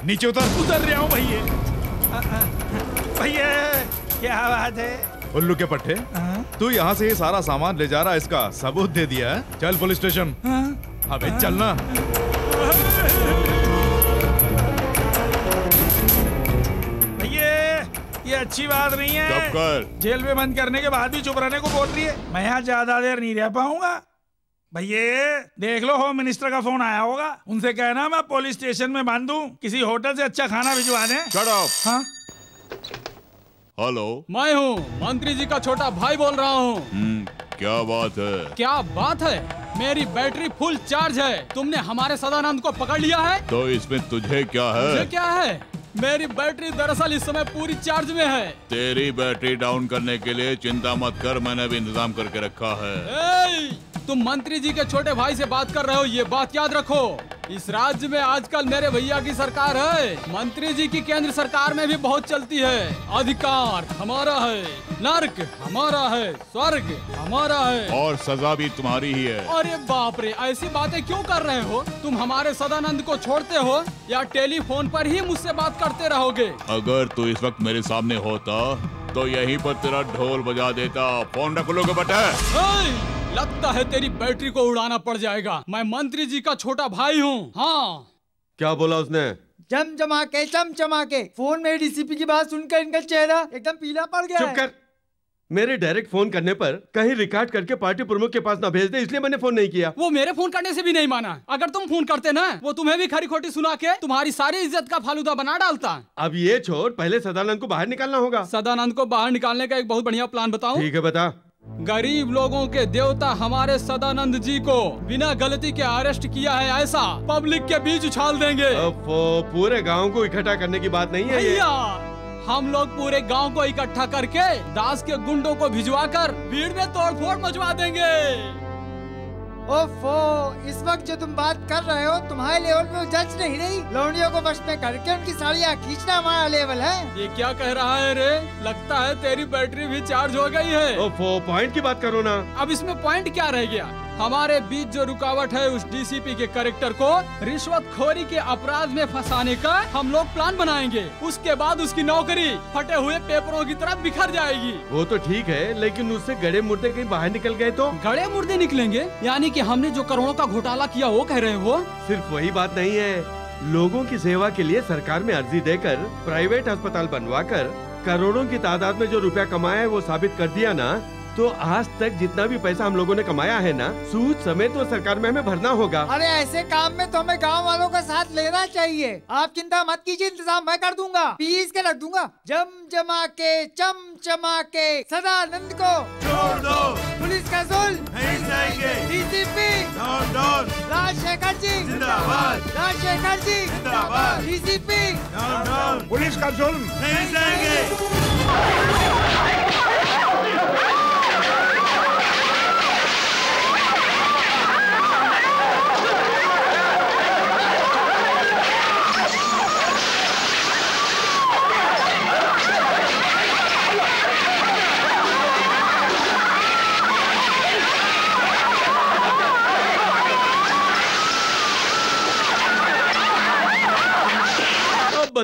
नीचे उतर रहा हूँ भैया। भैया क्या बात है? उल्लू के पट्टे, तू यहाँ से ये सारा सामान ले जा रहा है, इसका सबूत दे दिया है। चल पुलिस स्टेशन। अबे चलना। भैया ये अच्छी बात नहीं है। चुप कर। जेल में बंद करने के बाद भी चुप रहने को बोल रही है। मैं यहाँ ज्यादा देर नहीं रह पाऊंगा। भैया देख लो, होम मिनिस्टर का फोन आया होगा, उनसे कहना मैं पुलिस स्टेशन में बंद हूँ, किसी होटल से अच्छा खाना भिजवा दें। Shut up। हाँ? हेलो, मैं हूँ मंत्री जी का छोटा भाई बोल रहा हूँ। क्या बात है? क्या बात है? मेरी बैटरी फुल चार्ज है। तुमने हमारे सदानंद को पकड़ लिया है। तो इसमें तुझे क्या है? मुझे क्या है? मेरी बैटरी दरअसल इस समय पूरी चार्ज में है। तेरी बैटरी डाउन करने के लिए चिंता मत कर, मैंने भी इंतजाम करके रखा है। तुम मंत्री जी के छोटे भाई से बात कर रहे हो, ये बात याद रखो। इस राज्य में आजकल मेरे भैया की सरकार है। मंत्री जी की केंद्र सरकार में भी बहुत चलती है। अधिकार हमारा है, नर्क हमारा है, स्वर्ग हमारा है, और सजा भी तुम्हारी ही है। अरे बाप रे, ऐसी बातें क्यों कर रहे हो? तुम हमारे सदानंद को छोड़ते हो या टेलीफोन पर ही मुझसे बात करते रहोगे? अगर तू इस वक्त मेरे सामने होता तो यहीं पर तेरा ढोल बजा देता। फोन रख लोगे बेटा। लगता है तेरी बैटरी को उड़ाना पड़ जाएगा। मैं मंत्री जी का छोटा भाई हूँ। हाँ। क्या बोला उसने? चमचमा के फोन में डीसीपी की बात सुनकर इनका चेहरा एकदम पीला पड़ गया। चुप कर। मेरे डायरेक्ट फोन करने पर कहीं रिकॉर्ड करके पार्टी प्रमुख के पास ना भेज दे, इसलिए मैंने फोन नहीं किया। वो मेरे फोन करने से भी नहीं माना। अगर तुम फोन करते ना, वो तुम्हें भी खरी खोटी सुना के तुम्हारी सारी इज्जत का फालूदा बना डालता। अब ये छोड़, पहले सदानंद को बाहर निकालना होगा। सदानंद को बाहर निकालने का एक बहुत बढ़िया प्लान बताऊं? ठीक है, बता। गरीब लोगों के देवता हमारे सदानंद जी को बिना गलती के अरेस्ट किया है, ऐसा पब्लिक के बीच उछाल देंगे। पूरे गांव को इकट्ठा करने की बात नहीं है ये। हम लोग पूरे गांव को इकट्ठा करके दास के गुंडों को भिजवाकर भीड़ में तोड़फोड़ मचवा देंगे। ओफो, इस वक्त जो तुम बात कर रहे हो तुम्हारे लेवल पे वो जज नहीं रही। लौंडियों को वश में करके उनकी साड़ियाँ खींचना हमारा लेवल है। ये क्या कह रहा है रे? लगता है तेरी बैटरी भी चार्ज हो गई है। ओफो, पॉइंट की बात करो ना। अब इसमें पॉइंट क्या रह गया? हमारे बीच जो रुकावट है, उस डीसीपी के कैरेक्टर को रिश्वतखोरी के अपराध में फंसाने का हम लोग प्लान बनाएंगे। उसके बाद उसकी नौकरी फटे हुए पेपरों की तरह बिखर जाएगी। वो तो ठीक है, लेकिन उससे गड़े मुर्दे कहीं बाहर निकल गए तो? गड़े मुर्दे निकलेंगे? यानी कि हमने जो करोड़ों का घोटाला किया वो कह रहे हो? सिर्फ वही बात नहीं है, लोगों की सेवा के लिए सरकार में अर्जी देकर प्राइवेट अस्पताल बनवाकर करोड़ों की तादाद में जो रुपया कमाया है वो साबित कर दिया ना, तो आज तक जितना भी पैसा हम लोगों ने कमाया है ना, सूद समेत तो सरकार में हमें भरना होगा। अरे ऐसे काम में तो हमें गांव वालों का साथ लेना चाहिए। आप चिंता मत कीजिए, इंतजाम मैं कर दूंगा, पीस के रख दूंगा। चमचमा के सदानंद को छोड़ दो, पुलिस का जुल्म नहीं जाएंगे। डीसीपी राजशेखर जी जिंदाबाद, राजशेखर जी जिंदाबाद, डीसीपी पुलिस का जुल्म नहीं जाएंगे।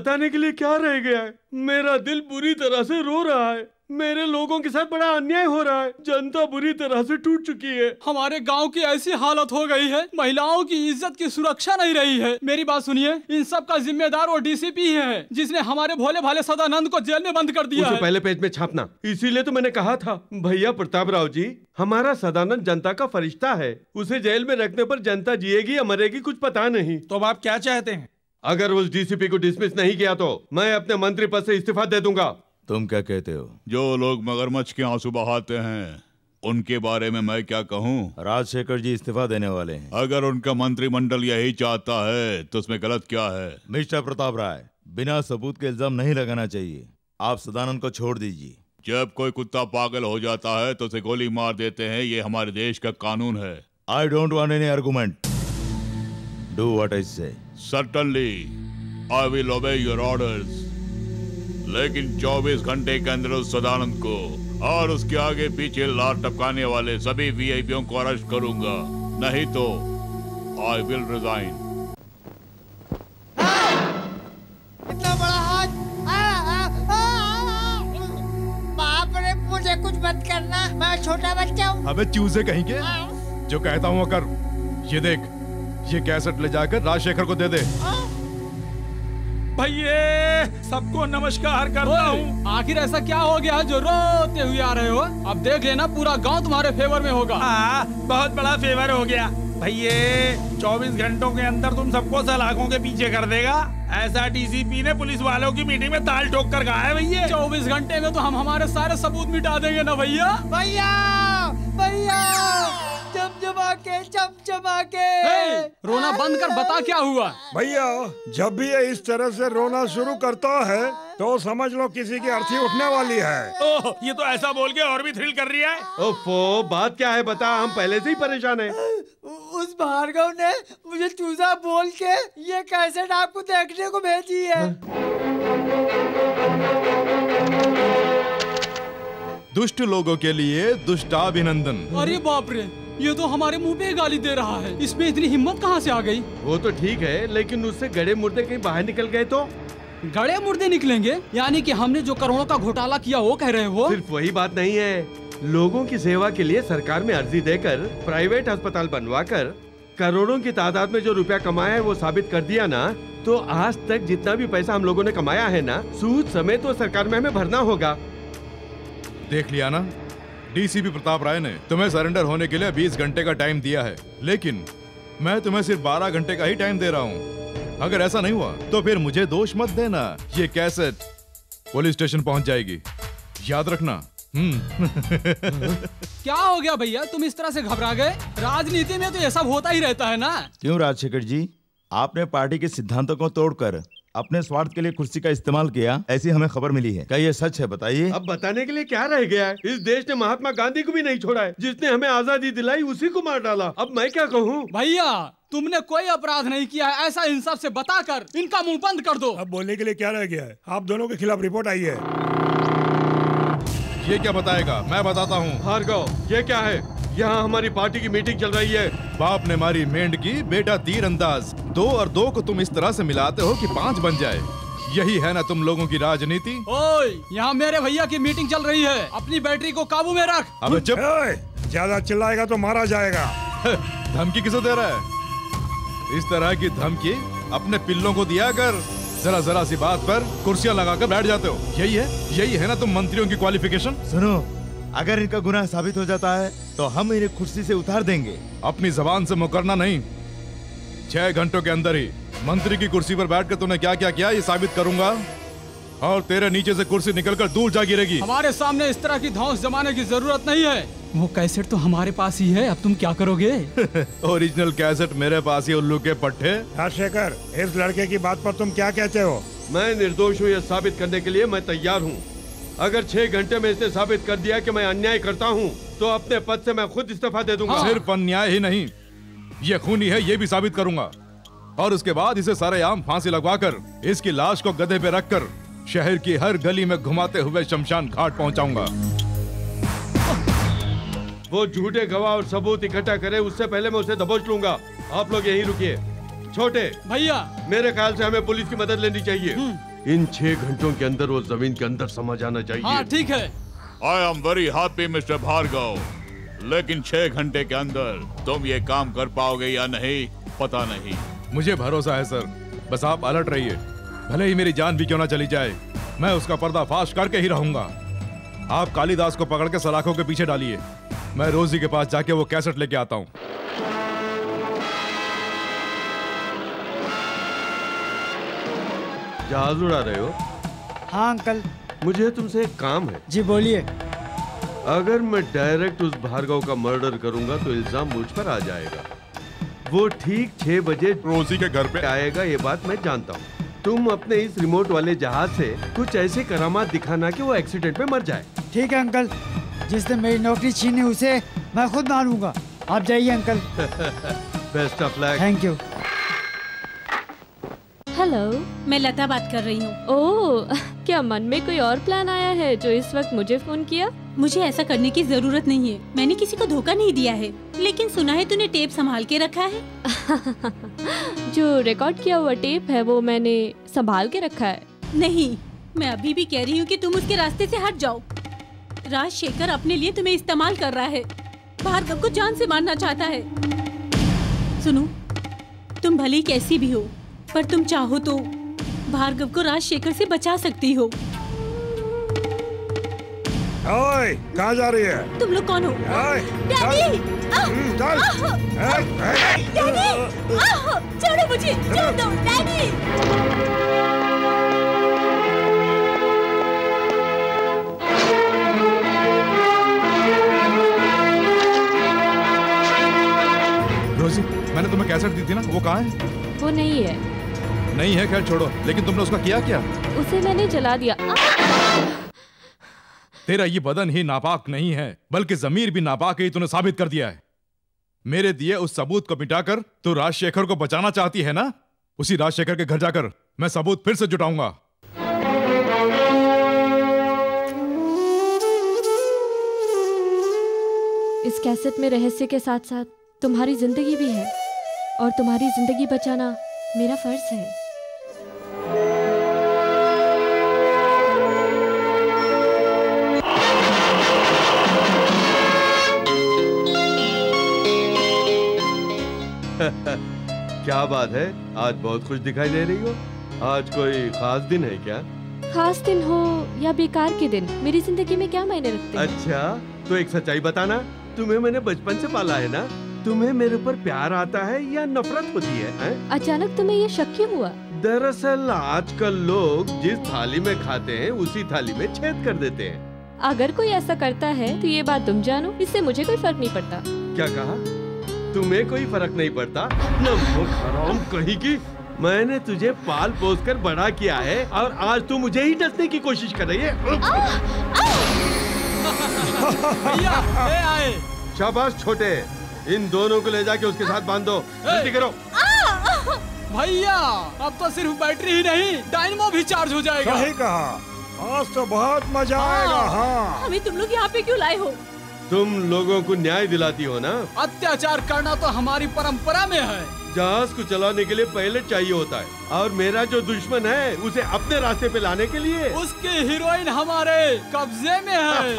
बताने के लिए क्या रह गया है? मेरा दिल बुरी तरह से रो रहा है। मेरे लोगों के साथ बड़ा अन्याय हो रहा है। जनता बुरी तरह से टूट चुकी है। हमारे गांव की ऐसी हालत हो गई है, महिलाओं की इज्जत की सुरक्षा नहीं रही है। मेरी बात सुनिए, इन सब का जिम्मेदार वो डीसीपी है जिसने हमारे भोले भाले सदानंद को जेल में बंद कर दिया उसे है। पहले पेज में छापना। इसीलिए तो मैंने कहा था भैया प्रताप राव जी, हमारा सदानंद जनता का फरिश्ता है। उसे जेल में रखने पर जनता जिएगी या मरेगी कुछ पता नहीं। तो अब आप क्या चाहते हैं? अगर उस डीसीपी को डिसमिस नहीं किया तो मैं अपने मंत्री पद से इस्तीफा दे दूंगा। तुम क्या कहते हो? जो लोग मगरमच्छ के आंसू बहाते हैं उनके बारे में मैं क्या कहूँ? राजशेखर जी इस्तीफा देने वाले हैं। अगर उनका मंत्रिमंडल यही चाहता है तो उसमें गलत क्या है? मिस्टर प्रताप राय, बिना सबूत के इल्जाम नहीं लगाना चाहिए। आप सदानंद को छोड़ दीजिए। जब कोई कुत्ता पागल हो जाता है तो उसे गोली मार देते हैं, ये हमारे देश का कानून है। I don't want any argument. Do what I say. Certainly I will obey your orders, लेकिन 24 घंटे के अंदर उस सदानंद को और उसके आगे पीछे लार टपकाने वाले सभी वीआईपीओं को अरेस्ट करूंगा, नहीं तो आई विल रिजाइन। इतना बड़ा हाथ! बाप रे, मुझे कुछ मत करना, मैं छोटा बच्चा हूँ। अबे चूजे कहीं के, जो कहता हूँ कर। ये देख, ये कैसेट ले जाकर राजशेखर को दे दे। भैया सबको नमस्कार करता हूँ। आखिर ऐसा क्या हो गया जो रोते हुए आ रहे हो? अब देख लेना, पूरा गांव तुम्हारे फेवर में होगा। हाँ, बहुत बड़ा फेवर हो गया भैया। 24 घंटों के अंदर तुम सबको सलाखों के पीछे कर देगा, ऐसा डीसीपी ने पुलिस वालों की मीटिंग में ताल ठोक कर कहा है भैया। 24 घंटे में तो हम हमारे सारे सबूत मिटा देंगे ना भैया। भैया भैया, चमचमा के रोना बंद कर, बता क्या हुआ? भैया, जब भी ये इस तरह से रोना शुरू करता है तो समझ लो किसी की अर्थी उठने वाली है। ओह, ये तो ऐसा बोल के और भी थ्रिल कर रही है। ओफो, बात क्या है बता, हम पहले से ही परेशान हैं। उस भार्गव ने मुझे चूजा बोल के ये कैसेट आपको देखने को भेजी है। दुष्ट लोगों के लिए दुष्टाभिनंदन। अरे बाप रे, ये तो हमारे मुंह पे गाली दे रहा है। इसमें इतनी हिम्मत कहाँ से आ गई? वो तो ठीक है, लेकिन उससे गड़े मुर्दे कहीं बाहर निकल गए तो? गड़े मुर्दे निकलेंगे? यानी कि हमने जो करोड़ों का घोटाला किया वो कह रहे हो? सिर्फ वही बात नहीं है, लोगों की सेवा के लिए सरकार में अर्जी देकर प्राइवेट अस्पताल बनवाकर करोड़ों की तादाद में जो रुपया कमाया है वो साबित कर दिया ना, तो आज तक जितना भी पैसा हम लोगों ने कमाया है ना, सूद समेत तो सरकार में हमें भरना होगा। देख लिया ना, डीसीपी प्रताप राय ने तुम्हें सरेंडर होने के लिए 20 घंटे का टाइम दिया है, लेकिन मैं तुम्हें सिर्फ 12 घंटे का ही टाइम दे रहा हूँ। अगर ऐसा नहीं हुआ तो फिर मुझे दोष मत देना। ये कैसेट पुलिस स्टेशन पहुंच जाएगी, याद रखना। क्या हो गया भैया, तुम इस तरह से घबरा गए? राजनीति में तो ये सब होता ही रहता है ना। क्यों राजशेखर जी, आपने पार्टी के सिद्धांतों को तोड़कर अपने स्वार्थ के लिए कुर्सी का इस्तेमाल किया, ऐसी हमें खबर मिली है। क्या ये सच है? बताइए। अब बताने के लिए क्या रह गया है? इस देश ने महात्मा गांधी को भी नहीं छोड़ा है। जिसने हमें आजादी दिलाई उसी को मार डाला। अब मैं क्या कहूँ? भैया, तुमने कोई अपराध नहीं किया है, ऐसा इंसाफ से बताकर इनका मुंह बंद कर दो। अब बोलने के लिए क्या रह गया है? आप दोनों के खिलाफ रिपोर्ट आई है। ये क्या बताएगा? मैं बताता हूँ। भार्गव, ये क्या है? यहाँ हमारी पार्टी की मीटिंग चल रही है। बाप ने मारी मेंढ की, बेटा तीर अंदाज। 2 और 2 को तुम इस तरह से मिलाते हो कि 5 बन जाए। यही है ना तुम लोगों की राजनीति। ओए, यहाँ मेरे भैया की मीटिंग चल रही है, अपनी बैटरी को काबू में रख। अबे चुप। ज्यादा चिल्लाएगा तो मारा जाएगा। धमकी किसे दे रहा है? इस तरह की धमकी अपने पिल्लों को दिया कर। जरा सी बात पर कुर्सियां लगाकर बैठ जाते हो। यही है ना तुम मंत्रियों की क्वालिफिकेशन। सुनो, अगर इनका गुनाह साबित हो जाता है तो हम इन्हें कुर्सी से उतार देंगे। अपनी जबान से मुकरना नहीं। 6 घंटों के अंदर ही मंत्री की कुर्सी पर बैठकर तूने क्या क्या किया ये साबित करूंगा, और तेरे नीचे से कुर्सी निकलकर दूर जा गिरेगी। हमारे सामने इस तरह की धौंस जमाने की जरूरत नहीं है। वो कैसेट तो हमारे पास ही है, अब तुम क्या करोगे? ओरिजिनल कैसेट मेरे पास ही, उल्लू के पट्टे। राजशेखर, इस लड़के की बात पर तुम क्या कहते हो? मैं निर्दोष हूँ ये साबित करने के लिए मैं तैयार हूँ। अगर 6 घंटे में इसने साबित कर दिया कि मैं अन्याय करता हूँ तो अपने पद से मैं खुद इस्तीफा दे दूंगा। सिर्फ अन्याय ही नहीं, ये खूनी है ये भी साबित करूंगा, और उसके बाद इसे सरेआम फांसी लगवाकर इसकी लाश को गधे पे रखकर शहर की हर गली में घुमाते हुए शमशान घाट पहुंचाऊंगा। वो झूठे गवाह और सबूत इकट्ठा करे उससे पहले मैं उसे दबोच लूंगा। आप लोग यहीं रुकिए। छोटे भैया, मेरे ख्याल से हमें पुलिस की मदद लेनी चाहिए। इन 6 घंटों के अंदर वो जमीन के अंदर समा जाना चाहिए। हाँ ठीक है। I am very happy mister Bhargav, लेकिन 6 घंटे के अंदर तुम ये काम कर पाओगे या नहीं पता नहीं। मुझे भरोसा है सर, बस आप अलर्ट रहिए। भले ही मेरी जान भी क्यों ना चली जाए, मैं उसका पर्दाफाश करके ही रहूंगा। आप कालिदास को पकड़ के सलाखों के पीछे डालिए, मैं रोजी के पास जाके वो कैसेट लेके आता हूँ। जहाज उड़ा रहे हो? हाँ अंकल। मुझे तुमसे एक काम है। जी बोलिए। अगर मैं डायरेक्ट उस भार्गव का मर्डर करूंगा तो इल्जाम मुझ पर आ जाएगा। वो ठीक 6 बजे रोजी के घर पे आएगा, ये बात मैं जानता हूँ। तुम अपने इस रिमोट वाले जहाज से कुछ ऐसी करामात दिखाना कि वो एक्सीडेंट में मर जाए। ठीक है अंकल, जिसने मेरी नौकरी छीनी उसे मैं खुद मारूंगा। आप जाइए uncle. Best of luck. Thank you. Hello, मैं लता बात कर रही हूँ। ओह, क्या मन में कोई और प्लान आया है जो इस वक्त मुझे फोन किया? मुझे ऐसा करने की जरूरत नहीं है, मैंने किसी को धोखा नहीं दिया है। लेकिन सुना है तूने टेप संभाल के रखा है। जो रिकॉर्ड किया हुआ टेप है वो मैंने संभाल के रखा है। नहीं, मैं अभी भी कह रही हूँ कि तुम उसके रास्ते से हट जाओ। राजशेखर अपने लिए तुम्हें इस्तेमाल कर रहा है, भार्गव को जान से मारना चाहता है। सुनो, तुम भले कैसी भी हो, पर तुम चाहो तो भार्गव को राजशेखर से बचा सकती हो। ओए, कहाँ जा रही है? तुम लोग कौन हो? डैडी! डैडी! छोड़ो मुझे, छोड़ दो, डैडी! रोजी, मैंने तुम्हें कैसेट दी थी ना, वो कहाँ है? वो नहीं है। नहीं है, खैर छोड़ो। लेकिन तुमने उसका किया क्या? उसे मैंने जला दिया। तेरा ये बदन ही नापाक नहीं है, बल्कि जमीर भी नापाक है, तूने साबित कर दिया है। मेरे दिए उस सबूत को मिटाकर तू राजशेखर को बचाना चाहती है ना? उसी राजशेखर के घर जाकर मैं सबूत फिर से जुटाऊंगा। इस कैसेट में रहस्य के साथ साथ तुम्हारी जिंदगी भी है, और तुम्हारी जिंदगी बचाना मेरा फर्ज है। क्या बात है, आज बहुत खुश दिखाई दे रही हो। आज कोई खास दिन है क्या? खास दिन हो या बेकार के दिन, मेरी जिंदगी में क्या मायने रखते हैं? अच्छा, तो एक सच्चाई बताना, तुम्हें मैंने बचपन से पाला है ना? तुम्हें मेरे ऊपर प्यार आता है या नफरत होती है? अचानक तुम्हें ये शक क्यों हुआ? दरअसल आजकल लोग जिस थाली में खाते हैं उसी थाली में छेद कर देते हैं। अगर कोई ऐसा करता है तो ये बात तुम जानो, इससे मुझे कोई फर्क नहीं पड़ता। क्या कहा? तुम्हें कोई फर्क नहीं पड़ता? नमक हराम कहीं की, मैंने तुझे पाल पोस कर बड़ा किया है और आज तू मुझे ही डसने की कोशिश कर रही है। भैया, ले आए। शाबाश छोटे, इन दोनों को ले जाके उसके साथ बांध दो। जल्दी करो। भैया, अब तो सिर्फ बैटरी ही नहीं, डायनमो भी चार्ज हो जाएगा। सही कहा, आज तो बहुत मजा आएगा। हाँ। हमें तुम लोग यहाँ पे क्यों लाए हो? तुम लोगों को न्याय दिलाती हो ना? अत्याचार करना तो हमारी परंपरा में है। जहाज को चलाने के लिए पायलट चाहिए होता है, और मेरा जो दुश्मन है उसे अपने रास्ते पे लाने के लिए उसकी हीरोइन हमारे कब्जे में है।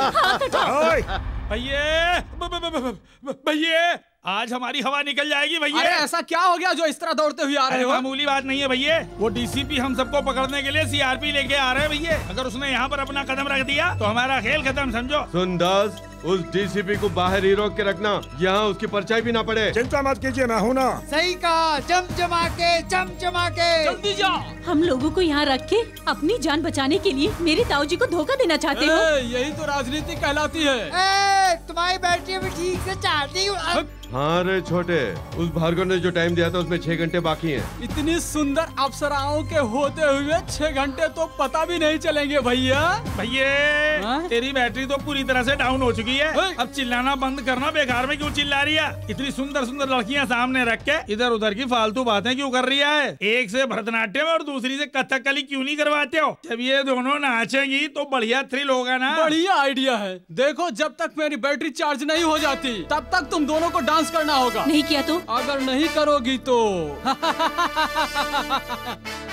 भैया, आज हमारी हवा निकल जाएगी भैया। अरे ऐसा क्या हो गया जो इस तरह दौड़ते हुए आ रहे हो? मामूली बात नहीं है भैया, वो डीसीपी हम सबको पकड़ने के लिए सीआरपी लेके आ रहे हैं भैया। अगर उसने यहाँ पर अपना कदम रख दिया तो हमारा खेल खत्म, समझो। सुन दास, उस डीसीपी को बाहर ही रोक के रखना, यहाँ उसकी परछाई भी ना पड़े। चिंता मत कीजिए, मैं हूँ ना। सही कहा, चमचमा के। जल्दी जा। हम लोगों को यहाँ रख के अपनी जान बचाने के लिए मेरे ताऊ जी को धोखा देना चाहते हो? यही तो राजनीति कहलाती है। तुम्हारी बैटरी भी ठीक से चार्ज नहीं हुआ। हाँ रे छोटे, उस भार्गव ने जो टाइम दिया था उसमें 6 घंटे बाकी हैं। इतनी सुंदर अप्सराओं के होते हुए 6 घंटे तो पता भी नहीं चलेंगे भैया। भैया, तेरी बैटरी तो पूरी तरह से डाउन हो चुकी है। अब चिल्लाना बंद करना, बेकार में क्यों चिल्ला रही है? इतनी सुंदर सुंदर लड़कियां सामने रख के इधर उधर की फालतू बातें क्यों कर रही है? एक से भरतनाट्यम और दूसरी से कथकली क्यों नहीं करवाते हो? जब ये दोनों नाचेंगी तो बढ़िया थ्रिल होगा ना। बढ़िया आइडिया है। देखो, जब तक मेरी बैटरी चार्ज नहीं हो जाती तब तक तुम दोनों को डांस करना होगा। नहीं किया तो? अगर नहीं करोगी तो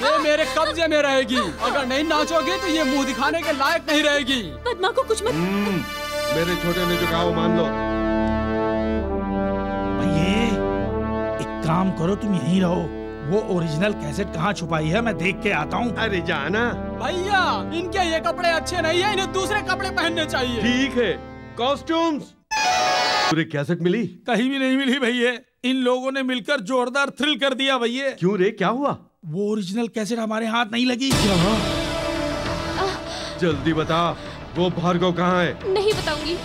ये मेरे कब्जे में रहेगी। अगर नहीं नाचोगी तो ये मुंह दिखाने के लायक नहीं रहेगी। पद्मा को कुछ मत। मेरे छोटे ने जो कहा वो मान लो। भैया एक काम करो, तुम यहीं रहो। वो ओरिजिनल कैसेट कहाँ छुपाई है मैं देख के आता हूँ। अरे जाना भैया, इनके ये कपड़े अच्छे नहीं है, इन्हें दूसरे कपड़े पहनने चाहिए। ठीक है, कॉस्ट्यूम्स। पूरे कैसेट मिली? कहीं भी नहीं मिली भैया। इन लोगों ने मिलकर जोरदार थ्रिल कर दिया भैया। क्यों रे, क्या हुआ? वो ओरिजिनल कैसेट हमारे हाथ नहीं लगी। जल्दी बता, वो भार्गव कहाँ है? नहीं बताऊंगी।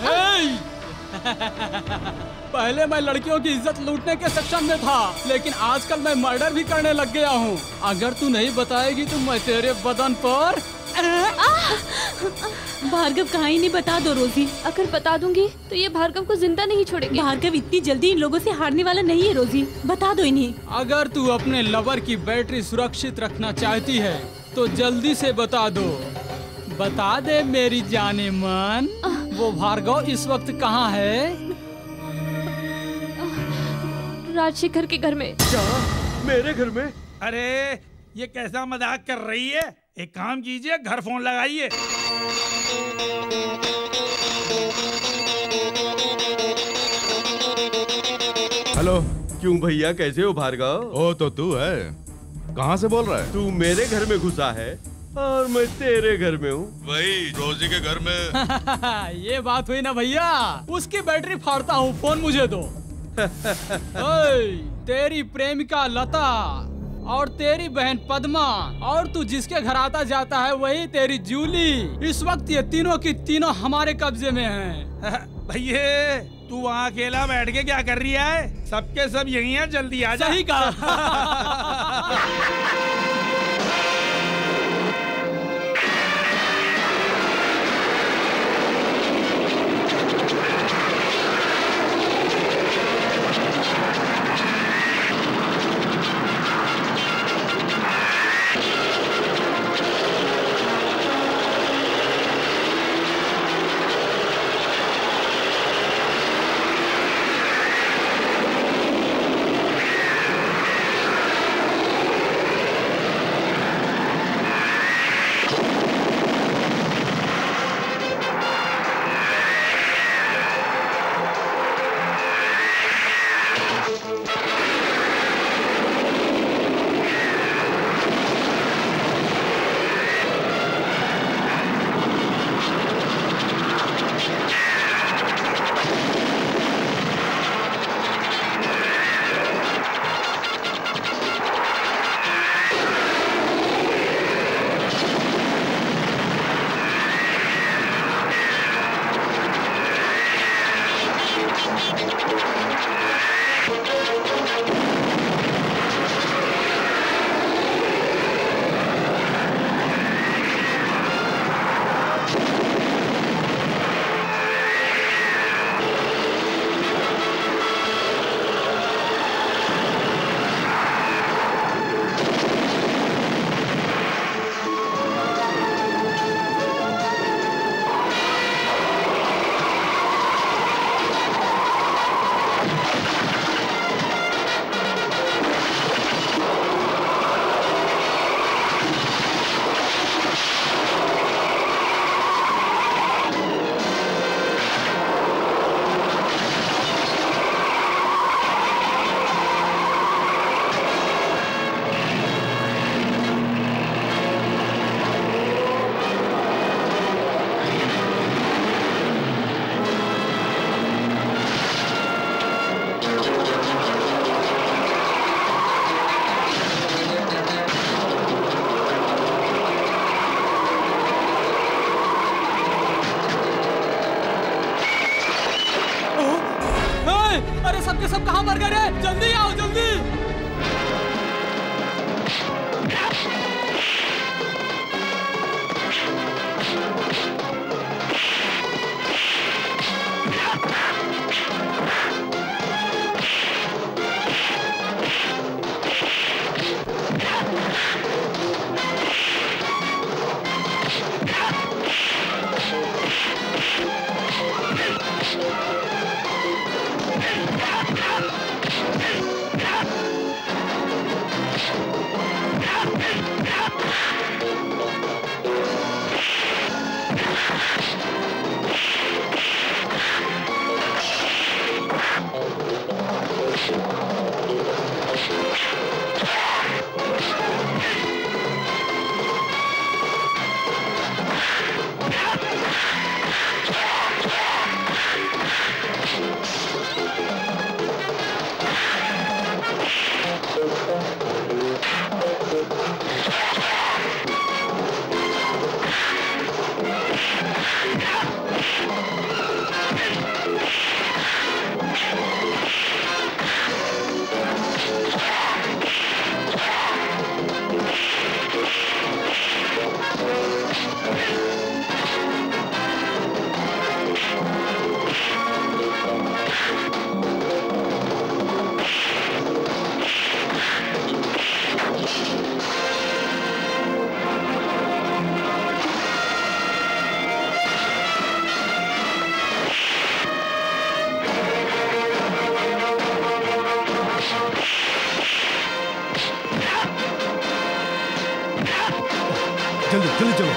पहले मैं लड़कियों की इज्जत लूटने के सक्षम में था, लेकिन आजकल मैं मर्डर भी करने लग गया हूँ। अगर तू नहीं बताएगी तो मैं तेरे बदन पर। भार्गव कहाँ ही नहीं, बता दो रोजी। अगर बता दूंगी तो ये भार्गव को जिंदा नहीं छोड़ेंगे। भार्गव इतनी जल्दी इन लोगों से हारने वाला नहीं है रोजी, बता दो इन्हें। अगर तू अपने लवर की बैटरी सुरक्षित रखना चाहती है तो जल्दी से बता दो। बता दे मेरी जाने मन, वो भार्गव इस वक्त कहाँ है? राजशेखर के घर में। क्या? मेरे घर में? अरे ये कैसा मजाक कर रही है? एक काम कीजिए, घर फोन लगाइए। हेलो। क्यों भैया, कैसे हो भार्गव? ओ तो तू है, कहाँ से बोल रहा है? तू मेरे घर में घुसा है और मैं तेरे घर में हूँ। वही रोजी के घर में। ये बात हुई ना भैया, उसकी बैटरी फाड़ता हूँ, फोन मुझे दो। ओए, तेरी प्रेमिका लता और तेरी बहन पद्मा और तू जिसके घर आता जाता है वही तेरी जूली, इस वक्त ये तीनों की तीनों हमारे कब्जे में हैं। भैया तू वहाँ अकेला बैठ के क्या कर रही है? सबके सब यही हैं, जल्दी आ जा। सही कहा। सबके सब कहाँ मर गए? जल्दी आओ जल्दी। जल्दी जल्दी चलो।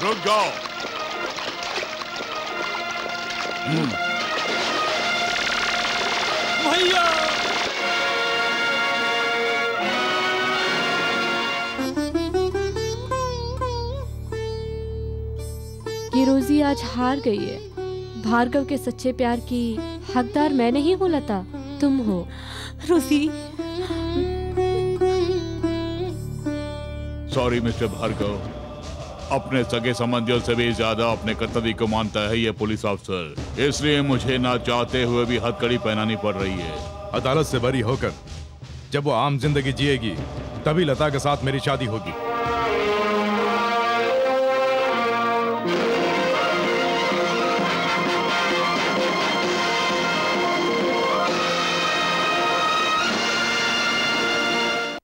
रुक जाओ। भैया ये रोजी आज हार गई है। भार्गव के सच्चे प्यार की हकदार मैं नहीं हूँ लता, तुम हो। रोजी सॉरी मिस्टर भार्गव, अपने सगे संबंधियों से भी ज्यादा अपने कर्तव्य को मानता है ये पुलिस अफसर, इसलिए मुझे ना चाहते हुए भी हथकड़ी पहनानी पड़ रही है। अदालत से बरी होकर जब वो आम जिंदगी जिएगी तभी लता के साथ मेरी शादी होगी।